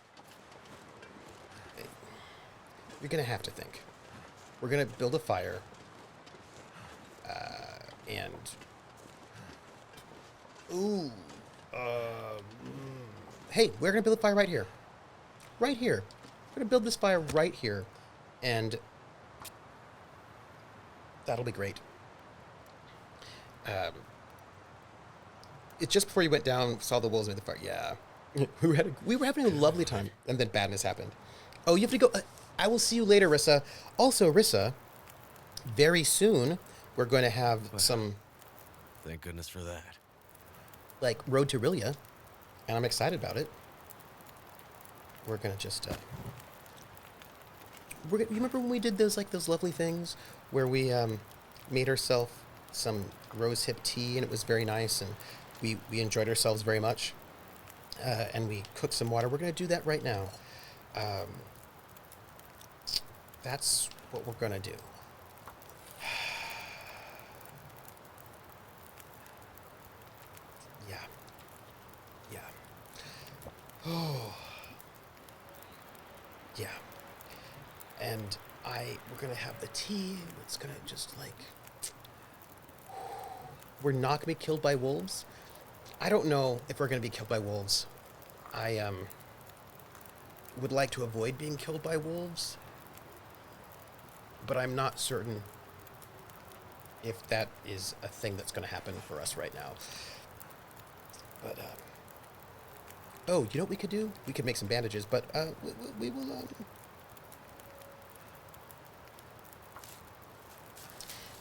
You're going to have to think. We're going to build a fire. And... Ooh. Hey, we're going to build a fire right here. Right here. We're going to build this fire right here. And... that'll be great. It's just before you went down, saw the wolves made the fire. Yeah. We were having a lovely time, and then badness happened. Oh, you have to go... I will see you later, Rissa. Also, Rissa, very soon, we're going to have some... Thank goodness for that. like, Road to Rilia, and I'm excited about it. We're going to just... you remember when we did those lovely things where we made ourselves some rose hip tea, and it was very nice, and we enjoyed ourselves very much, and we cooked some water. We're going to do that right now. That's what we're going to do. Yeah. Oh. Yeah. And we're going to have the tea. It's going to just like... We're not going to be killed by wolves. I don't know if we're going to be killed by wolves. I would like to avoid being killed by wolves, but I'm not certain if that is a thing that's going to happen for us right now. But, oh, you know what we could do? We could make some bandages, but we will...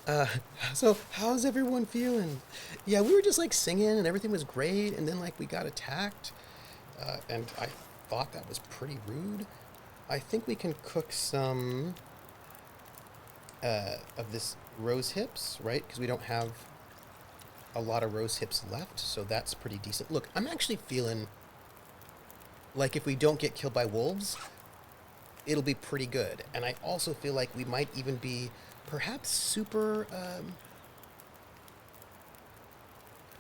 Uh, so how's everyone feeling? Yeah, we were just like singing and everything was great, and then like we got attacked, and I thought that was pretty rude. I think we can cook some of this rose hips, right? Because we don't have a lot of rose hips left, so that's pretty decent. Look, I'm actually feeling like if we don't get killed by wolves, it'll be pretty good. And I also feel like we might even be perhaps super,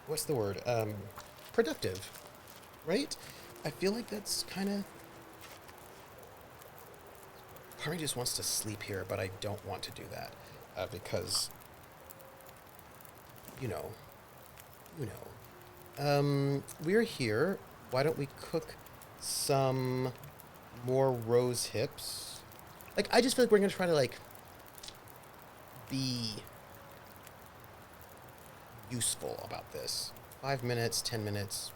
what's the word? Productive, right? I feel like that's kind of... Part of me just wants to sleep here, but I don't want to do that because, you know. We're here. Why don't we cook some more rose hips? Like, I just feel like we're gonna try to like be useful about this. 5 minutes, 10 minutes,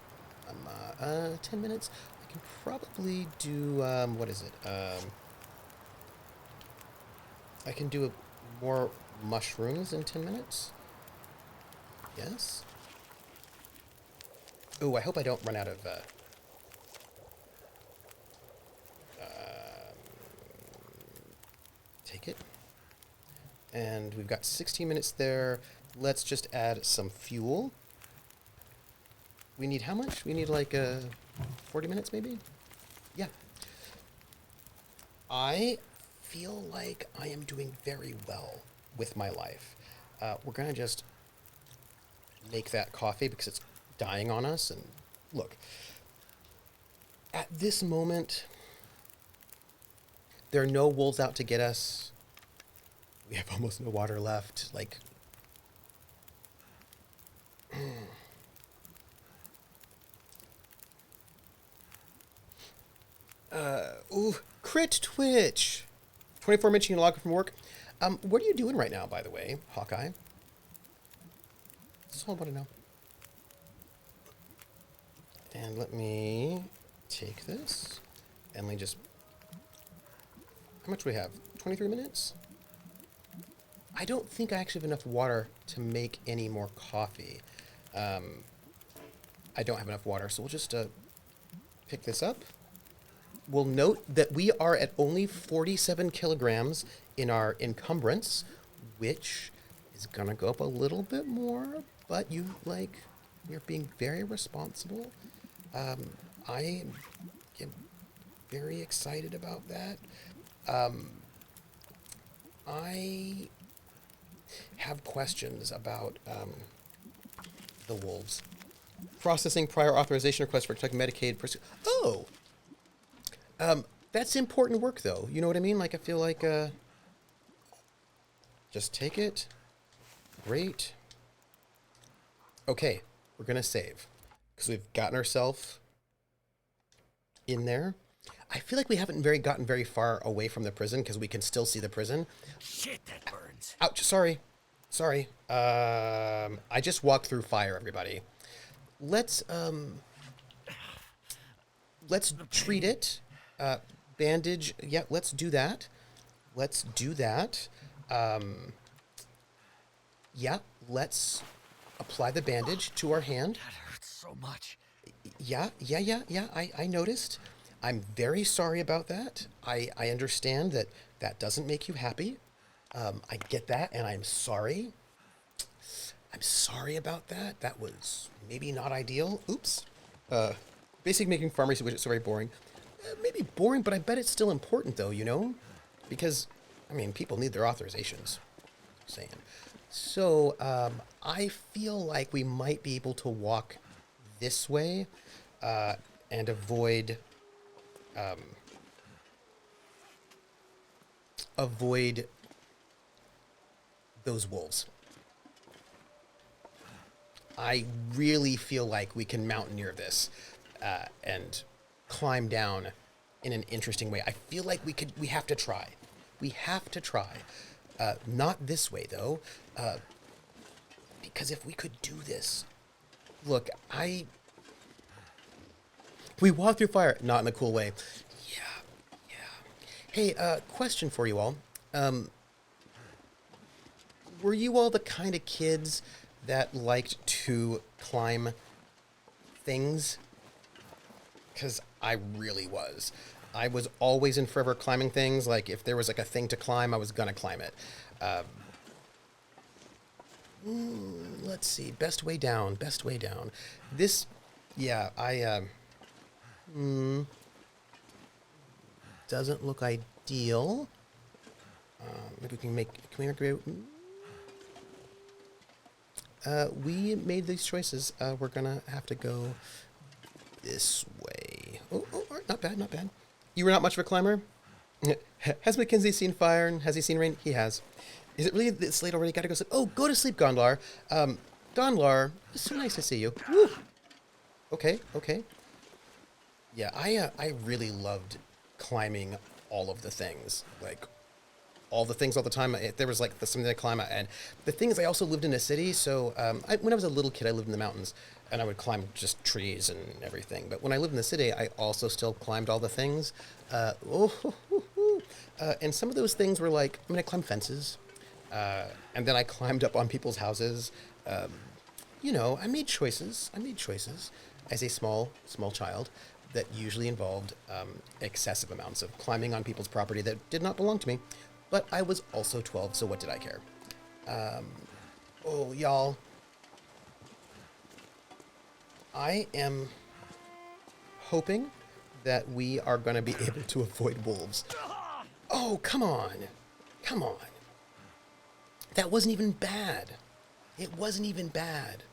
10 minutes. I can probably do what is it? I can do more mushrooms in 10 minutes. Yes. Oh, I hope I don't run out of take it. And we've got 16 minutes there. Let's just add some fuel. We need how much? We need like 40 minutes maybe? Yeah. I feel like I am doing very well with my life. We're going to just make that coffee because it's dying on us. And look, at this moment, there are no wolves out to get us. We have almost no water left. Like, ooh, crit twitch. 24 minutes you can log in from work. What are you doing right now, by the way, Hawkeye? That's all I want to know. And let me take this. And let me just... How much do we have? 23 minutes? I don't think I actually have enough water to make any more coffee. I don't have enough water, so we'll just pick this up. We'll note that we are at only 47 kilograms in our encumbrance, which is going to go up a little bit more, but we're being very responsible. I am very excited about that. I have questions about the wolves. Processing prior authorization request for Kentucky Medicaid. That's important work, though. You know what I mean? Like, I feel like, just take it. Great. Okay, we're going to save. Because we've gotten ourselves in there. I feel like we haven't gotten very far away from the prison, because we can still see the prison. Shit, that burns. Ouch, sorry. I just walked through fire, everybody. Let's treat it. Bandage. Yeah, let's do that. Yeah, let's apply the bandage to our hand. That hurts so much. Yeah. I noticed. I'm very sorry about that. I understand that doesn't make you happy. I get that, and I'm sorry. I'm sorry about that. That was maybe not ideal. Oops. Basic making pharmacy widgets so very boring. Maybe boring, but I bet it's still important, though, you know? Because, I mean, people need their authorizations. Saying. So, I feel like we might be able to walk this way and avoid those wolves. I really feel like we can mountaineer this and climb down in an interesting way. I feel like we have to try. We have to try. Not this way, though, because if we could do this... Look, we walk through fire, not in a cool way. Yeah. Hey, question for you all. were you all the kind of kids that liked to climb things? Because I really was. I was always in forever climbing things. Like, if there was, like, a thing to climb, I was going to climb it. Let's see. Best way down. Best way down. This, yeah, doesn't look ideal. Maybe can we we made these choices. We're gonna have to go this way. Oh, not bad, not bad. You were not much of a climber? Has Mackenzie seen fire and has he seen rain? He has. Is it really this late already? Gotta go sleep. Oh, go to sleep, Gondlar. Gondlar, it's so nice to see you. Woo. Okay. Yeah, I really loved climbing all of the things. Like, all the things all the time. There was, like, something to climb. And the thing is, I also lived in a city, so when I was a little kid, I lived in the mountains, and I would climb just trees and everything. But when I lived in the city, I also still climbed all the things. And some of those things were like, I climbed fences, and then I climbed up on people's houses. You know, I made choices as a small child that usually involved excessive amounts of climbing on people's property that did not belong to me. But I was also 12, so what did I care? Oh, y'all. I am hoping that we are going to be able to avoid wolves. Oh, come on. Come on. That wasn't even bad. It wasn't even bad.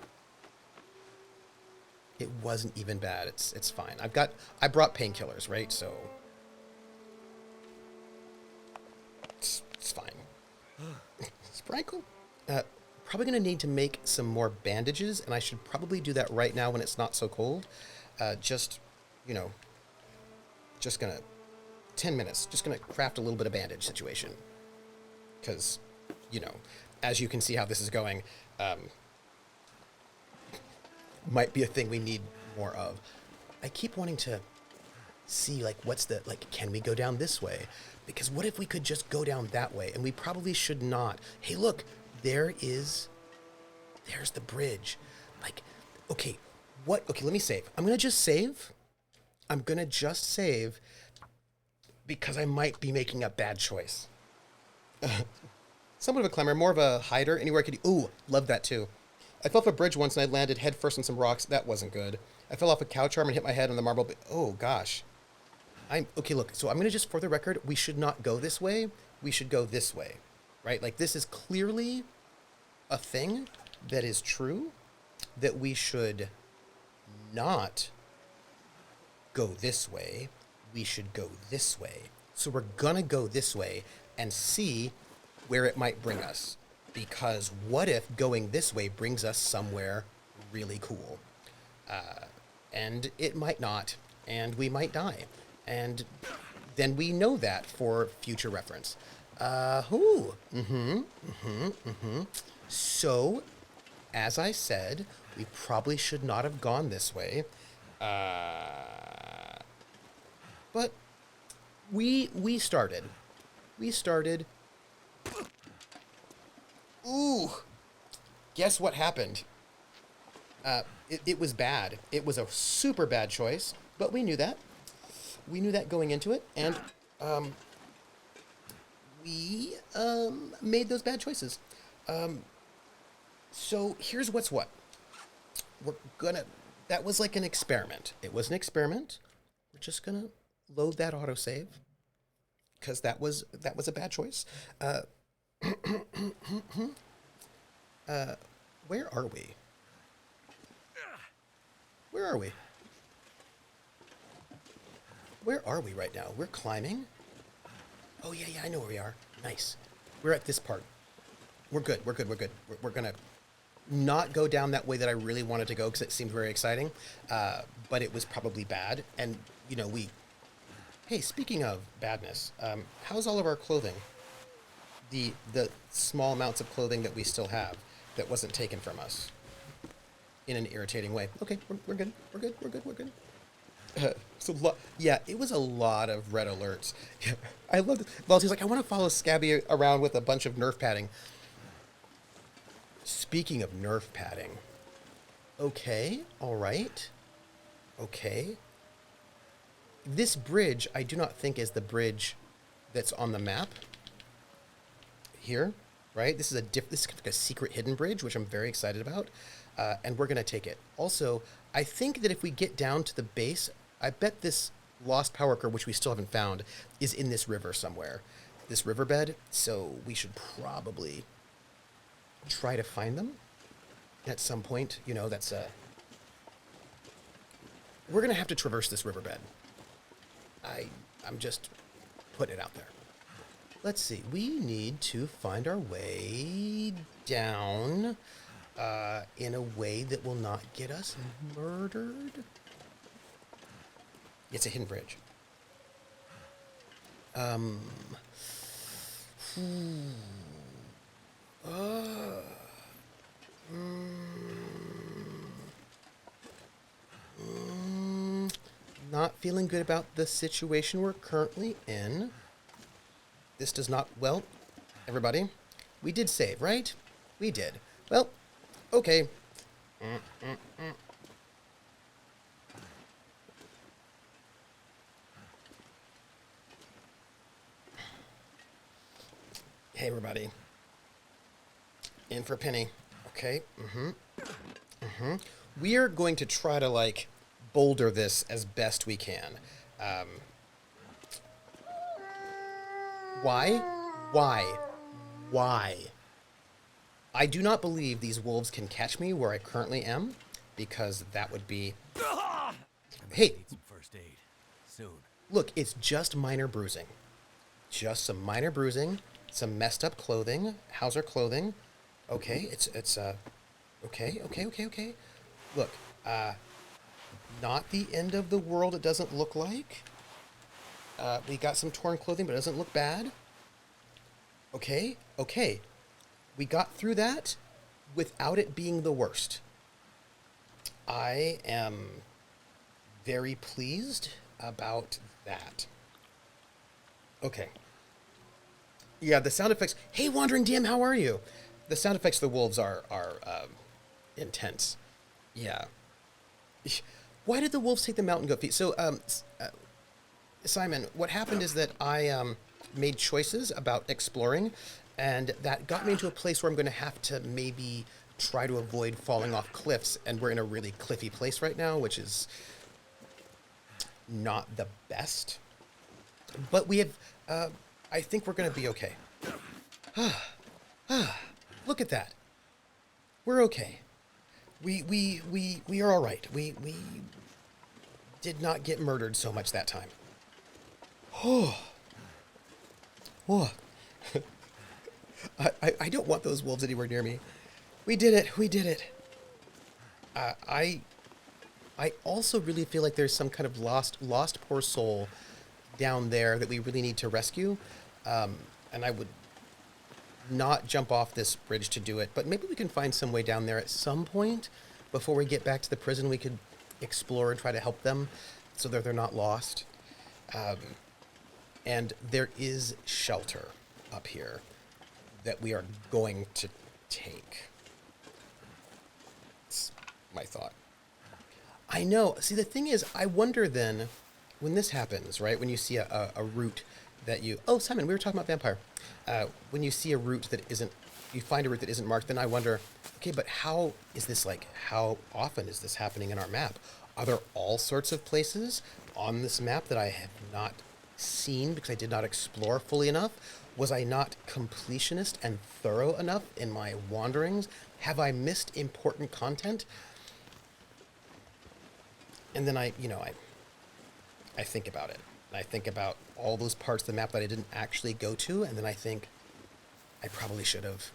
It wasn't even bad. It's fine. I brought painkillers, right? So it's fine. Sprinkle. Probably gonna need to make some more bandages, and I should probably do that right now when it's not so cold. Just gonna 10 minutes. Just gonna craft a little bit of bandage situation, because as you can see how this is going, might be a thing we need more of. I keep wanting to see, like, can we go down this way? Because what if we could just go down that way? And we probably should not. Hey, look, there's the bridge. Like, okay, let me save. I'm going to just save because I might be making a bad choice. Somewhat of a climber, more of a hider. Anywhere I could, ooh, love that too. I fell off a bridge once and I landed head first on some rocks. That wasn't good. I fell off a couch arm and hit my head on the marble. Oh, gosh. Okay, look, so I'm going to just, for the record, we should not go this way. We should go this way, right? Like, this is clearly a thing that is true, that we should not go this way. We should go this way. So we're going to go this way and see where it might bring us. Because what if going this way brings us somewhere really cool? And it might not, and we might die. And then we know that for future reference. So, as I said, we probably should not have gone this way. But we started. Ooh, guess what happened? It was bad. It was a super bad choice, but we knew that. We knew that going into it, and we made those bad choices. So here's what's what. That was like an experiment. It was an experiment. We're just gonna load that autosave, because that was a bad choice. Where are we? Where are we? Where are we right now? We're climbing? Oh, yeah, I know where we are. Nice. We're at this part. We're good. We're going to not go down that way that I really wanted to go because it seemed very exciting, but it was probably bad. And, Hey, speaking of badness, how's all of our clothing? The small amounts of clothing that we still have that wasn't taken from us in an irritating way. Okay, we're good. We're good. Yeah, it was a lot of red alerts. Yeah, I loved it. Valtier's like, I want to follow Scabby around with a bunch of Nerf padding. Speaking of nerf padding. Okay, all right. Okay. This bridge, I do not think is the bridge that's on the map here, right? This is this is like a secret hidden bridge, which I'm very excited about, and we're gonna take it. Also, I think that if we get down to the base, I bet this lost power curve, which we still haven't found, is in this river somewhere, this riverbed. So we should probably try to find them at some point. You know, that's we're gonna have to traverse this riverbed. I'm just putting it out there. Let's see. We need to find our way down in a way that will not get us murdered. It's a hidden bridge. Not feeling good about the situation we're currently in. This does not... Well, everybody, we did save, right? We did. Well, okay. Hey, everybody. In for a penny. Okay. We are going to try to, like, boulder this as best we can. Why? I do not believe these wolves can catch me where I currently am, because that would be... Hey, Need some first aid. Soon. look, it's just minor bruising. Just some minor bruising, some messed up clothing. How's our clothing? Okay, it's okay. Look, not the end of the world, it doesn't look like. We got some torn clothing, but it doesn't look bad. Okay. We got through that without it being the worst. I am very pleased about that. Okay. Yeah, the sound effects. Hey, Wandering DM, how are you? The sound effects of the wolves are intense. Yeah. Why did the wolves take the mountain goat feet? So, Simon, what happened is that I made choices about exploring, and that got me into a place where I'm going to have to maybe try to avoid falling off cliffs, and we're in a really cliffy place right now, which is not the best. But we have, I think we're going to be okay. Look at that. We're okay. We are all right. We did not get murdered so much that time. Oh. I don't want those wolves anywhere near me. We did it. I also really feel like there's some kind of lost poor soul down there that we really need to rescue. And I would not jump off this bridge to do it, but maybe we can find some way down there at some point before we get back to the prison. We could explore and try to help them so that they're not lost. And there is shelter up here that we are going to take. That's my thought. I know. See, the thing is, I wonder then, when this happens, right, when you see a route that you... Oh, Simon, we were talking about vampire. When you see a route that isn't... You find a route that isn't marked, then I wonder, okay, but how is this, like, how often is this happening in our map? Are there all sorts of places on this map that I have not seen because I did not explore fully enough? Was I not completionist and thorough enough in my wanderings? Have I missed important content? And then I think about it. I think about all those parts of the map that I didn't actually go to, and then I think I probably should have.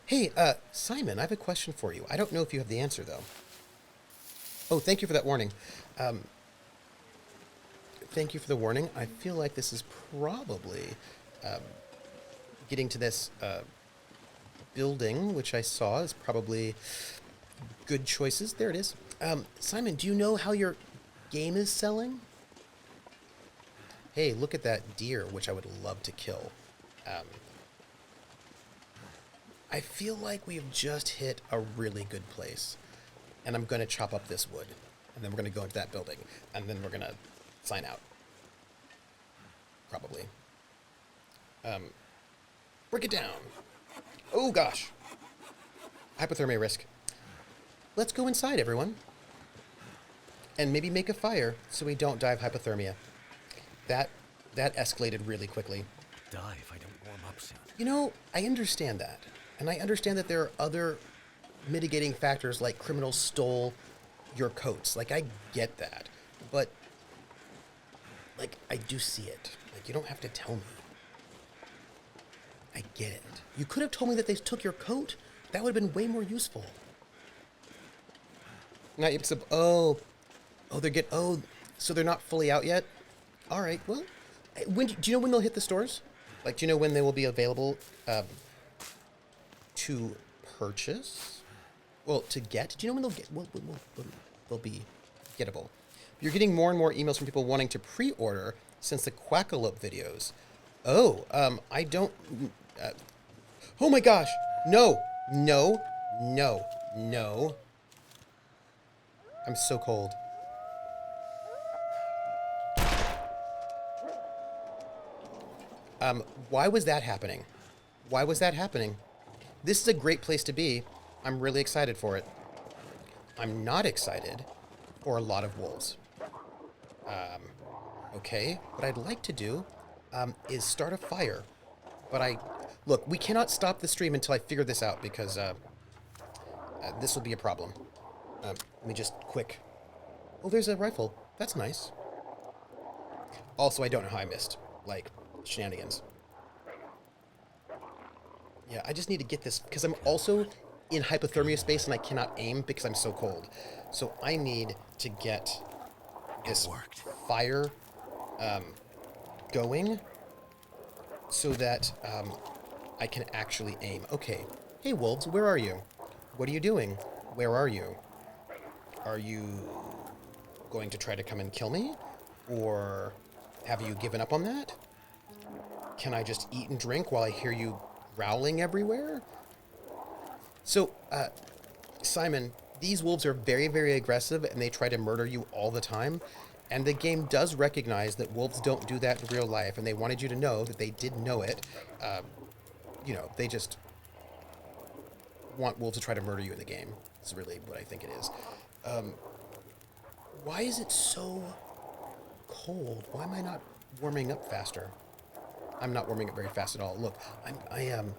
Hey, Simon, I have a question for you. I don't know if you have the answer, though. Oh, thank you for that warning. Thank you for the warning. I feel like this is probably getting to this building, which I saw is probably good choices. There it is. Simon, do you know how your game is selling? Hey, look at that deer, which I would love to kill. I feel like we've just hit a really good place. And I'm going to chop up this wood. And then we're going to go into that building. And then we're going to sign out. Probably. Break it down. Oh, gosh. Hypothermia risk. Let's go inside, everyone. And maybe make a fire so we don't die of hypothermia. That escalated really quickly. Die if I don't warm up soon. You know, I understand that. And I understand that there are other mitigating factors like criminals stole your coats. Like, I get that. But, like, I do see it. Like, you don't have to tell me. I get it. You could have told me that they took your coat. That would have been way more useful. Not yet. So they're not fully out yet? All right, well, do you know when they'll hit the stores? Like, do you know when they will be available to purchase? Well, to get? Do you know when they'll get? They'll be gettable. You're getting more and more emails from people wanting to pre-order since the Quackalope videos. Oh, I don't. Oh my gosh! No! I'm so cold. Why was that happening? Why was that happening? This is a great place to be. I'm really excited for it. I'm not excited for a lot of wolves. Okay, what I'd like to do is start a fire. But look, we cannot stop the stream until I figure this out because this will be a problem. Let me just quick. Oh, there's a rifle. That's nice. Also, I don't know how I missed. Like, shenanigans. Yeah, I just need to get this, because I'm also in hypothermia space and I cannot aim because I'm so cold. So I need to get this fire going so that I can actually aim. Okay. Hey, wolves, where are you? What are you doing? Where are you? Are you going to try to come and kill me? Or have you given up on that? Can I just eat and drink while I hear you growling everywhere? So, Simon, these wolves are very, very aggressive and they try to murder you all the time. And the game does recognize that wolves don't do that in real life, and they wanted you to know that they did know it. You know, they just want wolves to try to murder you in the game. That's really what I think it is. Why is it so cold? Why am I not warming up faster? I'm not warming up very fast at all. Look, I am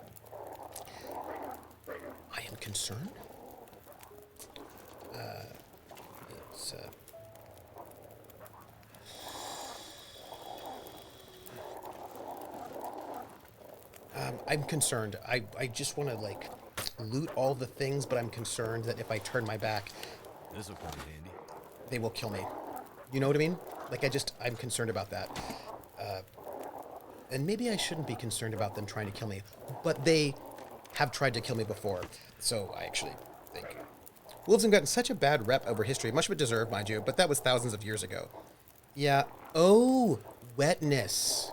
concerned. I'm concerned. I just want to, like, loot all the things, but I'm concerned that if I turn my back, This will come in handy. they will kill me. You know what I mean? Like, I'm concerned about that. And maybe I shouldn't be concerned about them trying to kill me, but they have tried to kill me before, so I actually think. Wolves have gotten such a bad rep over history, much of it deserved, mind you, but that was thousands of years ago. Yeah. Oh, wetness.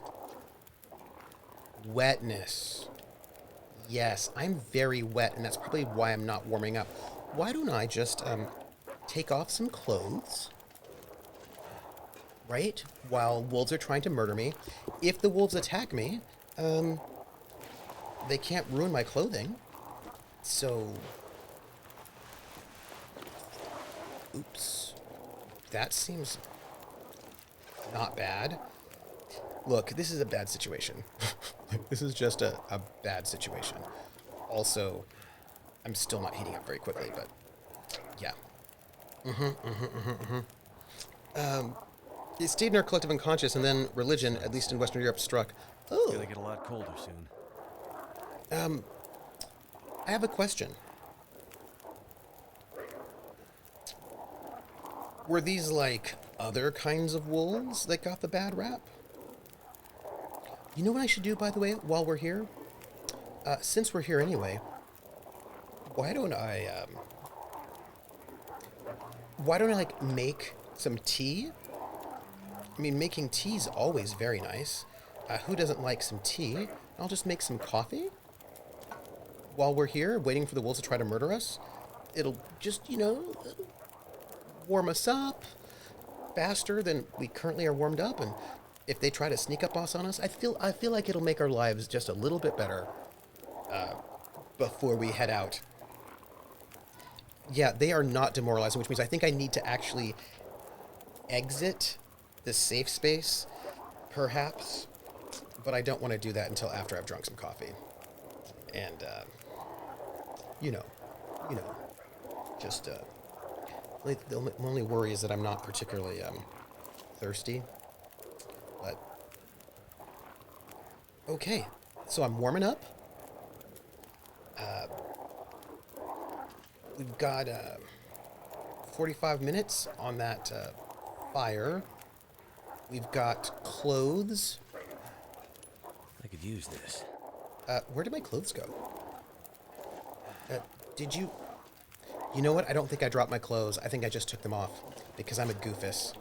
Wetness. Yes, I'm very wet, and that's probably why I'm not warming up. Why don't I just take off some clothes, right, while wolves are trying to murder me? If the wolves attack me, they can't ruin my clothing. So, oops. That seems not bad. Look, this is a bad situation. This is just a bad situation. Also, I'm still not heating up very quickly, but yeah. It stayed in our collective unconscious, and then religion, at least in Western Europe, struck. Oh. Gonna get a lot colder soon. I have a question. Were these, like, other kinds of wolves that got the bad rap? You know what I should do, by the way, while we're here? Since we're here anyway, why don't I, like, make some tea? I mean, making tea is always very nice. Who doesn't like some tea? I'll just make some coffee. while we're here waiting for the wolves to try to murder us, it'll just, warm us up faster than we currently are warmed up. And if they try to sneak up on us, I feel like it'll make our lives just a little bit better before we head out. Yeah, they are not demoralizing, which means I think I need to actually exit the safe space, perhaps. But I don't want to do that until after I've drunk some coffee. And, just, the only worry is that I'm not particularly, thirsty. But, okay, so I'm warming up. We've got, 45 minutes on that, fire. We've got clothes. I could use this. Where did my clothes go? Did you... You know what? I don't think I dropped my clothes. I think I just took them off because I'm a goofus.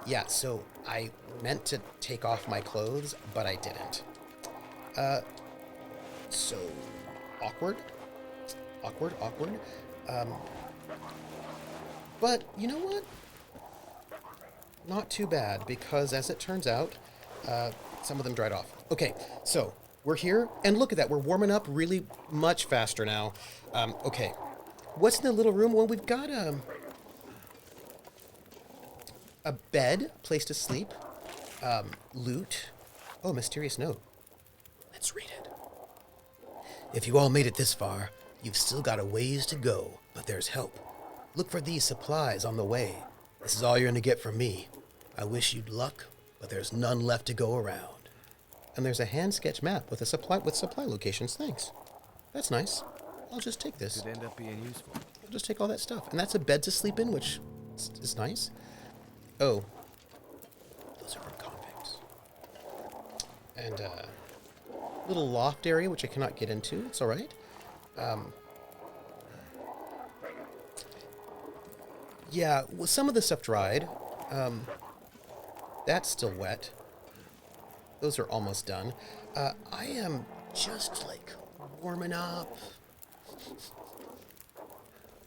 Yeah, so I meant to take off my clothes, but I didn't. So awkward. Awkward. But you know what? Not too bad, because as it turns out, some of them dried off. Okay, so we're here, and look at that. We're warming up really much faster now. Okay, what's in the little room? Well, we've got a bed, place to sleep, loot. Oh, mysterious note. Let's read it. If you all made it this far, you've still got a ways to go, but there's help. Look for these supplies on the way. This is all you're going to get from me. I wish you'd luck, but there's none left to go around. And there's a hand sketch map with supply locations. Thanks. That's nice. I'll just take this. Could end up being useful. I'll just take all that stuff. And that's a bed to sleep in, which is nice. Oh. Those are from convicts. And little loft area, which I cannot get into. It's all right. Yeah, well, some of the stuff dried. That's still wet. Those are almost done. I am just, warming up.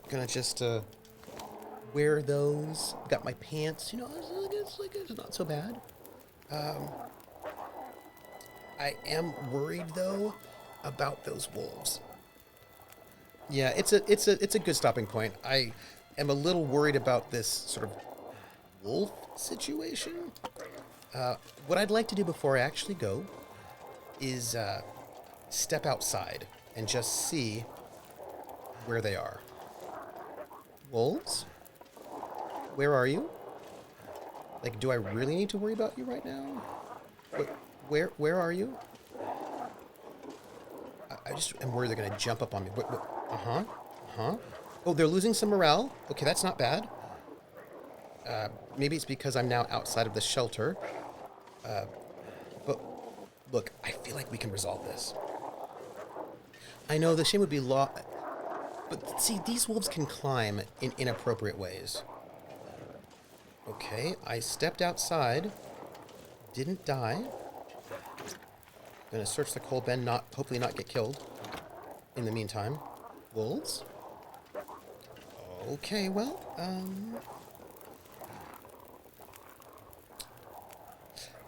Gonna just, wear those. Got my pants, it's not so bad. I am worried, though, about those wolves. Yeah, it's a good stopping point. I am a little worried about this sort of wolf situation. What I'd like to do before I actually go is step outside and just see where they are. Wolves? Where are you? Do I really need to worry about you right now? Where are you? I just am worried they're going to jump up on me. Oh, they're losing some morale. Okay, that's not bad. Maybe it's because I'm now outside of the shelter. But look, I feel like we can resolve this. I know the shame would be but see, these wolves can climb in inappropriate ways. Okay, I stepped outside. Didn't die. Gonna search the coal bin, hopefully not get killed. In the meantime, wolves. Okay, well,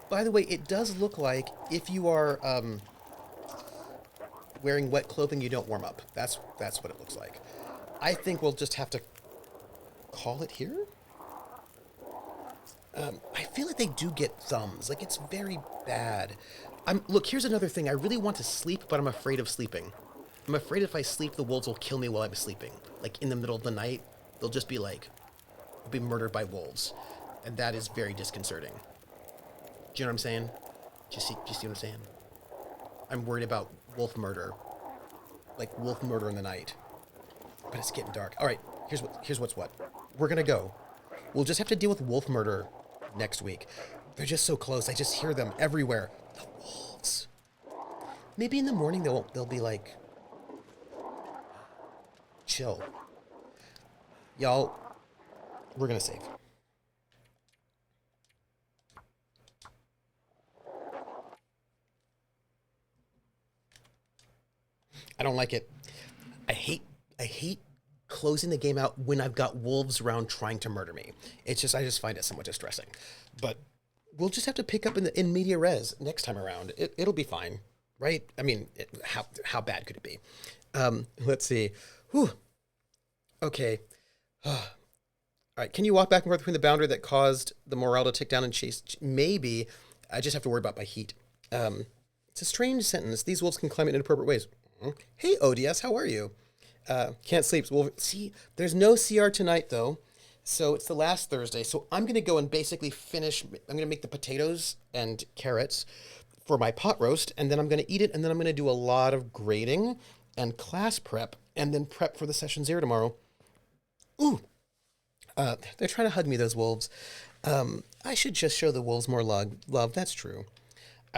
by the way, it does look like if you are wearing wet clothing, you don't warm up. That's what it looks like. I think we'll just have to call it here. I feel like they do get thumbs. It's very bad. Look, here's another thing. I really want to sleep, but I'm afraid of sleeping. I'm afraid if I sleep, the wolves will kill me while I'm sleeping. In the middle of the night, they'll just be be murdered by wolves. And that is very disconcerting. Do you know what I'm saying? Do you see what I'm saying? I'm worried about wolf murder. Wolf murder in the night. But it's getting dark. All right, here's what's what. We're going to go. We'll just have to deal with wolf murder next week. They're just so close. I just hear them everywhere. The wolves. Maybe in the morning they'll be chill. Y'all, we're going to save. I don't like it. I hate closing the game out when I've got wolves around trying to murder me. I just find it somewhat distressing. But we'll just have to pick up in media res next time around. It'll be fine, right? I mean, how bad could it be? Let's see. Whew. Okay. All right. Can you walk back and forth between the boundary that caused the morale to tick down and chase? Maybe. I just have to worry about my heat. It's a strange sentence. These wolves can climb it in inappropriate ways. Hey, ODS, how are you? Can't sleep. Well, see, there's no CR tonight, though. So it's the last Thursday. So I'm going to go and basically finish. I'm going to make the potatoes and carrots for my pot roast, and then I'm going to eat it, and then I'm going to do a lot of grading and class prep, and then prep for the session 0 tomorrow. Ooh. They're trying to hug me, those wolves. I should just show the wolves more love. That's true.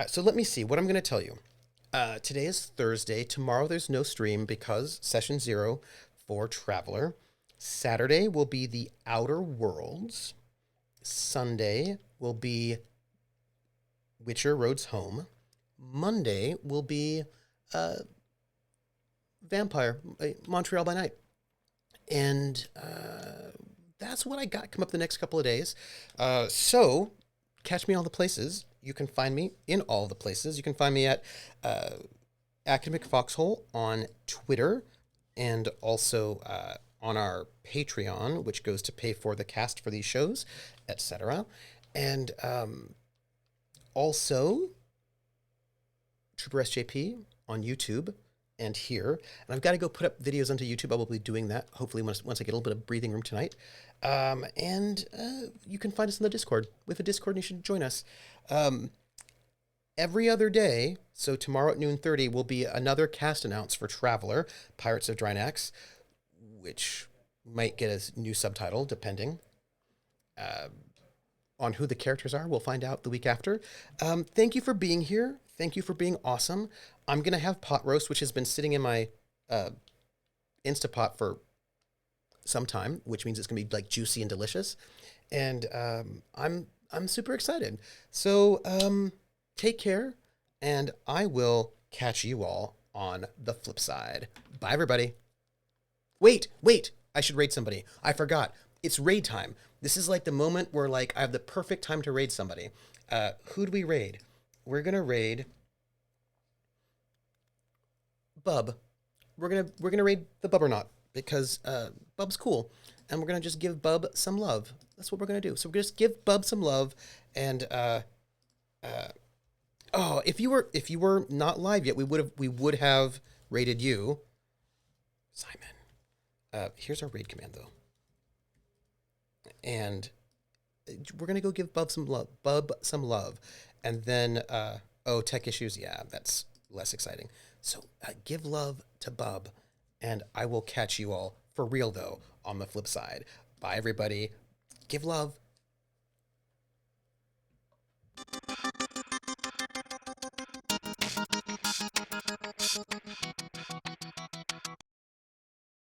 So let me see what I'm going to tell you. Today is Thursday. Tomorrow there's no stream because session 0 for Traveler. Saturday will be the Outer Worlds. Sunday will be Witcher Roads Home. Monday will be Vampire, Montreal by Night. And that's what I got come up the next couple of days. So catch me all the places. You can find me in all the places. You can find me at Academic Foxhole on Twitter and also on our Patreon, which goes to pay for the cast for these shows, etc. And also Trooper SJP on YouTube and here. And I've got to go put up videos onto YouTube. I will be doing that hopefully once I get a little bit of breathing room tonight. And you can find us in the Discord. We have a Discord and you should join us. Every other day, so tomorrow at noon 30 will be another cast announce for Traveler, Pirates of Drynax, which might get a new subtitle depending on who the characters are. We'll find out the week after. Thank you for being here. Thank you for being awesome. I'm going to have pot roast, which has been sitting in my Instapot for some time, which means it's going to be like juicy and delicious. And I'm super excited. So take care, and I will catch you all on the flip side. Bye, everybody. Wait, I should raid somebody. I forgot. It's raid time. This is like the moment where like I have the perfect time to raid somebody. Who do we raid? We're going to raid Bub. We're gonna raid the Bubbernaut because Bub's cool, and we're gonna just give Bub some love. That's what we're gonna do. So we're gonna just give Bub some love, and if you were not live yet, we would have raided you, Simon. Here's our raid command though, and we're gonna go give Bub some love, and then tech issues. Yeah, that's less exciting. So give love to Bub, and I will catch you all for real, though, on the flip side. Bye, everybody. Give love.